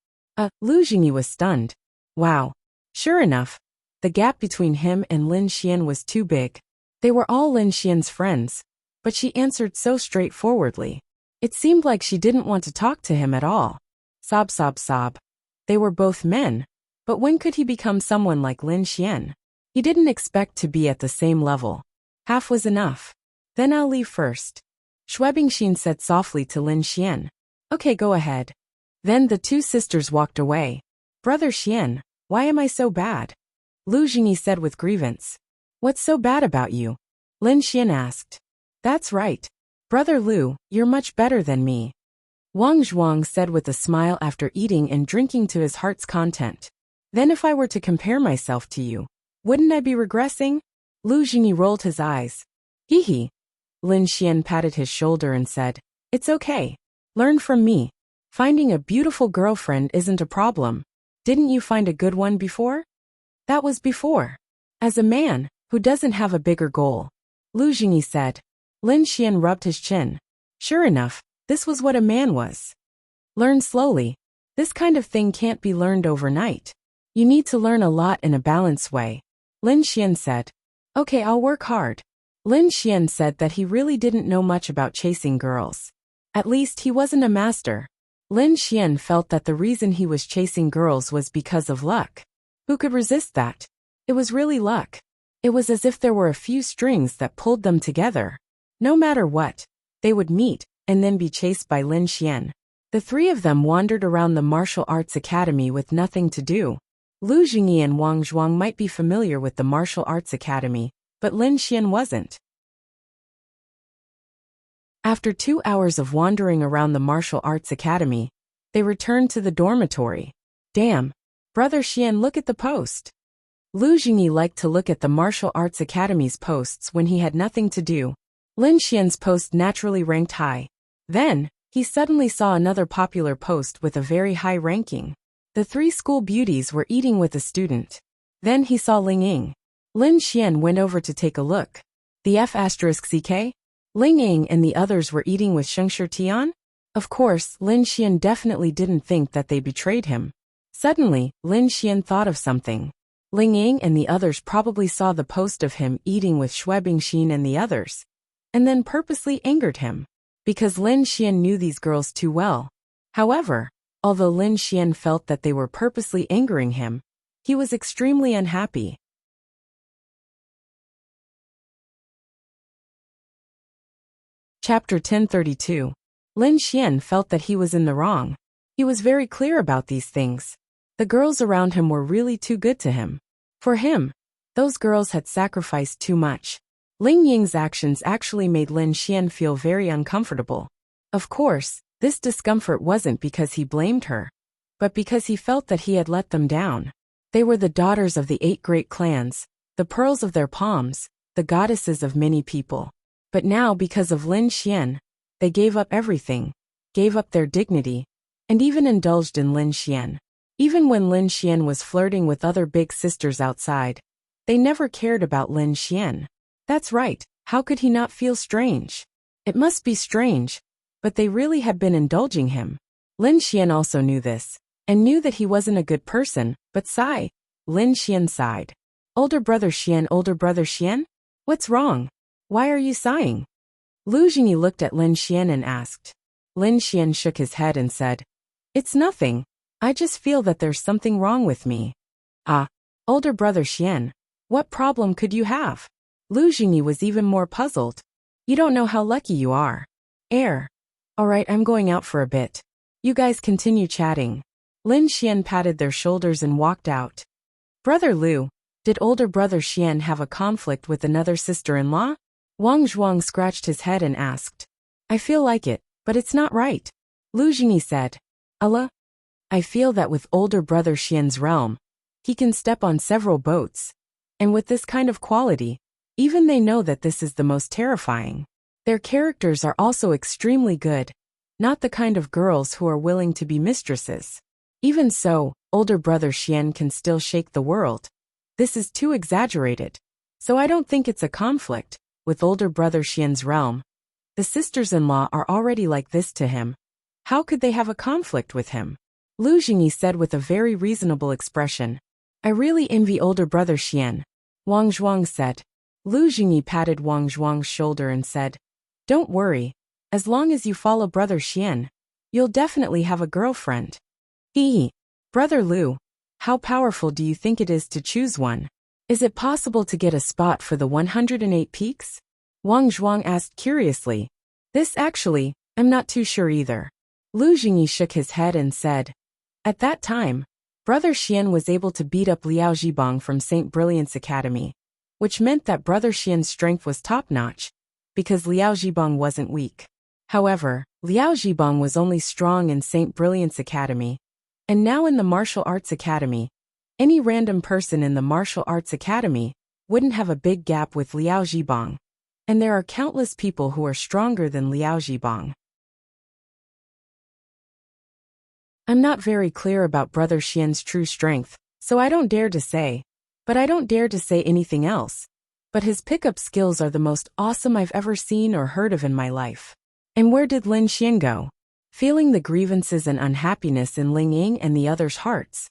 Lu Jingyi was stunned. Wow. Sure enough, the gap between him and Lin Xian was too big. They were all Lin Xian's friends, but she answered so straightforwardly. It seemed like she didn't want to talk to him at all. Sob. They were both men, but when could he become someone like Lin Xian? He didn't expect to be at the same level. Half was enough. Then I'll leave first. Xue Bingxin said softly to Lin Xian. Okay, go ahead. Then the 2 sisters walked away. Brother Xian, why am I so bad? Lu Jingyi said with grievance. What's so bad about you? Lin Xian asked. That's right. Brother Lu, you're much better than me. Wang Zhuang said with a smile after eating and drinking to his heart's content. Then if I were to compare myself to you, wouldn't I be regressing? Lu Jingyi rolled his eyes. Hee. Lin Xian patted his shoulder and said, It's okay. Learn from me. Finding a beautiful girlfriend isn't a problem. Didn't you find a good one before? That was before. As a man, who doesn't have a bigger goal. Lu Jingyi said. Lin Xian rubbed his chin. Sure enough, this was what a man was. Learn slowly. This kind of thing can't be learned overnight. You need to learn a lot in a balanced way. Lin Xian said. Okay, I'll work hard. Lin Xian said that he really didn't know much about chasing girls. At least he wasn't a master. Lin Xian felt that the reason he was chasing girls was because of luck. Who could resist that? It was really luck. It was as if there were a few strings that pulled them together. No matter what, they would meet and then be chased by Lin Xian. The 3 of them wandered around the martial arts academy with nothing to do. Lu Jingyi and Wang Zhuang might be familiar with the martial arts academy, but Lin Xian wasn't. After 2 hours of wandering around the martial arts academy, they returned to the dormitory. Damn, Brother Xian, look at the post. Lu Jingyi liked to look at the martial arts academy's posts when he had nothing to do. Lin Xian's post naturally ranked high. Then, he suddenly saw another popular post with a very high ranking. The 3 school beauties were eating with a student. Then he saw Ling Ying. Lin Xian went over to take a look. The F***ck? Ling Ying and the others were eating with Sheng Tian? Of course, Lin Xian definitely didn't think that they betrayed him. Suddenly, Lin Xian thought of something. Ling Ying and the others probably saw the post of him eating with Shui Bingxin and the others, and then purposely angered him, because Lin Xian knew these girls too well. However, although Lin Xian felt that they were purposely angering him, he was extremely unhappy. Chapter 1032. Lin Xian felt that he was in the wrong. He was very clear about these things. The girls around him were really too good to him. For him, those girls had sacrificed too much. Ling Ying's actions actually made Lin Xian feel very uncomfortable. Of course, this discomfort wasn't because he blamed her, but because he felt that he had let them down. They were the daughters of the 8 great clans, the pearls of their palms, the goddesses of many people. But now, because of Lin Xian, they gave up everything, gave up their dignity, and even indulged in Lin Xian. Even when Lin Xian was flirting with other big sisters outside, they never cared about Lin Xian. That's right, how could he not feel strange? It must be strange, but they really had been indulging him. Lin Xian also knew this, and knew that he wasn't a good person, but sigh. Lin Xian sighed. Older brother Xian? What's wrong? Why are you sighing? Lu Jingyi looked at Lin Xian and asked. Lin Xian shook his head and said, It's nothing. I just feel that there's something wrong with me. Ah, older brother Xian, what problem could you have? Lu Jingyi was even more puzzled. You don't know how lucky you are. Alright, I'm going out for a bit. You guys continue chatting. Lin Xian patted their shoulders and walked out. Brother Lu, did older brother Xian have a conflict with another sister-in-law? Wang Zhuang scratched his head and asked. I feel like it, but it's not right. Lu Jingyi said. Allah? I feel that with older brother Xian's realm, he can step on several boats. And with this kind of quality, even they know that this is the most terrifying. Their characters are also extremely good, not the kind of girls who are willing to be mistresses. Even so, older brother Xian can still shake the world. This is too exaggerated. So I don't think it's a conflict with older brother Xian's realm. The sisters-in-law are already like this to him. How could they have a conflict with him? Lu Jingyi said with a very reasonable expression. I really envy older brother Xian. Wang Zhuang said. Lu Jingyi patted Wang Zhuang's shoulder and said, Don't worry, as long as you follow brother Xian, you'll definitely have a girlfriend. Hee. Brother Lu, how powerful do you think it is to choose one? Is it possible to get a spot for the 108 peaks? Wang Zhuang asked curiously. This actually, I'm not too sure either. Lu Jingyi shook his head and said. At that time, brother Xian was able to beat up Liao Zhibang from St. Brilliance Academy, which meant that brother Xian's strength was top-notch, because Liao Zhibang wasn't weak. However, Liao Zhibang was only strong in St. Brilliance Academy, and now in the Martial Arts Academy. Any random person in the Martial Arts Academy wouldn't have a big gap with Liao Zhibang, and there are countless people who are stronger than Liao Zhibang. I'm not very clear about brother Xian's true strength, so I don't dare to say. But I don't dare to say anything else. But his pickup skills are the most awesome I've ever seen or heard of in my life. And where did Lin Xian go? Feeling the grievances and unhappiness in Ling Ying and the others' hearts,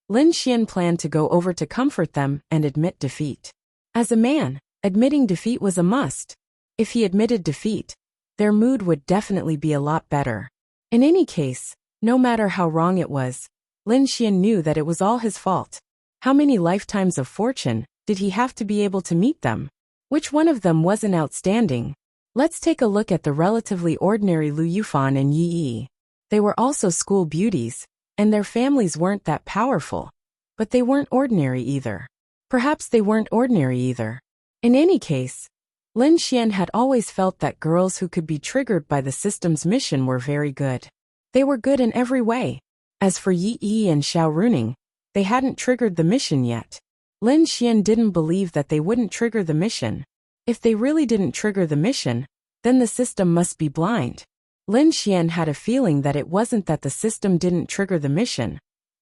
Lin Xian planned to go over to comfort them and admit defeat. As a man, admitting defeat was a must. If he admitted defeat, their mood would definitely be a lot better. In any case, no matter how wrong it was, Lin Xian knew that it was all his fault. How many lifetimes of fortune did he have to be able to meet them? Which one of them wasn't outstanding? Let's take a look at the relatively ordinary Lu Yufan and Yi Yi. They were also school beauties, and their families weren't that powerful. But they weren't ordinary either. Perhaps they weren't ordinary either. In any case, Lin Xian had always felt that girls who could be triggered by the system's mission were very good. They were good in every way. As for Yi Yi and Xiao Runing, they hadn't triggered the mission yet. Lin Xian didn't believe that they wouldn't trigger the mission. If they really didn't trigger the mission, then the system must be blind. Lin Xian had a feeling that it wasn't that the system didn't trigger the mission,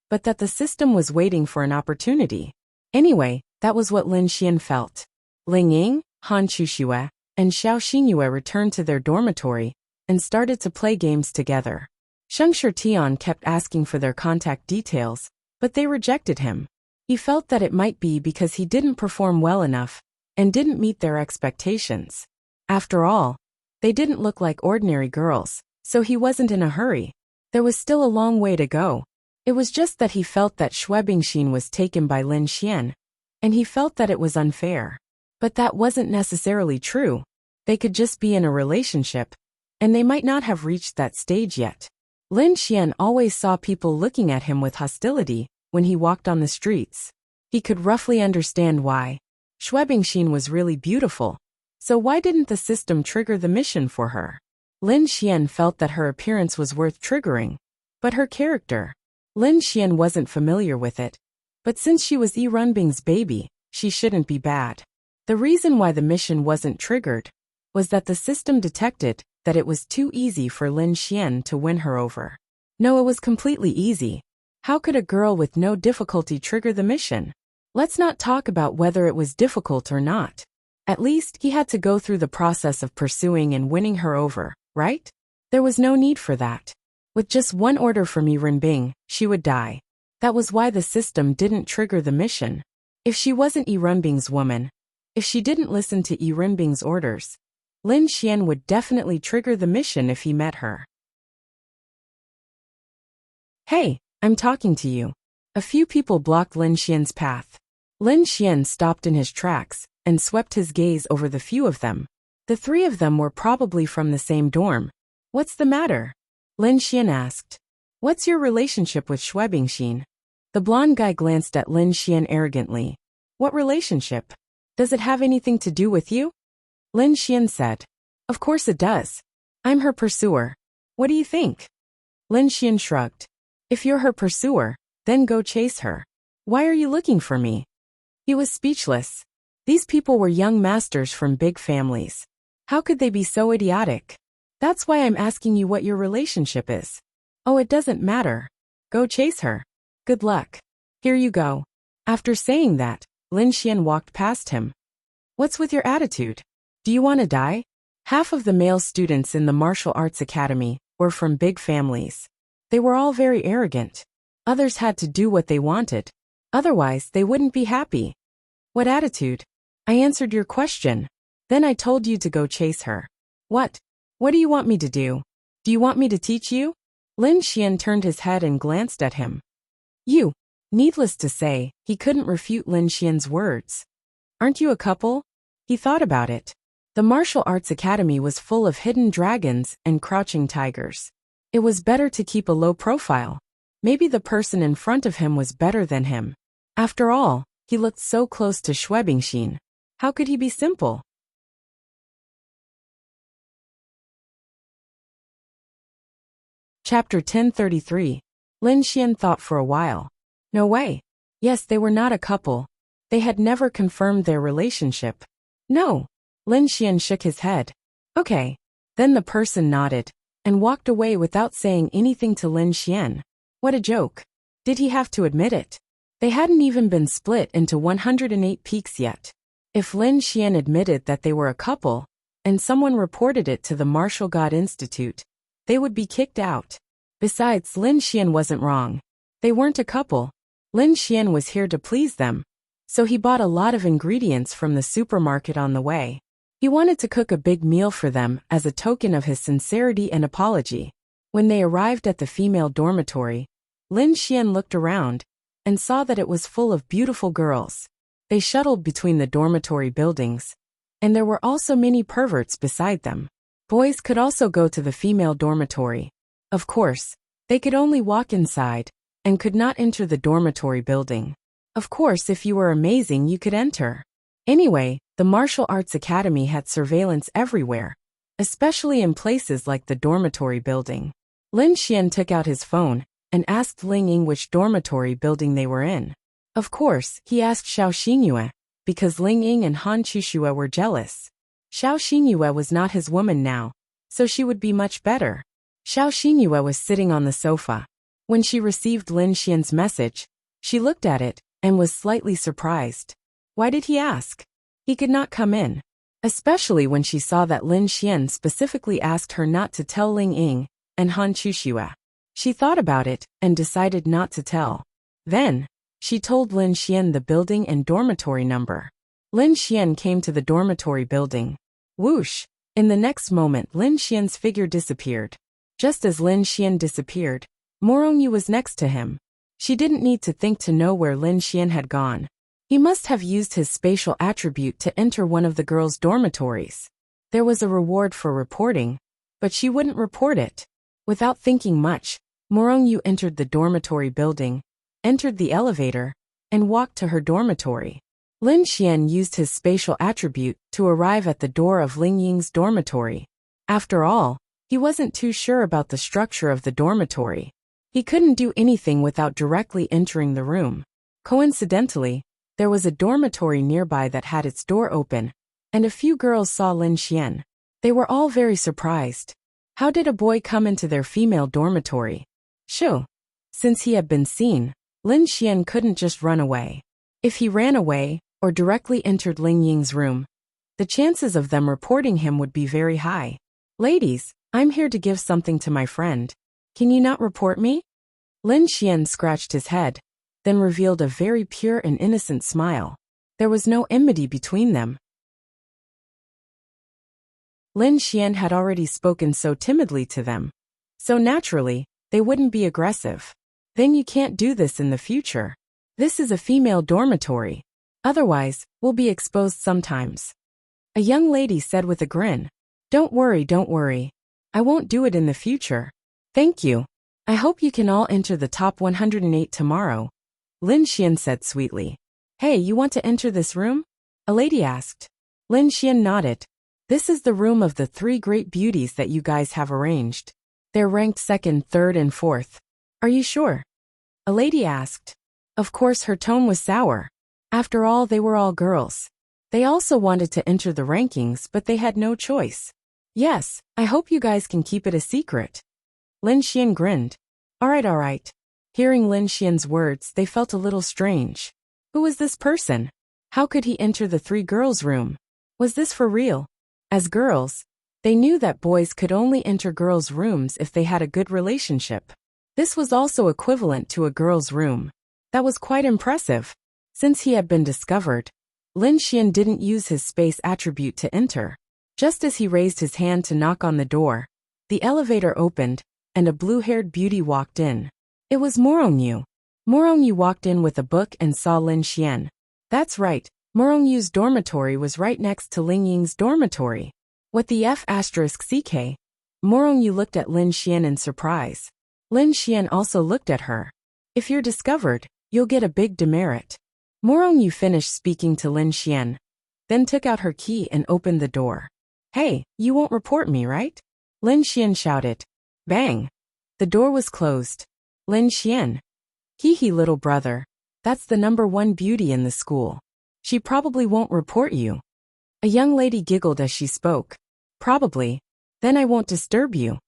but that the system was waiting for an opportunity. Anyway, that was what Lin Xian felt. Ling Ying, Han Chuxue, and Xiao Xingyue returned to their dormitory and started to play games together. Sheng Shitian kept asking for their contact details, but they rejected him. He felt that it might be because he didn't perform well enough and didn't meet their expectations. After all, they didn't look like ordinary girls, so he wasn't in a hurry. There was still a long way to go. It was just that he felt that Schwebingchen was taken by Lin Xian, and he felt that it was unfair. But that wasn't necessarily true. They could just be in a relationship, and they might not have reached that stage yet. Lin Xian always saw people looking at him with hostility when he walked on the streets. He could roughly understand why. Schwebingchen was really beautiful, so why didn't the system trigger the mission for her? Lin Xian felt that her appearance was worth triggering, but her character. Lin Xian wasn't familiar with it, but since she was Yi Runbing's baby, she shouldn't be bad. The reason why the mission wasn't triggered was that the system detected that it was too easy for Lin Xian to win her over. No, it was completely easy. How could a girl with no difficulty trigger the mission? Let's not talk about whether it was difficult or not. At least he had to go through the process of pursuing and winning her over, right? There was no need for that. With just one order from Yi Runbing, she would die. That was why the system didn't trigger the mission. If she wasn't Yi Runbing's woman, if she didn't listen to Yi Runbing's orders, Lin Xian would definitely trigger the mission if he met her. Hey, I'm talking to you. A few people blocked Lin Xian's path. Lin Xian stopped in his tracks and swept his gaze over the few of them. The three of them were probably from the same dorm. What's the matter? Lin Xian asked. What's your relationship with Schwebingchen? The blonde guy glanced at Lin Xian arrogantly. What relationship? Does it have anything to do with you? Lin Xian said. Of course it does. I'm her pursuer. What do you think? Lin Xian shrugged. If you're her pursuer, then go chase her. Why are you looking for me? He was speechless. These people were young masters from big families. How could they be so idiotic? That's why I'm asking you what your relationship is. Oh, it doesn't matter. Go chase her. Good luck. Here you go. After saying that, Lin Xian walked past him. What's with your attitude? Do you want to die? Half of the male students in the martial arts academy were from big families. They were all very arrogant. Others had to do what they wanted. Otherwise, they wouldn't be happy. What attitude? I answered your question. Then I told you to go chase her. What? What do you want me to do? Do you want me to teach you? Lin Xian turned his head and glanced at him. You. Needless to say, he couldn't refute Lin Xian's words. Aren't you a couple? He thought about it. The martial arts academy was full of hidden dragons and crouching tigers. It was better to keep a low profile. Maybe the person in front of him was better than him. After all, he looked so close to Schwebingchen. How could he be simple? Chapter 1033. Lin Xian thought for a while. No way. Yes, they were not a couple. They had never confirmed their relationship. No. Lin Xian shook his head. Okay. Then the person nodded and walked away without saying anything to Lin Xian. What a joke. Did he have to admit it? They hadn't even been split into 108 peaks yet. If Lin Xian admitted that they were a couple, and someone reported it to the Martial God Institute, they would be kicked out. Besides, Lin Xian wasn't wrong. They weren't a couple. Lin Xian was here to please them. So he bought a lot of ingredients from the supermarket on the way. He wanted to cook a big meal for them as a token of his sincerity and apology. When they arrived at the female dormitory, Lin Xian looked around and saw that it was full of beautiful girls. They shuttled between the dormitory buildings, and there were also many perverts beside them. Boys could also go to the female dormitory. Of course, they could only walk inside and could not enter the dormitory building. Of course, if you were amazing, you could enter. Anyway, the martial arts academy had surveillance everywhere, especially in places like the dormitory building. Lin Xian took out his phone and asked Ling Ying which dormitory building they were in. Of course, he asked Xiao Xinyue, because Ling Ying and Han Chushue were jealous. Xiao Xinyue was not his woman now, so she would be much better. Xiao Xinyue was sitting on the sofa. When she received Lin Xian's message, she looked at it and was slightly surprised. Why did he ask? He could not come in. Especially when she saw that Lin Xian specifically asked her not to tell Ling Ying and Han Chushue. She thought about it and decided not to tell. Then, She told Lin Xian the building and dormitory number. Lin Xian came to the dormitory building. Whoosh! In the next moment, Lin Xian's figure disappeared. Just as Lin Xian disappeared, Morongyu was next to him. She didn't need to think to know where Lin Xian had gone. He must have used his spatial attribute to enter one of the girls' dormitories. There was a reward for reporting, but she wouldn't report it. Without thinking much, Morongyu entered the dormitory building, entered the elevator, and walked to her dormitory. Lin Xian used his spatial attribute to arrive at the door of Ling Ying's dormitory. After all, he wasn't too sure about the structure of the dormitory. He couldn't do anything without directly entering the room. Coincidentally, there was a dormitory nearby that had its door open, and a few girls saw Lin Xian. They were all very surprised. How did a boy come into their female dormitory? Shoo! Since he had been seen, Lin Xian couldn't just run away. If he ran away, or directly entered Ling Ying's room, the chances of them reporting him would be very high. Ladies, I'm here to give something to my friend. Can you not report me? Lin Xian scratched his head, then revealed a very pure and innocent smile. There was no enmity between them. Lin Xian had already spoken so timidly to them. So naturally, they wouldn't be aggressive. Then you can't do this in the future. This is a female dormitory. Otherwise, we'll be exposed sometimes. A young lady said with a grin. Don't worry. I won't do it in the future. Thank you. I hope you can all enter the top 108 tomorrow. Lin Xian said sweetly. Hey, you want to enter this room? A lady asked. Lin Xian nodded. This is the room of the 3 great beauties that you guys have arranged. They're ranked 2nd, 3rd, and 4th. Are you sure? A lady asked. Of course, her tone was sour. After all, they were all girls. They also wanted to enter the rankings, but they had no choice. Yes, I hope you guys can keep it a secret. Lin Xian grinned. All right. Hearing Lin Xian's words, they felt a little strange. Who was this person? How could he enter the 3 girls' room? Was this for real? As girls, they knew that boys could only enter girls' rooms if they had a good relationship. This was also equivalent to a girl's room. That was quite impressive. Since he had been discovered, Lin Xian didn't use his space attribute to enter. Just as he raised his hand to knock on the door, the elevator opened, and a blue-haired beauty walked in. It was Morongyu. Morongyu walked in with a book and saw Lin Xian. That's right, Morongyu's dormitory was right next to Ling Ying's dormitory. What the F***ck? Morongyu looked at Lin Xian in surprise. Lin Xian also looked at her. If you're discovered, you'll get a big demerit. Morongyu finished speaking to Lin Xian, then took out her key and opened the door. Hey, you won't report me, right? Lin Xian shouted. Bang! The door was closed. Lin Xian. Hee little brother. That's the #1 beauty in the school. She probably won't report you. A young lady giggled as she spoke. Probably. Then I won't disturb you.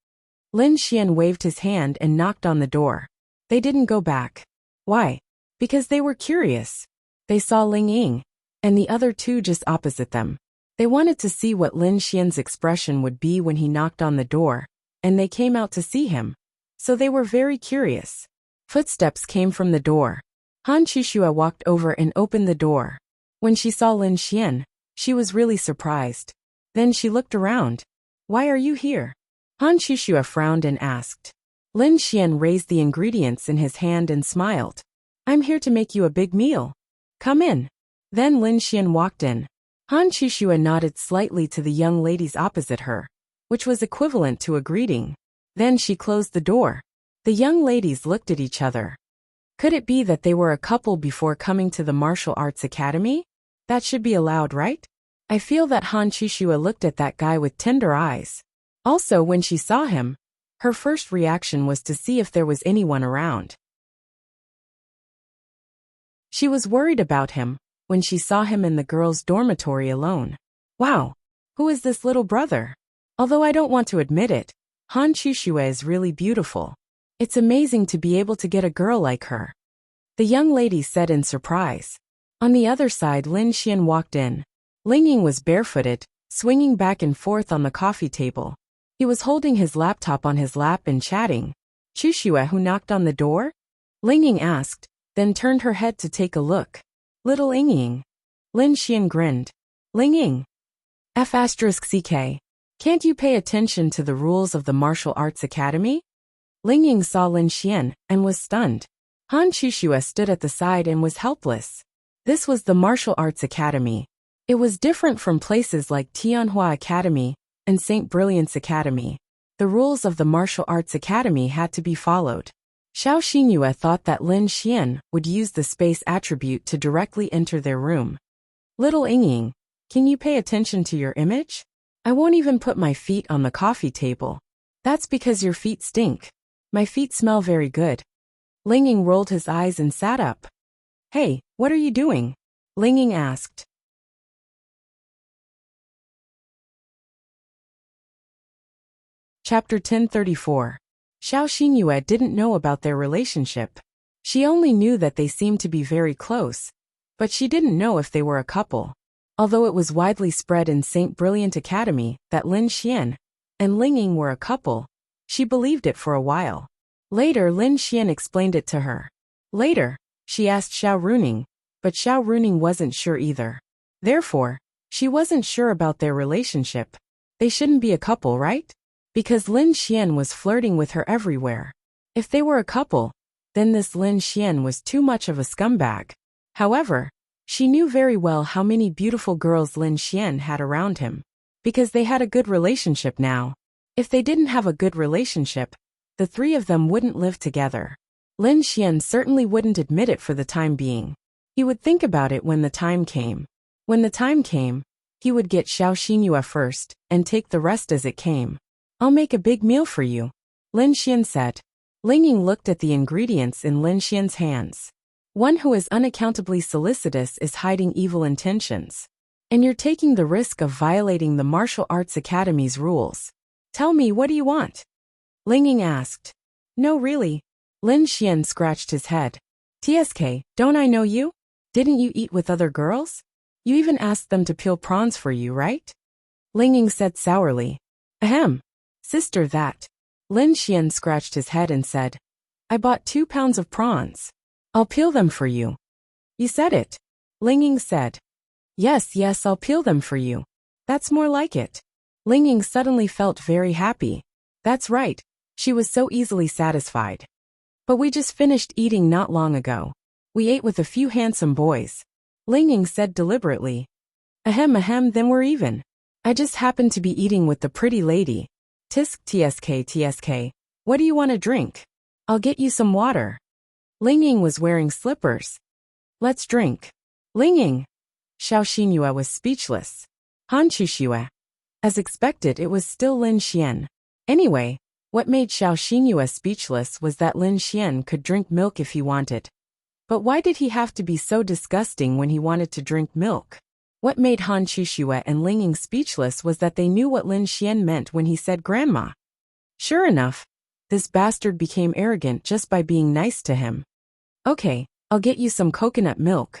Lin Xian waved his hand and knocked on the door. They didn't go back. Why? Because they were curious. They saw Ling Ying, and the other 2 just opposite them. They wanted to see what Lin Xian's expression would be when he knocked on the door, and they came out to see him. So they were very curious. Footsteps came from the door. Han Chushua walked over and opened the door. When she saw Lin Xian, she was really surprised. Then she looked around. Why are you here? Han Chushua frowned and asked. Lin Xian raised the ingredients in his hand and smiled. I'm here to make you a big meal. Come in. Then Lin Xian walked in. Han Chushua nodded slightly to the young ladies opposite her, which was equivalent to a greeting. Then she closed the door. The young ladies looked at each other. Could it be that they were a couple before coming to the martial arts academy? That should be allowed, right? I feel that Han Chushua looked at that guy with tender eyes. Also, when she saw him, her first reaction was to see if there was anyone around. She was worried about him when she saw him in the girls' dormitory alone. Wow, who is this little brother? Although I don't want to admit it, Han Chushua is really beautiful. It's amazing to be able to get a girl like her. The young lady said in surprise. On the other side, Lin Xian walked in. Ling Ying was barefooted, swinging back and forth on the coffee table. He was holding his laptop on his lap and chatting. Chushua, who knocked on the door? Ling Ying asked. then turned her head to take a look. Little Ying. Lin Xian grinned. Ling Ying. F***CK. Can't you pay attention to the rules of the martial arts academy? Ling Ying saw Lin Xian and was stunned. Han Chuxue stood at the side and was helpless. This was the martial arts academy. It was different from places like Tianhua Academy and St. Brilliant's Academy. The rules of the martial arts academy had to be followed. Xiao Xingyue thought that Lin Xian would use the space attribute to directly enter their room. Little Ying, can you pay attention to your image? I won't even put my feet on the coffee table. That's because your feet stink. My feet smell very good. Ling Ying rolled his eyes and sat up. Hey, what are you doing? Ling Ying asked. Chapter 1034. Xiao Xingyue didn't know about their relationship. She only knew that they seemed to be very close, but she didn't know if they were a couple. Although it was widely spread in St. Brilliant Academy that Lin Xian and Ling Ying were a couple, she believed it for a while. Later, Lin Xian explained it to her. Later, she asked Xiao Runing, but Xiao Runing wasn't sure either. Therefore, she wasn't sure about their relationship. They shouldn't be a couple, right? Because Lin Xian was flirting with her everywhere. If they were a couple, then this Lin Xian was too much of a scumbag. However, she knew very well how many beautiful girls Lin Xian had around him. Because they had a good relationship now. If they didn't have a good relationship, the three of them wouldn't live together. Lin Xian certainly wouldn't admit it for the time being. He would think about it when the time came. When the time came, he would get Xiao Xingyue first, and take the rest as it came. I'll make a big meal for you, Lin Xian said. Ling Ying looked at the ingredients in Lin Xian's hands. One who is unaccountably solicitous is hiding evil intentions. And you're taking the risk of violating the martial arts academy's rules. Tell me, what do you want? Ling Ying asked. No, really. Lin Xian scratched his head. TSK, don't I know you? Didn't you eat with other girls? You even asked them to peel prawns for you, right? Ling Ying said sourly. Ahem. Sister, that. Lin Xian scratched his head and said, I bought 2 pounds of prawns. I'll peel them for you. You said it. Ling Ying said. Yes, I'll peel them for you. That's more like it. Ling Ying suddenly felt very happy. That's right. She was so easily satisfied. But we just finished eating not long ago. We ate with a few handsome boys. Ling Ying said deliberately. Ahem, then we're even. I just happened to be eating with the pretty lady. TSK. What do you want to drink? I'll get you some water. Ling Ying was wearing slippers. Let's drink. Ling Ying. Xiao Xingyue was speechless. Han Chuxue. As expected, it was still Lin Xian. Anyway, what made Xiao Xingyue speechless was that Lin Xian could drink milk if he wanted. But why did he have to be so disgusting when he wanted to drink milk? What made Han Chuxue and Ling Ying speechless was that they knew what Lin Xian meant when he said grandma. Sure enough, this bastard became arrogant just by being nice to him. Okay, I'll get you some coconut milk.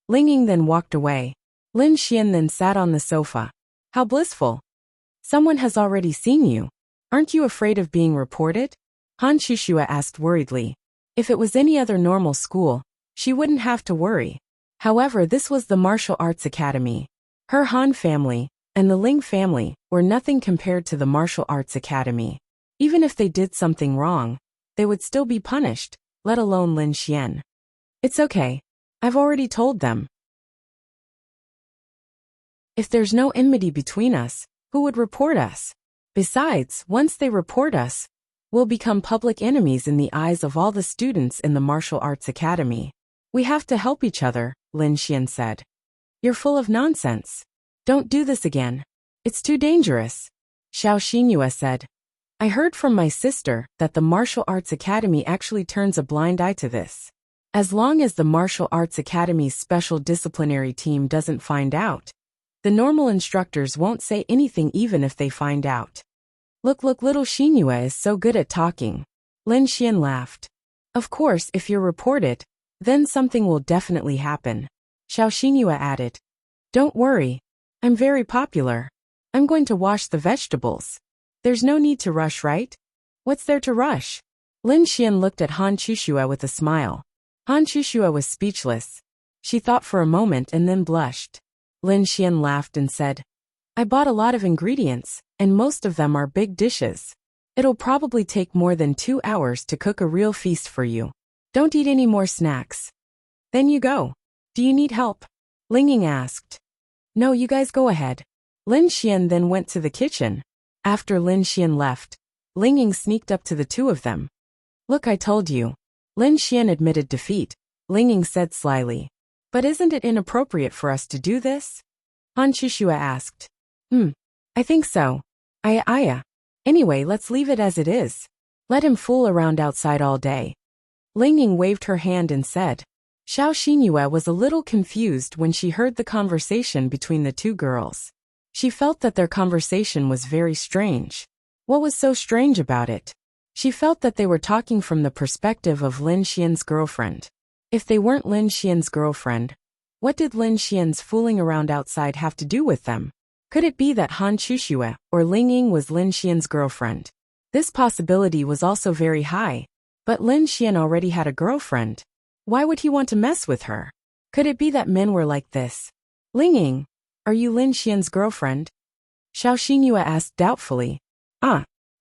Ling Ying then walked away. Lin Xian then sat on the sofa. How blissful. Someone has already seen you. Aren't you afraid of being reported? Han Chuxue asked worriedly. If it was any other normal school, she wouldn't have to worry. However, this was the martial arts academy. Her Han family and the Ling family were nothing compared to the martial arts academy. Even if they did something wrong, they would still be punished, let alone Lin Xian. It's okay. I've already told them. If there's no enmity between us, who would report us? Besides, once they report us, we'll become public enemies in the eyes of all the students in the martial arts academy. We have to help each other, Lin Xian said. You're full of nonsense. Don't do this again. It's too dangerous. Xiao Xingyue said. I heard from my sister that the martial arts academy actually turns a blind eye to this. As long as the martial arts academy's special disciplinary team doesn't find out, the normal instructors won't say anything even if they find out. Look, little Xingyue is so good at talking. Lin Xian laughed. Of course, if you're reported, then something will definitely happen. Xiao Xingyue added. Don't worry. I'm very popular. I'm going to wash the vegetables. There's no need to rush, right? What's there to rush? Lin Xian looked at Han Chuxue with a smile. Han Shushua was speechless. She thought for a moment and then blushed. Lin Xian laughed and said, I bought a lot of ingredients, and most of them are big dishes. It'll probably take more than 2 hours to cook a real feast for you. Don't eat any more snacks. Then you go. Do you need help? Linging asked. No, you guys go ahead. Lin Xian then went to the kitchen. After Lin Xian left, Linging sneaked up to the two of them. Look, I told you. Lin Xian admitted defeat. Linging said slyly. But isn't it inappropriate for us to do this? Han Shushua asked. I think so. Aya. Anyway, let's leave it as it is. Let him fool around outside all day. Linging waved her hand and said. Xiao Xinyue was a little confused when she heard the conversation between the two girls. She felt that their conversation was very strange. What was so strange about it? She felt that they were talking from the perspective of Lin Xian's girlfriend. If they weren't Lin Xian's girlfriend, what did Lin Xian's fooling around outside have to do with them? Could it be that Han Shushue or Linging was Lin Xian's girlfriend? This possibility was also very high. But Lin Xian already had a girlfriend. Why would he want to mess with her? Could it be that men were like this? Linging, are you Lin Xian's girlfriend? Xiao Xinyue asked doubtfully.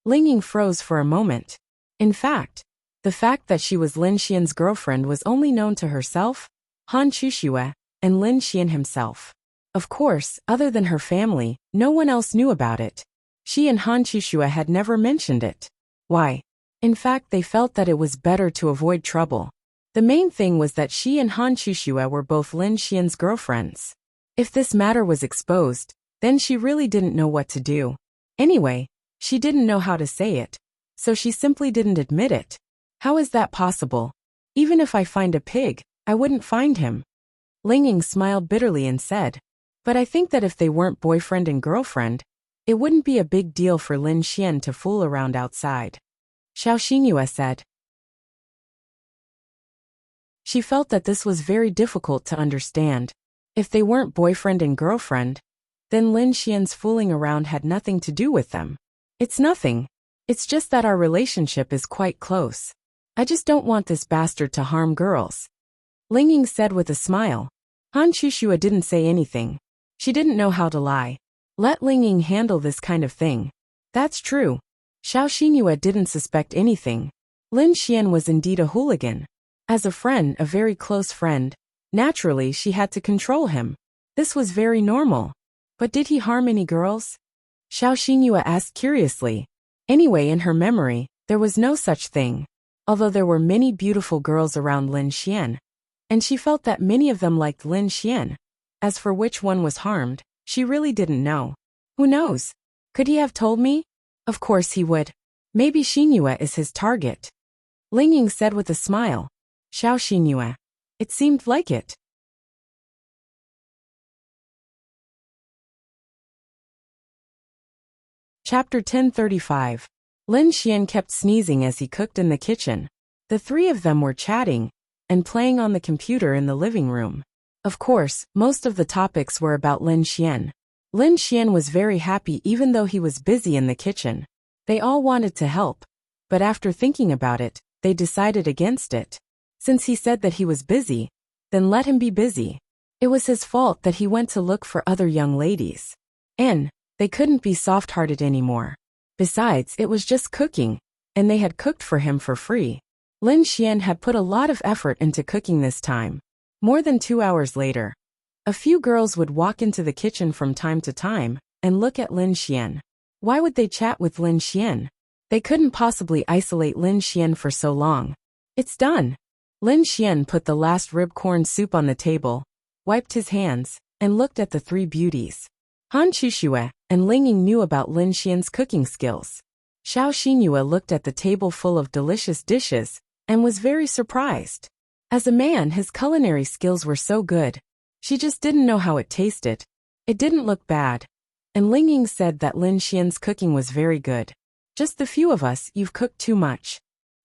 Linging froze for a moment. In fact, the fact that she was Lin Xian's girlfriend was only known to herself, Han Shushue, and Lin Xian himself. Of course, other than her family, no one else knew about it. She and Han Shushue had never mentioned it. Why? In fact, they felt that it was better to avoid trouble. The main thing was that she and Han Shushue were both Lin Xian's girlfriends. If this matter was exposed, then she really didn't know what to do. Anyway, she didn't know how to say it, so she simply didn't admit it. How is that possible? Even if I find a pig, I wouldn't find him. Linging smiled bitterly and said, but I think that if they weren't boyfriend and girlfriend, it wouldn't be a big deal for Lin Xian to fool around outside. Xiao Xinyue said. She felt that this was very difficult to understand. If they weren't boyfriend and girlfriend, then Lin Xian's fooling around had nothing to do with them. It's nothing. It's just that our relationship is quite close. I just don't want this bastard to harm girls. Linging said with a smile. Han Shushue didn't say anything. She didn't know how to lie. Let Linging handle this kind of thing. That's true. Xiao Xinyue didn't suspect anything. Lin Xian was indeed a hooligan. As a friend, a very close friend, naturally she had to control him. This was very normal. But did he harm any girls? Xiao Xinyue asked curiously. Anyway, in her memory, there was no such thing. Although there were many beautiful girls around Lin Xian, and she felt that many of them liked Lin Xian. As for which one was harmed, she really didn't know. Who knows? Could he have told me? Of course he would. Maybe Xinyue is his target. Linging said with a smile. Xiao Xinyue. It seemed like it. Chapter 1035. Lin Xian kept sneezing as he cooked in the kitchen. The three of them were chatting and playing on the computer in the living room. Of course, most of the topics were about Lin Xian. Lin Xian was very happy even though he was busy in the kitchen. They all wanted to help, but after thinking about it, they decided against it. Since he said that he was busy, then let him be busy. It was his fault that he went to look for other young ladies. And they couldn't be soft-hearted anymore. Besides, it was just cooking, and they had cooked for him for free. Lin Xian had put a lot of effort into cooking this time. More than 2 hours later, a few girls would walk into the kitchen from time to time and look at Lin Xian. Why would they chat with Lin Xian? They couldn't possibly isolate Lin Xian for so long. It's done. Lin Xian put the last rib corn soup on the table, wiped his hands, and looked at the three beauties. Han Shushue and Linging knew about Lin Xian's cooking skills. Xiao Xinyue looked at the table full of delicious dishes and was very surprised. As a man, his culinary skills were so good. She just didn't know how it tasted. It didn't look bad. And Linging said that Lin Xian's cooking was very good. Just the few of us, you've cooked too much.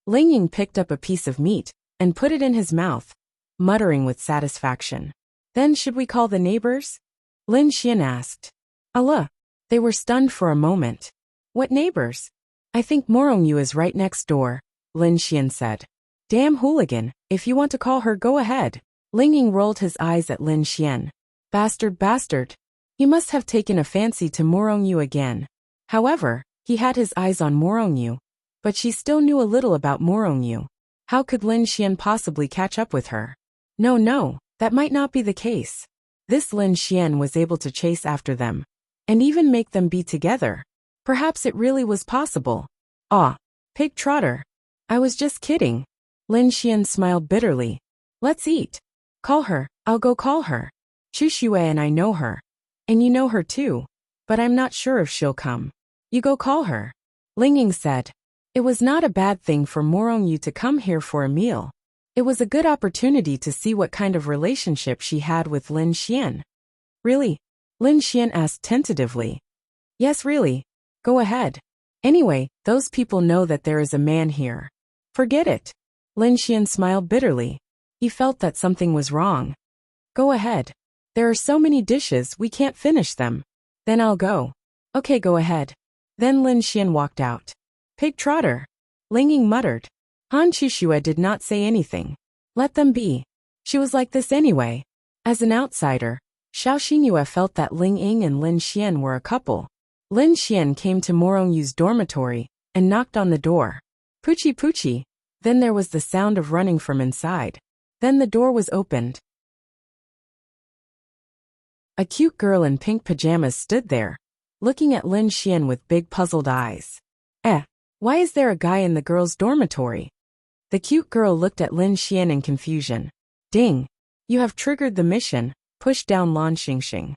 Linging picked up a piece of meat and put it in his mouth, muttering with satisfaction. Then should we call the neighbors? Lin Xian asked. Allah. They were stunned for a moment. What neighbors? I think Morongyu is right next door, Lin Xian said. Damn hooligan, if you want to call her, go ahead. Ling Ying rolled his eyes at Lin Xian. Bastard, bastard. He must have taken a fancy to Morongyu again. However, he had his eyes on Morongyu, but she still knew a little about Morongyu. How could Lin Xian possibly catch up with her? No, that might not be the case. This Lin Xian was able to chase after them, and even make them be together. Perhaps it really was possible. Ah, pig trotter. I was just kidding. Lin Xian smiled bitterly. Let's eat. Call her, I'll go call her. Chu Xue and I know her. And you know her too. But I'm not sure if she'll come. You go call her. Ling Ying said. It was not a bad thing for Morongyu to come here for a meal. It was a good opportunity to see what kind of relationship she had with Lin Xian. Really? Lin Xian asked tentatively. Yes, really. Go ahead. Anyway, those people know that there is a man here. Forget it. Lin Xian smiled bitterly. He felt that something was wrong. Go ahead. There are so many dishes we can't finish them. Then I'll go. Okay, go ahead. Then Lin Xian walked out. Pig trotter. Ling Ying muttered. Han Chuxue did not say anything. Let them be. She was like this anyway. As an outsider, Xiao Xinyue felt that Ling Ying and Lin Xian were a couple. Lin Xian came to Morongyu's dormitory and knocked on the door. Poochie poochie. Then there was the sound of running from inside. Then the door was opened. A cute girl in pink pajamas stood there, looking at Lin Xian with big puzzled eyes. Why is there a guy in the girls' dormitory? The cute girl looked at Lin Xian in confusion. Ding! You have triggered the mission, push down Lan Xingxing.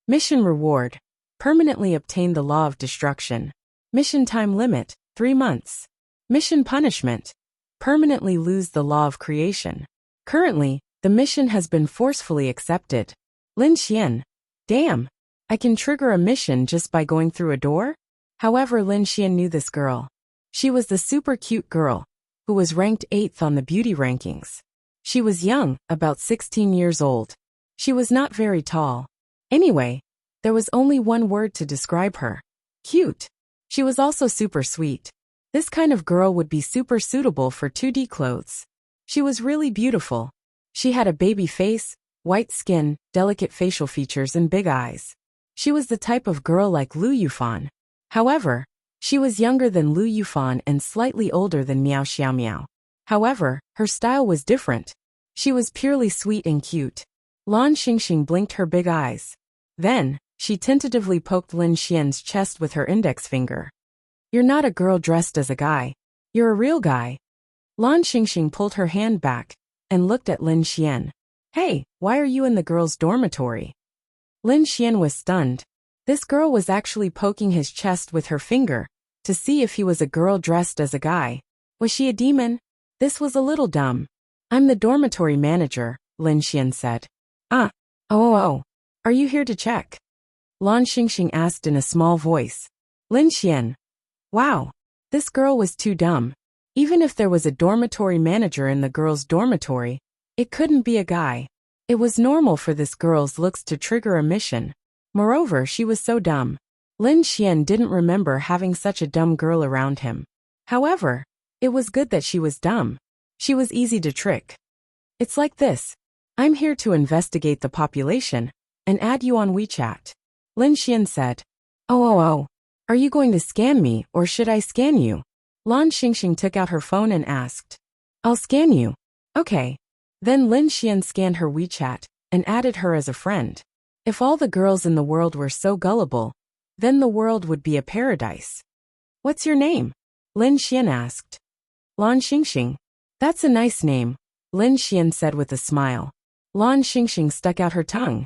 Mission reward. Permanently obtain the law of destruction. Mission time limit, 3 months. Mission punishment. Permanently lose the law of creation. Currently, the mission has been forcefully accepted. Lin Xian. Damn! I can trigger a mission just by going through a door? However, Lin Xian knew this girl. She was the super cute girl, who was ranked 8th on the beauty rankings. She was young, about 16 years old. She was not very tall. Anyway, there was only one word to describe her. Cute. She was also super sweet. This kind of girl would be super suitable for 2D clothes. She was really beautiful. She had a baby face, white skin, delicate facial features and big eyes. She was the type of girl like Lu Yufan. However, she was younger than Lu Yufan and slightly older than Miao Xiaomiao. However, her style was different. She was purely sweet and cute. Lan Xingxing blinked her big eyes. Then, she tentatively poked Lin Xian's chest with her index finger. You're not a girl dressed as a guy. You're a real guy. Lan Xingxing pulled her hand back and looked at Lin Xian. Hey, why are you in the girls' dormitory? Lin Xian was stunned. This girl was actually poking his chest with her finger to see if he was a girl dressed as a guy. Was she a demon? This was a little dumb. I'm the dormitory manager, Lin Xian said. Oh. Are you here to check? Lan Xingxing asked in a small voice. Lin Xian. Wow. This girl was too dumb. Even if there was a dormitory manager in the girls' dormitory, it couldn't be a guy. It was normal for this girl's looks to trigger a mission. Moreover, she was so dumb. Lin Xian didn't remember having such a dumb girl around him. However, it was good that she was dumb. She was easy to trick. It's like this. I'm here to investigate the population and add you on WeChat. Lin Xian said. Oh. Are you going to scan me or should I scan you? Lan Xingxing took out her phone and asked. I'll scan you. Okay. Then Lin Xian scanned her WeChat and added her as a friend. If all the girls in the world were so gullible, then the world would be a paradise. What's your name? Lin Xian asked. Lan Xingxing. That's a nice name, Lin Xian said with a smile. Lan Xingxing stuck out her tongue.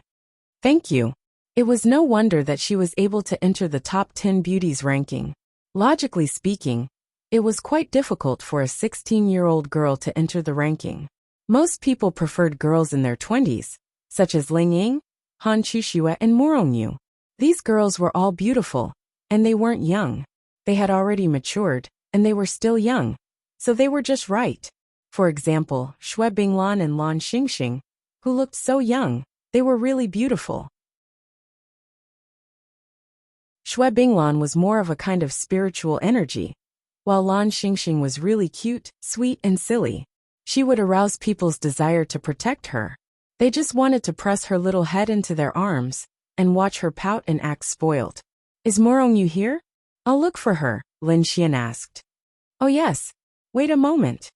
Thank you. It was no wonder that she was able to enter the top 10 beauties ranking. Logically speaking, it was quite difficult for a 16-year-old girl to enter the ranking. Most people preferred girls in their 20s, such as Ling Ying, Han Chuxue and Morongyu. These girls were all beautiful, and they weren't young. They had already matured, and they were still young. So they were just right. For example, Xue Binglan and Lan Xingxing, who looked so young, they were really beautiful. Xue Binglan was more of a kind of spiritual energy, while Lan Xingxing was really cute, sweet and silly. She would arouse people's desire to protect her. They just wanted to press her little head into their arms and watch her pout and act spoiled. Is Morongyu here? I'll look for her, Lin Xian asked. Oh yes. Wait a moment.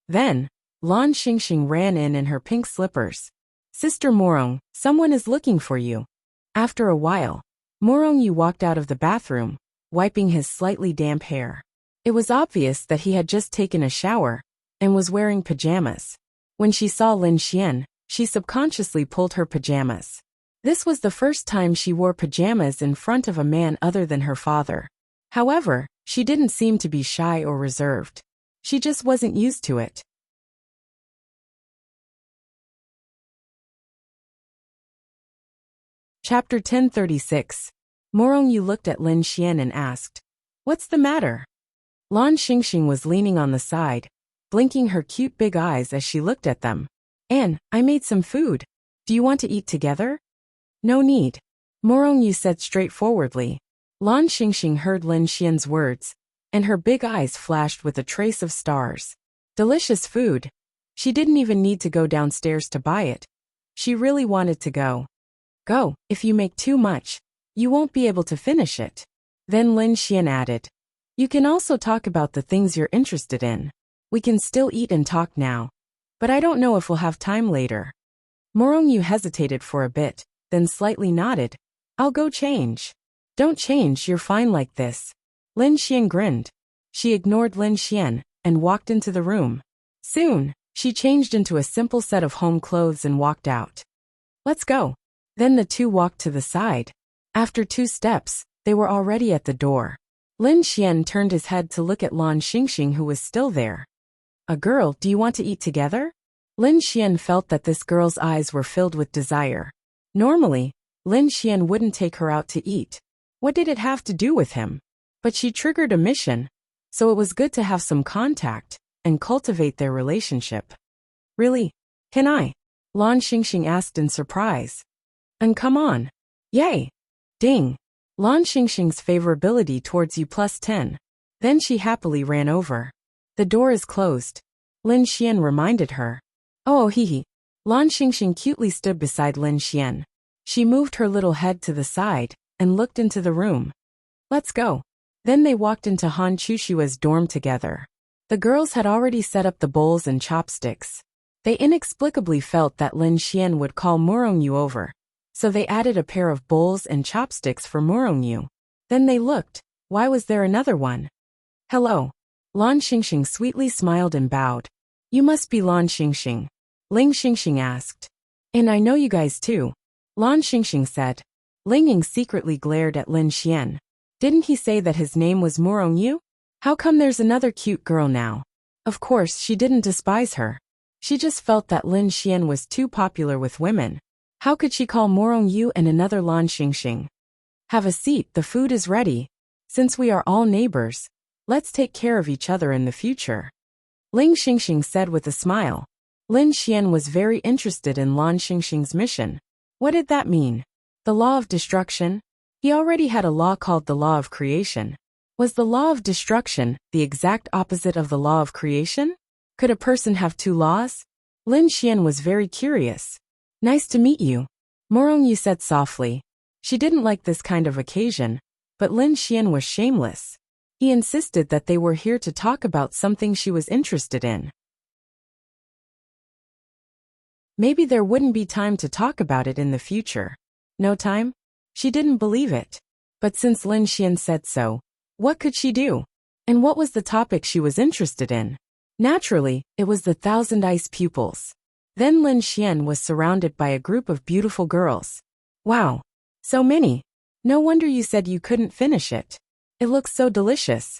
Then, Lan Xingxing ran in her pink slippers. Sister Morong, someone is looking for you. After a while, Morongyu walked out of the bathroom, wiping his slightly damp hair. It was obvious that he had just taken a shower and was wearing pajamas. When she saw Lin Xian, she subconsciously pulled her pajamas. This was the first time she wore pajamas in front of a man other than her father. However, she didn't seem to be shy or reserved. She just wasn't used to it. Chapter 1036. Morongyu looked at Lin Xian and asked, "What's the matter?" Lan Xingxing was leaning on the side, blinking her cute big eyes as she looked at them. "Anne, I made some food. Do you want to eat together?" "No need," Morongyu said straightforwardly. Lan Xingxing heard Lin Xian's words, and her big eyes flashed with a trace of stars. Delicious food. She didn't even need to go downstairs to buy it. She really wanted to go. "Go, if you make too much, you won't be able to finish it." Then Lin Xian added, "You can also talk about the things you're interested in. We can still eat and talk now, but I don't know if we'll have time later." Morongyu hesitated for a bit, then slightly nodded. "I'll go change." "Don't change, you're fine like this." Lin Xian grinned. She ignored Lin Xian and walked into the room. Soon, she changed into a simple set of home clothes and walked out. "Let's go." Then the two walked to the side. After 2 steps, they were already at the door. Lin Xian turned his head to look at Lan Xingxing, who was still there. "A girl, do you want to eat together?" Lin Xian felt that this girl's eyes were filled with desire. Normally, Lin Xian wouldn't take her out to eat. What did it have to do with him? But she triggered a mission, so it was good to have some contact and cultivate their relationship. "Really? Can I?" Lan Xingxing asked in surprise. "And come on." "Yay!" Ding! Lan Xingxing's favorability towards you +10. Then she happily ran over. "The door is closed," Lin Xian reminded her. "Oh hee. Lan Xingxing cutely stood beside Lin Xian. She moved her little head to the side and looked into the room. "Let's go." Then they walked into Han Chushua's dorm together. The girls had already set up the bowls and chopsticks. They inexplicably felt that Lin Xian would call Morongyu over, so they added a pair of bowls and chopsticks for Morongyu. Then they looked. Why was there another one? "Hello." Lan Xingxing sweetly smiled and bowed. "You must be Lan Xingxing," Ling Xingxing asked. "And I know you guys too," Lan Xingxing said. Ling Ying secretly glared at Lin Xian. Didn't he say that his name was Morongyu? How come there's another cute girl now? Of course, she didn't despise her. She just felt that Lin Xian was too popular with women. How could she call Morongyu and another Lan Xingxing? "Have a seat, the food is ready. Since we are all neighbors, let's take care of each other in the future," Ling Xingxing said with a smile. Lin Xian was very interested in Lan Xingxing's mission. What did that mean? The law of destruction? He already had a law called the law of creation. Was the law of destruction the exact opposite of the law of creation? Could a person have 2 laws? Lin Xian was very curious. "Nice to meet you," Morongyu said softly. She didn't like this kind of occasion, but Lin Xian was shameless. He insisted that they were here to talk about something she was interested in. Maybe there wouldn't be time to talk about it in the future. No time? She didn't believe it. But since Lin Xian said so, what could she do? And what was the topic she was interested in? Naturally, it was the 1,000 ice pupils. Then Lin Xian was surrounded by a group of beautiful girls. Wow! So many! No wonder you said you couldn't finish it. It looks so delicious.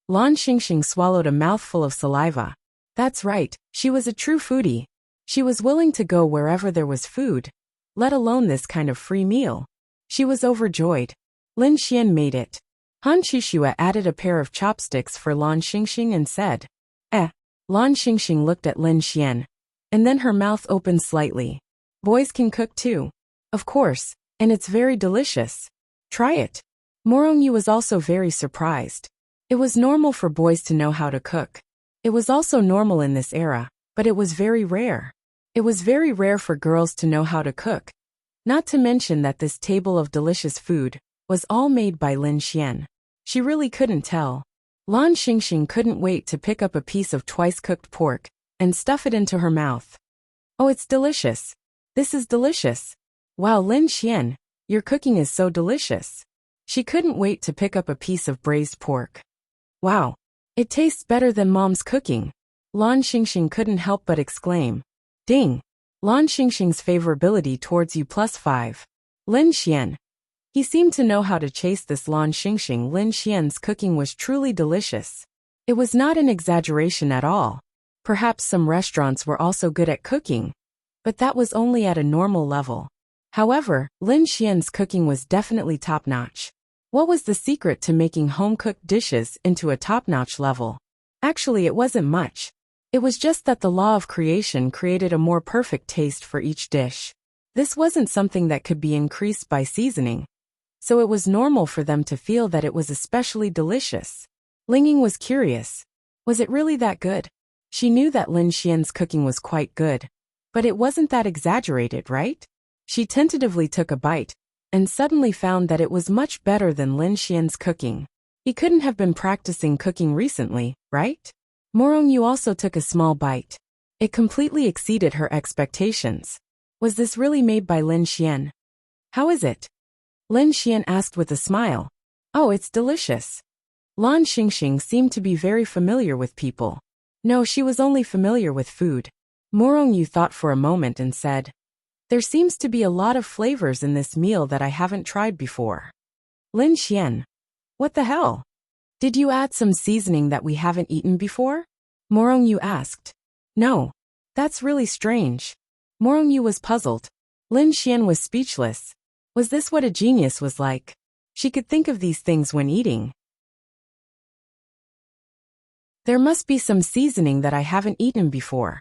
Lan Xingxing swallowed a mouthful of saliva. That's right, she was a true foodie. She was willing to go wherever there was food, let alone this kind of free meal. She was overjoyed. Lin Xian made it. Han Chushua added a pair of chopsticks for Lan Xingxing and said, "Eh." Lan Xingxing looked at Lin Xian, and then her mouth opened slightly. "Boys can cook too." "Of course, and it's very delicious. Try it." Morongyu was also very surprised. It was normal for boys to know how to cook. It was also normal in this era, but it was very rare. It was very rare for girls to know how to cook. Not to mention that this table of delicious food was all made by Lin Xian. She really couldn't tell. Lan Xingxing couldn't wait to pick up a piece of twice-cooked pork and stuff it into her mouth. Oh, it's delicious. This is delicious. Wow, Lin Xian, your cooking is so delicious. She couldn't wait to pick up a piece of braised pork. Wow, it tastes better than Mom's cooking. Lan Xingxing couldn't help but exclaim. Ding! Lan Xingxing's favorability towards you +5. Lin Xian. He seemed to know how to chase this Lan Xingxing. Lin Xian's cooking was truly delicious. It was not an exaggeration at all. Perhaps some restaurants were also good at cooking, but that was only at a normal level. However, Lin Xian's cooking was definitely top-notch. What was the secret to making home-cooked dishes into a top-notch level? Actually, it wasn't much. It was just that the law of creation created a more perfect taste for each dish. This wasn't something that could be increased by seasoning, so it was normal for them to feel that it was especially delicious. Lingying was curious. Was it really that good? She knew that Lin Xian's cooking was quite good, but it wasn't that exaggerated, right? She tentatively took a bite, and suddenly found that it was much better than Lin Xian's cooking. He couldn't have been practicing cooking recently, right? Morongyu also took a small bite. It completely exceeded her expectations. Was this really made by Lin Xian? How is it? Lin Xian asked with a smile. Oh, it's delicious. Lan Xingxing seemed to be very familiar with people. No, she was only familiar with food. Morongyu thought for a moment and said, there seems to be a lot of flavors in this meal that I haven't tried before. Lin Xian. What the hell? Did you add some seasoning that we haven't eaten before? Morongyu asked. No. That's really strange. Morongyu was puzzled. Lin Xian was speechless. Was this what a genius was like? She could think of these things when eating. There must be some seasoning that I haven't eaten before,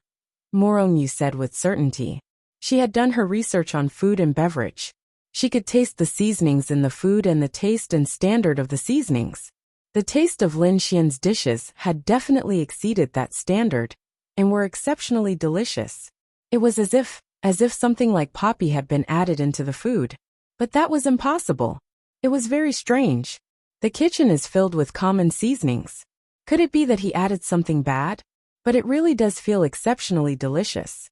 Morongyu said with certainty. She had done her research on food and beverage. She could taste the seasonings in the food and the taste and standard of the seasonings. The taste of Lin Xian's dishes had definitely exceeded that standard, and were exceptionally delicious. It was as if something like poppy had been added into the food. But that was impossible. It was very strange. The kitchen is filled with common seasonings. Could it be that he added something bad? But it really does feel exceptionally delicious.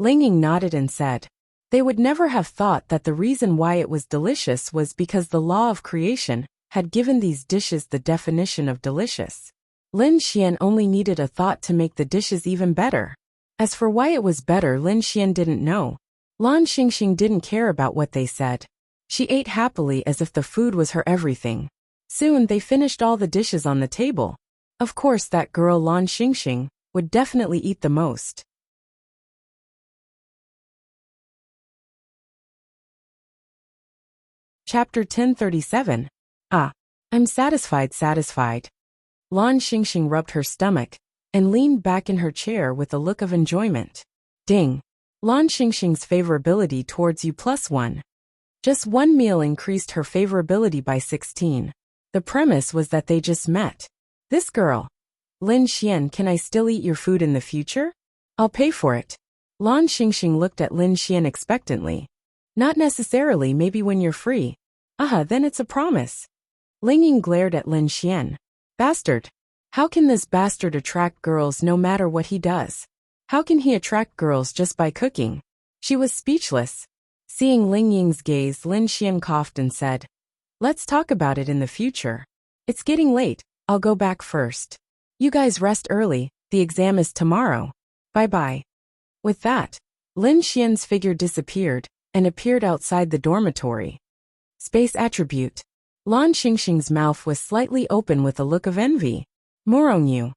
Lingying nodded and said, they would never have thought that the reason why it was delicious was because the law of creation had given these dishes the definition of delicious. Lin Xian only needed a thought to make the dishes even better. As for why it was better, Lin Xian didn't know. Lan Xingxing didn't care about what they said. She ate happily as if the food was her everything. Soon they finished all the dishes on the table. Of course, that girl Lan Xingxing would definitely eat the most. Chapter 1037. Ah, I'm satisfied. Lan Xingxing rubbed her stomach and leaned back in her chair with a look of enjoyment. Ding! Lan Xingxing's favorability towards you +1. Just one meal increased her favorability by 16. The premise was that they just met. This girl. Lin Xian, can I still eat your food in the future? I'll pay for it. Lan Xingxing looked at Lin Xian expectantly. Not necessarily, maybe when you're free. Then it's a promise. Lingying glared at Lin Xian. Bastard. How can this bastard attract girls no matter what he does? How can he attract girls just by cooking? She was speechless. Seeing Lingying's gaze, Lin Xian coughed and said, let's talk about it in the future. It's getting late, I'll go back first. You guys rest early, the exam is tomorrow. Bye-bye. With that, Lin Xian's figure disappeared and appeared outside the dormitory. Space attribute. Lan Xingxing's mouth was slightly open with a look of envy. Morongyu.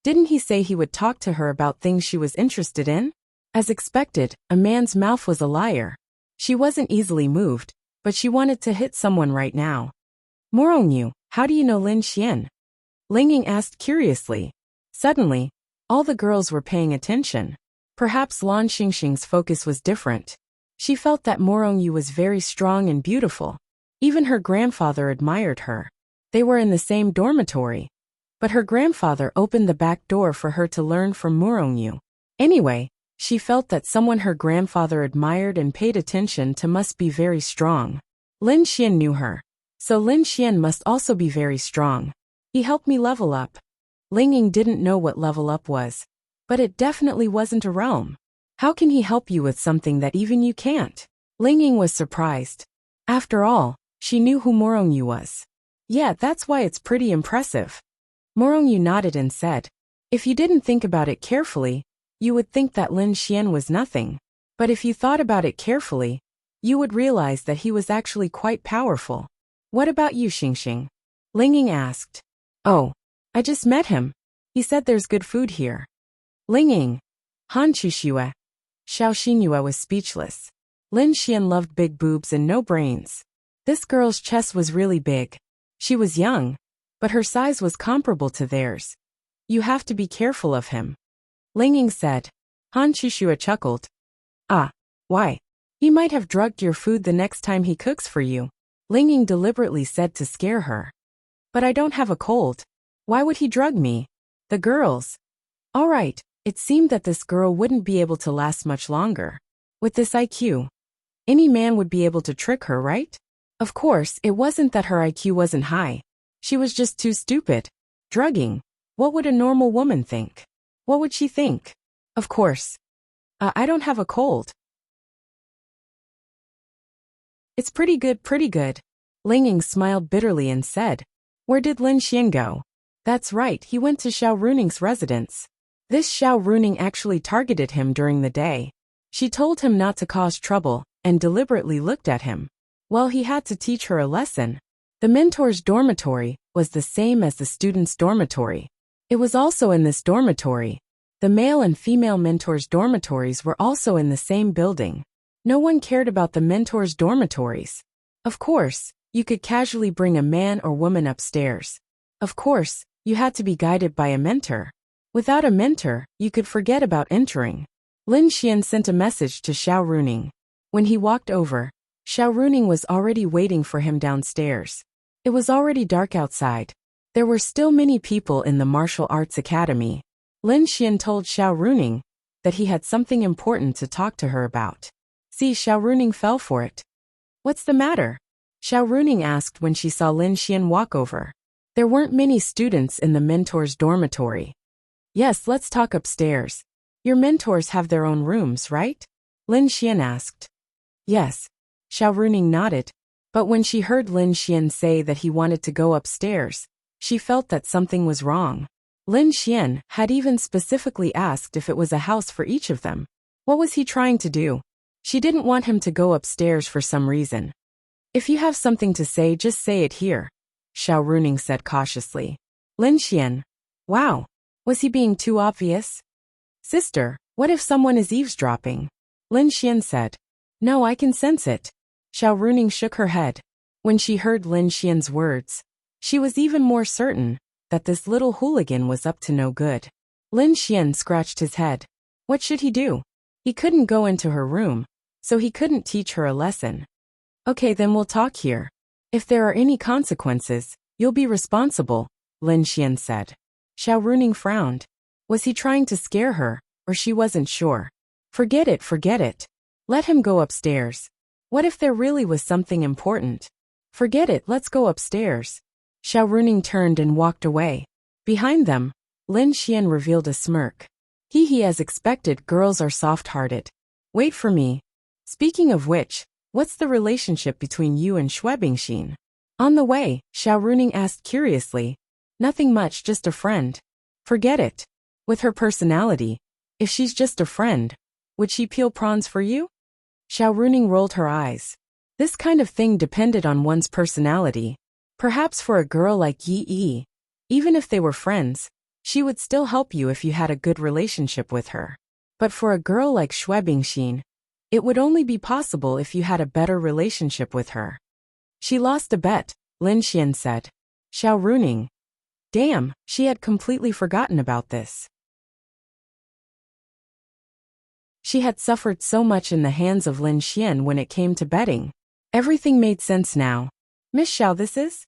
Didn't he say he would talk to her about things she was interested in? As expected, a man's mouth was a liar. She wasn't easily moved, but she wanted to hit someone right now. Morongyu, how do you know Lin Xian? Lingying asked curiously. Suddenly, all the girls were paying attention. Perhaps Lan Xingxing's focus was different. She felt that Morongyu was very strong and beautiful. Even her grandfather admired her. They were in the same dormitory. But her grandfather opened the back door for her to learn from Morongyu. Anyway, she felt that someone her grandfather admired and paid attention to must be very strong. Lin Xian knew her. So Lin Xian must also be very strong. He helped me level up. Ling Ying didn't know what level up was. But it definitely wasn't a realm. How can he help you with something that even you can't? Ling Ying was surprised. After all, she knew who Morongyu was. Yeah, that's why it's pretty impressive. Morongyu nodded and said, if you didn't think about it carefully, you would think that Lin Xian was nothing. But if you thought about it carefully, you would realize that he was actually quite powerful. What about you, Xingxing? Ling Ying asked. Oh, I just met him. He said there's good food here. Ling Ying. Han Chuxue. Xiao Xinyue was speechless. Lin Xian loved big boobs and no brains. This girl's chest was really big. She was young, but her size was comparable to theirs. You have to be careful of him. Ling Ying said. Han Chuxue chuckled. Ah, why? He might have drugged your food the next time he cooks for you. Ling Ying deliberately said to scare her. But I don't have a cold. Why would he drug me? The girls. All right, it seemed that this girl wouldn't be able to last much longer. With this IQ, any man would be able to trick her, right? Of course, it wasn't that her IQ wasn't high. She was just too stupid. Drugging. What would a normal woman think? What would she think? Of course. I don't have a cold. It's pretty good, pretty good. Ling Ying smiled bitterly and said. Where did Lin Xian go? That's right, he went to Xiao Runing's residence. This Xiao Runing actually targeted him during the day. She told him not to cause trouble, and deliberately looked at him. Well, he had to teach her a lesson. The mentor's dormitory was the same as the student's dormitory. It was also in this dormitory. The male and female mentors' dormitories were also in the same building. No one cared about the mentors' dormitories. Of course, you could casually bring a man or woman upstairs. Of course, you had to be guided by a mentor. Without a mentor, you could forget about entering. Lin Xian sent a message to Xiao Runing. When he walked over, Xiao Runing was already waiting for him downstairs. It was already dark outside. There were still many people in the martial arts academy. Lin Xian told Xiao Runing that he had something important to talk to her about. See, Xiao Runing fell for it. What's the matter? Xiao Runing asked when she saw Lin Xian walk over. There weren't many students in the mentor's dormitory. Yes, let's talk upstairs. Your mentors have their own rooms, right? Lin Xian asked. Yes. Xiao Runing nodded. But when she heard Lin Xian say that he wanted to go upstairs, she felt that something was wrong. Lin Xian had even specifically asked if it was a house for each of them. What was he trying to do? She didn't want him to go upstairs for some reason. If you have something to say, just say it here, Xiao Runing said cautiously. Lin Xian. Wow. Was he being too obvious? Sister, what if someone is eavesdropping? Lin Xian said. No, I can sense it. Xiao Runing shook her head. When she heard Lin Xian's words, she was even more certain that this little hooligan was up to no good. Lin Xian scratched his head. What should he do? He couldn't go into her room, so he couldn't teach her a lesson. Okay, then we'll talk here. If there are any consequences, you'll be responsible, Lin Xian said. Xiao Runing frowned. Was he trying to scare her, or she wasn't sure? Forget it, forget it. Let him go upstairs. What if there really was something important? Forget it, let's go upstairs. Xiao Runing turned and walked away. Behind them, Lin Xian revealed a smirk. He as expected, girls are soft-hearted. Wait for me. Speaking of which, what's the relationship between you and Xinxin? On the way, Xiao Runing asked curiously. Nothing much, just a friend. Forget it. With her personality, if she's just a friend, would she peel prawns for you? Xiao Runing rolled her eyes. This kind of thing depended on one's personality. Perhaps for a girl like Yi Yi, even if they were friends, she would still help you if you had a good relationship with her. But for a girl like Xinxin, it would only be possible if you had a better relationship with her. She lost a bet, Lin Xian said. Xiao Runing. Damn, she had completely forgotten about this. She had suffered so much in the hands of Lin Xian when it came to betting. Everything made sense now. Miss Xiao, this is?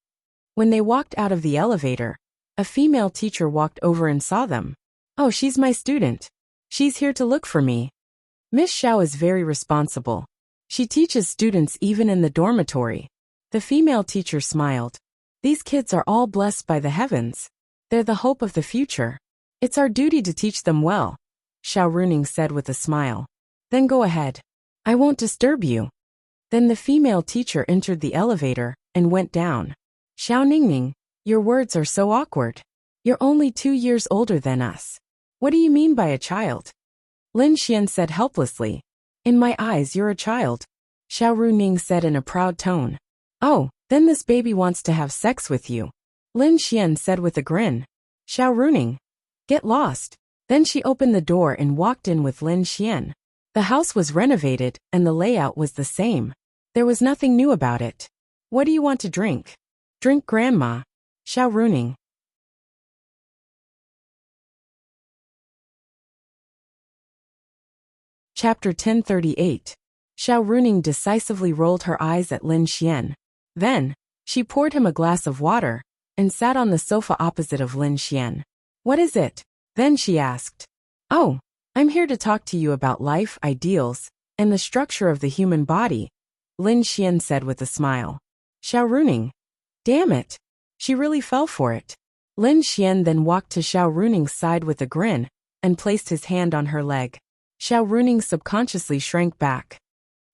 When they walked out of the elevator, a female teacher walked over and saw them. Oh, she's my student. She's here to look for me. Miss Xiao is very responsible. She teaches students even in the dormitory. The female teacher smiled. These kids are all blessed by the heavens. They're the hope of the future. It's our duty to teach them well, Xiao Runing said with a smile. Then go ahead. I won't disturb you. Then the female teacher entered the elevator and went down. Xiao Ningning, your words are so awkward. You're only 2 years older than us. What do you mean by a child? Lin Xian said helplessly. In my eyes you're a child, Xiao Runing said in a proud tone. Oh, then this baby wants to have sex with you, Lin Xian said with a grin. Xiao Runing, get lost. Then she opened the door and walked in with Lin Xian. The house was renovated and the layout was the same. There was nothing new about it. What do you want to drink? Drink, Grandma. Xiao Runing. Chapter 1038. Xiao Runing decisively rolled her eyes at Lin Xian. Then, she poured him a glass of water and sat on the sofa opposite of Lin Xian. What is it? Then she asked. Oh, I'm here to talk to you about life, ideals, and the structure of the human body, Lin Xian said with a smile. Xiao Runing. Damn it. She really fell for it. Lin Xian then walked to Xiao Runing's side with a grin and placed his hand on her leg. Xiao Runing subconsciously shrank back.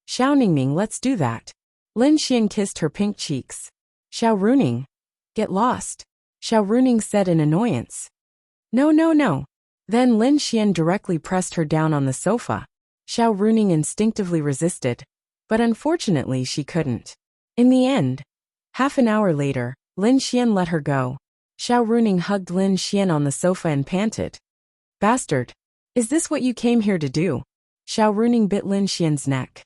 Xiao Ningning, let's do that. Lin Xian kissed her pink cheeks. Xiao Runing. Get lost, Xiao Runing said in annoyance. No, no, no. Then Lin Xian directly pressed her down on the sofa. Xiao Runing instinctively resisted, but unfortunately she couldn't. In the end, half an hour later, Lin Xian let her go. Xiao Runing hugged Lin Xian on the sofa and panted. Bastard. Is this what you came here to do? Xiao Runing bit Lin Xian's neck.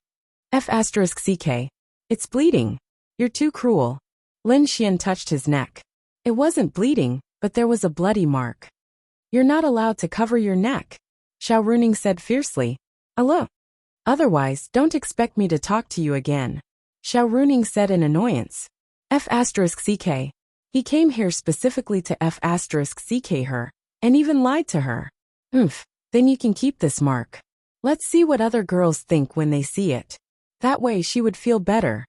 F***ck. It's bleeding. You're too cruel. Lin Xian touched his neck. It wasn't bleeding, but there was a bloody mark. You're not allowed to cover your neck, Xiao Runing said fiercely. Allo. Otherwise, don't expect me to talk to you again, Xiao Runing said in annoyance. F***ck. He came here specifically to F***ck her, and even lied to her. Then you can keep this mark. Let's see what other girls think when they see it. That way she would feel better.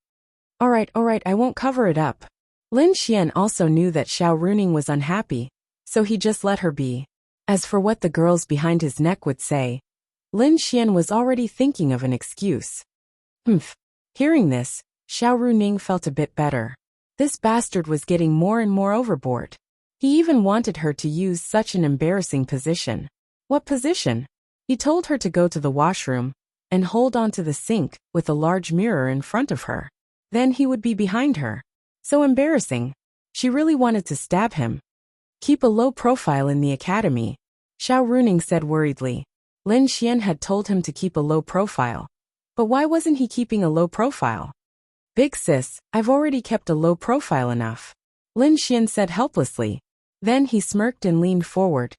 Alright, I won't cover it up. Lin Xian also knew that Xiao Runing was unhappy, so he just let her be. As for what the girls behind his neck would say, Lin Xian was already thinking of an excuse. Hearing this, Xiao Runing felt a bit better. This bastard was getting more and more overboard. He even wanted her to use such an embarrassing position. What position? He told her to go to the washroom and hold onto the sink with a large mirror in front of her. Then he would be behind her. So embarrassing. She really wanted to stab him. Keep a low profile in the academy, Xiao Runing said worriedly. Lin Xian had told him to keep a low profile. But why wasn't he keeping a low profile? Big sis, I've already kept a low profile enough, Lin Xian said helplessly. Then he smirked and leaned forward.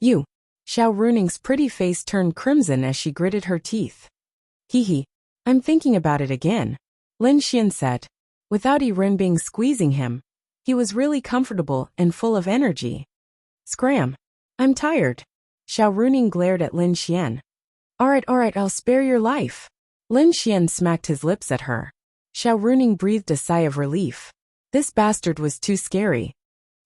You. Xiao Runing's pretty face turned crimson as she gritted her teeth. Hee. I'm thinking about it again, Lin Xian said. Without Renbing squeezing him, he was really comfortable and full of energy. Scram. I'm tired. Xiao Runing glared at Lin Xian. Alright, I'll spare your life. Lin Xian smacked his lips at her. Xiao Runing breathed a sigh of relief. This bastard was too scary.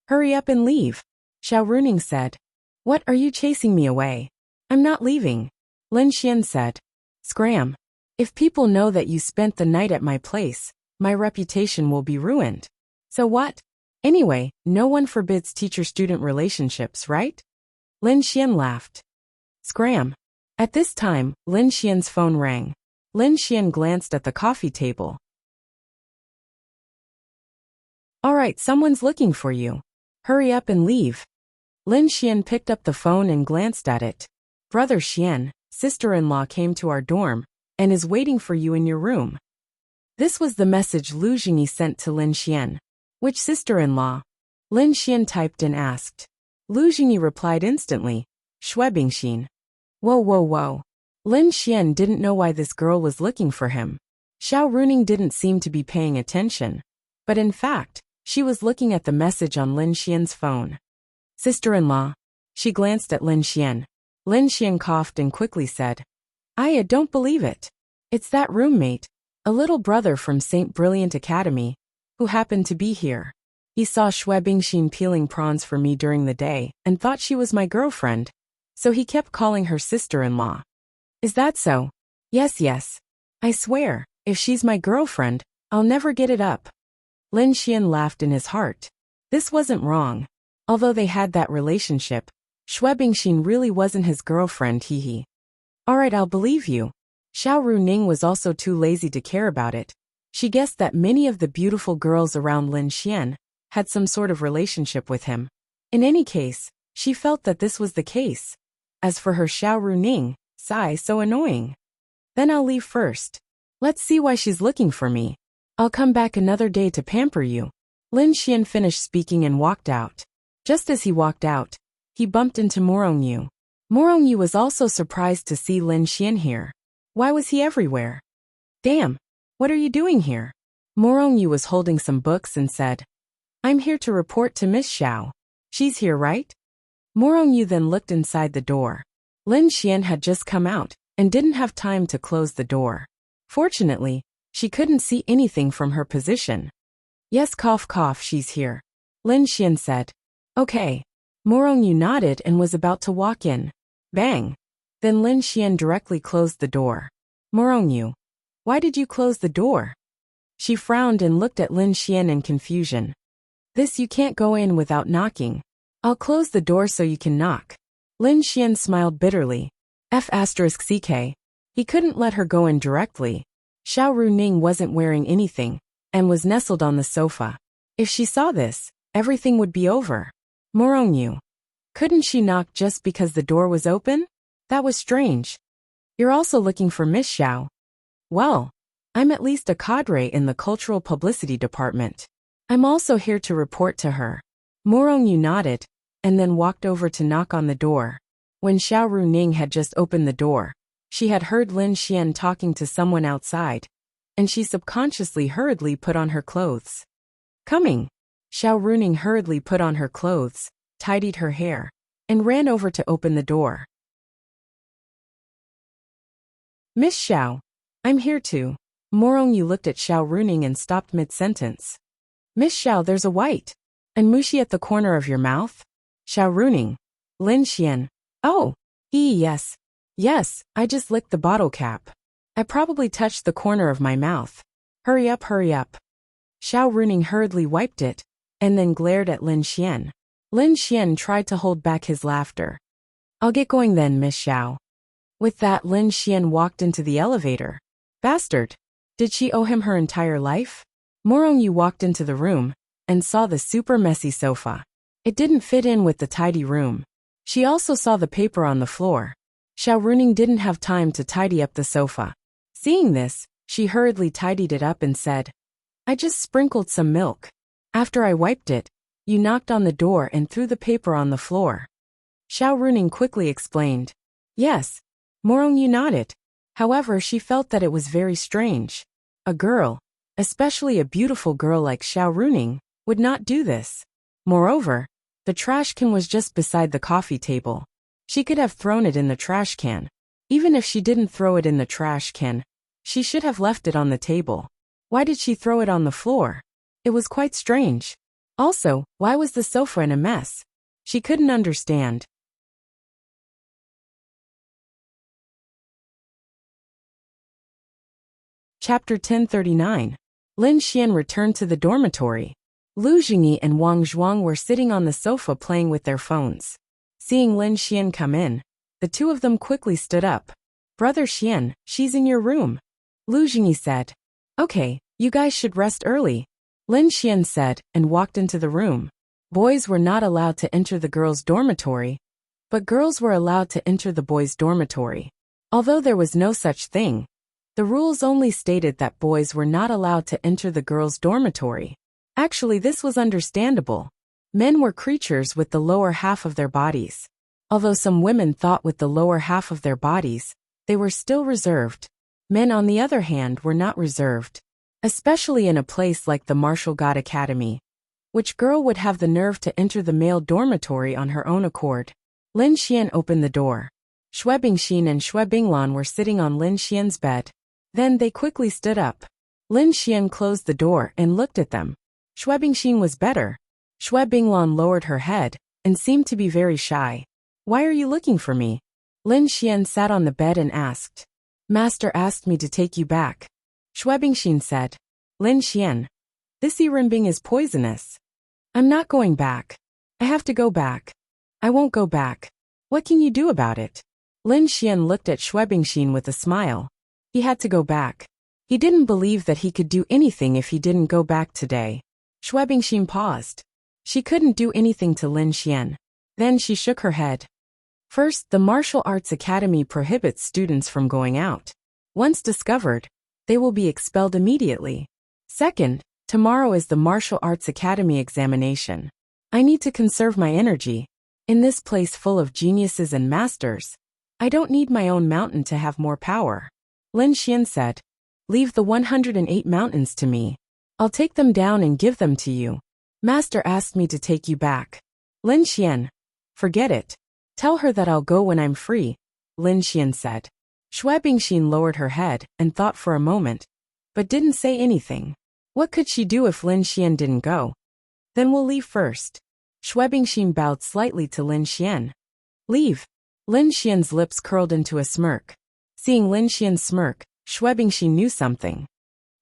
Hurry up and leave, Xiao Runing said. What, are you chasing me away? I'm not leaving, Lin Xian said. Scram. If people know that you spent the night at my place, my reputation will be ruined. So what? Anyway, no one forbids teacher-student relationships, right? Lin Xian laughed. Scram. At this time, Lin Xian's phone rang. Lin Xian glanced at the coffee table. Alright, someone's looking for you. Hurry up and leave. Lin Xian picked up the phone and glanced at it. Brother Xian, sister-in-law came to our dorm and is waiting for you in your room. This was the message Lu Jingyi sent to Lin Xian. Which sister-in-law? Lin Xian typed and asked. Lu Jingyi replied instantly. Xuebingxin. Whoa. Lin Xian didn't know why this girl was looking for him. Xiao Runing didn't seem to be paying attention. But in fact, she was looking at the message on Lin Xian's phone. Sister-in-law. She glanced at Lin Xian. Lin Xian coughed and quickly said, I don't believe it. It's that roommate, a little brother from St. Brilliant Academy, who happened to be here. He saw Xue Bingxin peeling prawns for me during the day and thought she was my girlfriend, so he kept calling her sister-in-law. Is that so? Yes. I swear, if she's my girlfriend, I'll never get it up. Lin Xian laughed in his heart. This wasn't wrong. Although they had that relationship, Xue Bingxin really wasn't his girlfriend, hee. Alright, I'll believe you. Xiao Runing was also too lazy to care about it. She guessed that many of the beautiful girls around Lin Xian had some sort of relationship with him. In any case, she felt that this was the case. As for her Xiao Runing, sigh, so annoying. Then I'll leave first. Let's see why she's looking for me. I'll come back another day to pamper you. Lin Xian finished speaking and walked out. Just as he walked out, he bumped into Morongyu. Morongyu was also surprised to see Lin Xian here. Why was he everywhere? Damn, what are you doing here? Morongyu was holding some books and said, I'm here to report to Miss Xiao. She's here, right? Morongyu then looked inside the door. Lin Xian had just come out and didn't have time to close the door. Fortunately, she couldn't see anything from her position. Yes, cough, she's here. Lin Xian said. Okay. Morongyu nodded and was about to walk in. Bang. Then Lin Xian directly closed the door. Morongyu, why did you close the door? She frowned and looked at Lin Xian in confusion. This, you can't go in without knocking. I'll close the door so you can knock. Lin Xian smiled bitterly. F***ck. He couldn't let her go in directly. Xiao Runing wasn't wearing anything and was nestled on the sofa. If she saw this, everything would be over. Morongyu. Couldn't she knock just because the door was open? That was strange. You're also looking for Miss Xiao. Well, I'm at least a cadre in the cultural publicity department. I'm also here to report to her. Morongyu nodded, and then walked over to knock on the door. When Xiao Runing had just opened the door, she had heard Lin Xian talking to someone outside, and she subconsciously hurriedly put on her clothes. Coming. Xiao Runing hurriedly put on her clothes, tidied her hair, and ran over to open the door. Miss Xiao, I'm here too. Morongyu looked at Xiao Runing and stopped mid-sentence. Miss Xiao, there's a white and mushy at the corner of your mouth. Xiao Runing. Lin Xian. Oh. Yes. Yes, I just licked the bottle cap. I probably touched the corner of my mouth. Hurry up. Xiao Runing hurriedly wiped it, and then glared at Lin Xian. Lin Xian tried to hold back his laughter. I'll get going then, Miss Xiao. With that, Lin Xian walked into the elevator. Bastard. Did she owe him her entire life? Morongyu walked into the room and saw the super messy sofa. It didn't fit in with the tidy room. She also saw the paper on the floor. Xiao Runing didn't have time to tidy up the sofa. Seeing this, she hurriedly tidied it up and said, I just sprinkled some milk. After I wiped it, you knocked on the door and threw the paper on the floor. Xiao Runing quickly explained. Yes. Morongyu nodded. However, she felt that it was very strange. A girl, especially a beautiful girl like Xiao Runing, would not do this. Moreover, the trash can was just beside the coffee table. She could have thrown it in the trash can. Even if she didn't throw it in the trash can, she should have left it on the table. Why did she throw it on the floor? It was quite strange. Also, why was the sofa in a mess? She couldn't understand. Chapter 1039. Lin Xian returned to the dormitory. Lu Jingyi and Wang Zhuang were sitting on the sofa playing with their phones. Seeing Lin Xian come in, the two of them quickly stood up. Brother Xian, she's in your room. Lu Jingyi said. Okay, you guys should rest early. Lin Xian said and walked into the room. Boys were not allowed to enter the girls' dormitory, but girls were allowed to enter the boys' dormitory. Although there was no such thing, the rules only stated that boys were not allowed to enter the girls' dormitory. Actually, this was understandable. Men were creatures with the lower half of their bodies. Although some women thought with the lower half of their bodies, they were still reserved. Men, on the other hand, were not reserved. Especially in a place like the Martial God Academy. Which girl would have the nerve to enter the male dormitory on her own accord? Lin Xian opened the door. Xue Bingxin and Xue Binglan were sitting on Lin Xian's bed. Then they quickly stood up. Lin Xian closed the door and looked at them. Xue Bingxin was better. Xue Binglan lowered her head and seemed to be very shy. Why are you looking for me? Lin Xian sat on the bed and asked. Master asked me to take you back. Xue Bingxin said. Lin Xian, this Earbook is poisonous. I'm not going back. I have to go back. I won't go back. What can you do about it? Lin Xian looked at Xue Bingxin with a smile. He had to go back. He didn't believe that he could do anything if he didn't go back today. Xue Bingxin paused. She couldn't do anything to Lin Xian. Then she shook her head. First, the Martial Arts Academy prohibits students from going out. Once discovered, they will be expelled immediately. Second, tomorrow is the Martial Arts Academy examination. I need to conserve my energy. In this place full of geniuses and masters, I don't need my own mountain to have more power. Lin Xian said. Leave the 108 mountains to me. I'll take them down and give them to you. Master asked me to take you back. Lin Xian. Forget it. Tell her that I'll go when I'm free, Lin Xian said. Xue Bingxin lowered her head and thought for a moment, but didn't say anything. What could she do if Lin Xian didn't go? Then we'll leave first. Xue Bingxin bowed slightly to Lin Xian. Leave. Lin Xian's lips curled into a smirk. Seeing Lin Xian smirk, Xue Bingxin knew something.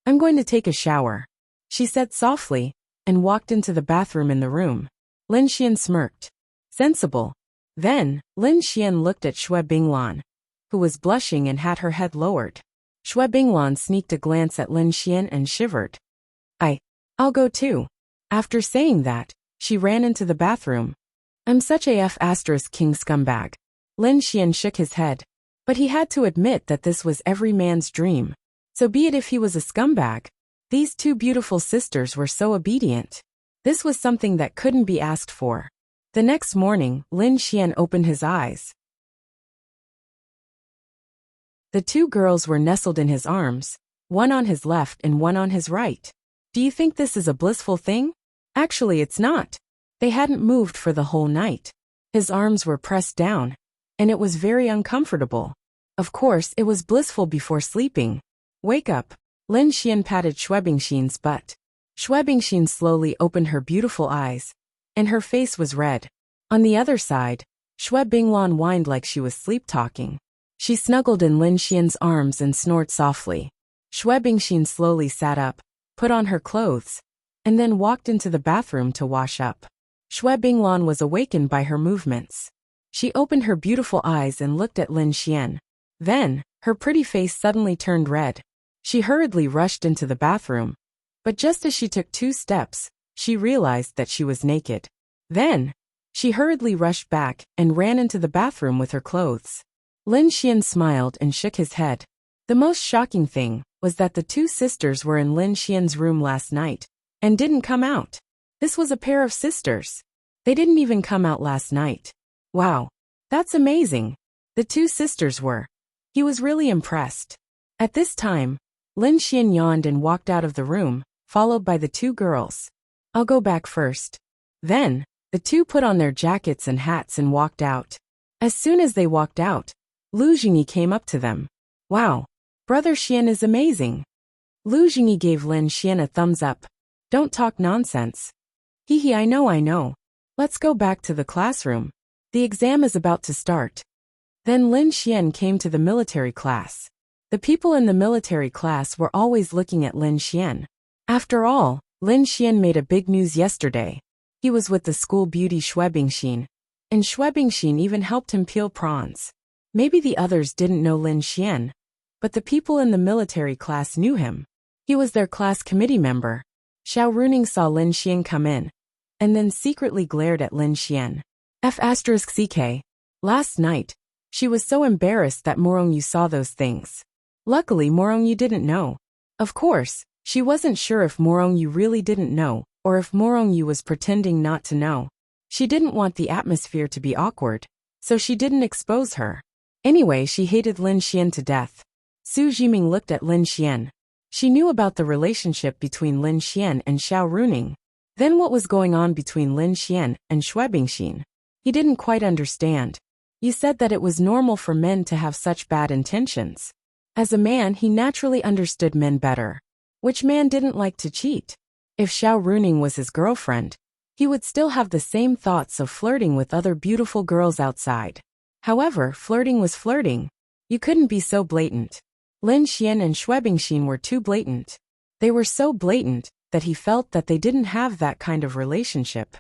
I'm going to take a shower, she said softly, and walked into the bathroom in the room. Lin Xian smirked. Sensible. Then, Lin Xian looked at Xue Binglan, who was blushing and had her head lowered. Xue Binglan sneaked a glance at Lin Xian and shivered. I'll go too. After saying that, she ran into the bathroom. I'm such a king scumbag. Lin Xian shook his head. But he had to admit that this was every man's dream. So be it if he was a scumbag. These two beautiful sisters were so obedient. This was something that couldn't be asked for. The next morning, Lin Xian opened his eyes. The two girls were nestled in his arms, one on his left and one on his right. Do you think this is a blissful thing? Actually, it's not. They hadn't moved for the whole night. His arms were pressed down, and it was very uncomfortable. Of course, it was blissful before sleeping. Wake up. Lin Xian patted Xue Bingxin's butt. Xue Bingxin slowly opened her beautiful eyes, and her face was red. On the other side, Xue Binglan whined like she was sleep-talking. She snuggled in Lin Xian's arms and snored softly. Xue Bingxin slowly sat up, put on her clothes, and then walked into the bathroom to wash up. Xue Binglan was awakened by her movements. She opened her beautiful eyes and looked at Lin Xian. Then, her pretty face suddenly turned red. She hurriedly rushed into the bathroom. But just as she took 2 steps, she realized that she was naked. Then, she hurriedly rushed back and ran into the bathroom with her clothes. Lin Xian smiled and shook his head. The most shocking thing was that the 2 sisters were in Lin Xian's room last night and didn't come out. This was a pair of sisters. They didn't even come out last night. Wow, that's amazing. The 2 sisters were. He was really impressed. At this time, Lin Xian yawned and walked out of the room, followed by the 2 girls. I'll go back first. Then, the 2 put on their jackets and hats and walked out. As soon as they walked out, Lu Jingyi came up to them. Wow, Brother Xian is amazing. Lu Jingyi gave Lin Xian a thumbs up. Don't talk nonsense. Hee, I know. Let's go back to the classroom. The exam is about to start. Then Lin Xian came to the military class. The people in the military class were always looking at Lin Xian. After all, Lin Xian made a big news yesterday. He was with the school beauty Xue Bingxin, and Xue Bingxin even helped him peel prawns. Maybe the others didn't know Lin Xian, but the people in the military class knew him. He was their class committee member. Xiao Runing saw Lin Xian come in, and then secretly glared at Lin Xian. F***ck. Last night, she was so embarrassed that Morongyu saw those things. Luckily Morongyu didn't know. Of course, she wasn't sure if Morongyu really didn't know, or if Morongyu was pretending not to know. She didn't want the atmosphere to be awkward, so she didn't expose her. Anyway, she hated Lin Xian to death. Su Jiming looked at Lin Xian. She knew about the relationship between Lin Xian and Xiao Runing. Then what was going on between Lin Xian and Xue Bingxin? He didn't quite understand. You said that it was normal for men to have such bad intentions. As a man, he naturally understood men better. Which man didn't like to cheat? If Xiao Runing was his girlfriend, he would still have the same thoughts of flirting with other beautiful girls outside. However, flirting was flirting. You couldn't be so blatant. Lin Xian and Xuebingxin were too blatant. They were so blatant that he felt that they didn't have that kind of relationship.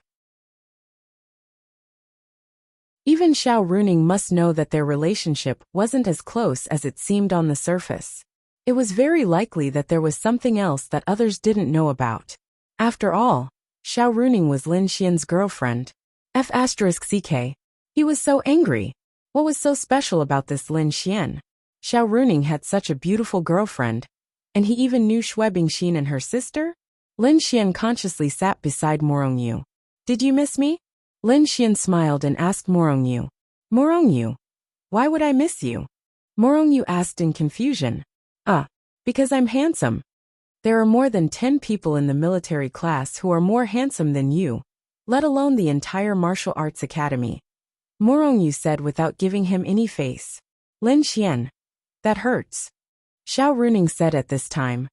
Even Xiao Runing must know that their relationship wasn't as close as it seemed on the surface. It was very likely that there was something else that others didn't know about. After all, Xiao Runing was Lin Xian's girlfriend. F*CK. He was so angry. What was so special about this Lin Xian? Xiao Runing had such a beautiful girlfriend, and he even knew Xuebingxin and her sister? Lin Xian consciously sat beside Morongyu. Did you miss me? Lin Xian smiled and asked Morongyu. Morongyu, why would I miss you? Morongyu asked in confusion. Because I'm handsome. There are more than 10 people in the military class who are more handsome than you, let alone the entire martial arts academy. Morongyu said without giving him any face. Lin Xian. That hurts. Xiao Runing said at this time.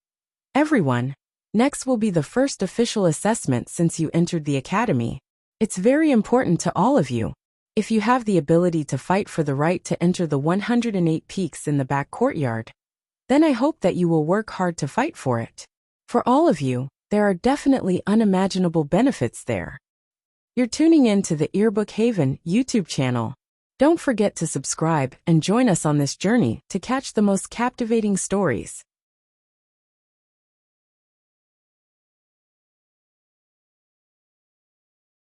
Everyone. Next will be the first official assessment since you entered the academy. It's very important to all of you. If you have the ability to fight for the right to enter the 108 peaks in the back courtyard, then I hope that you will work hard to fight for it. For all of you, there are definitely unimaginable benefits there. You're tuning in to the Earbook Haven YouTube channel. Don't forget to subscribe and join us on this journey to catch the most captivating stories.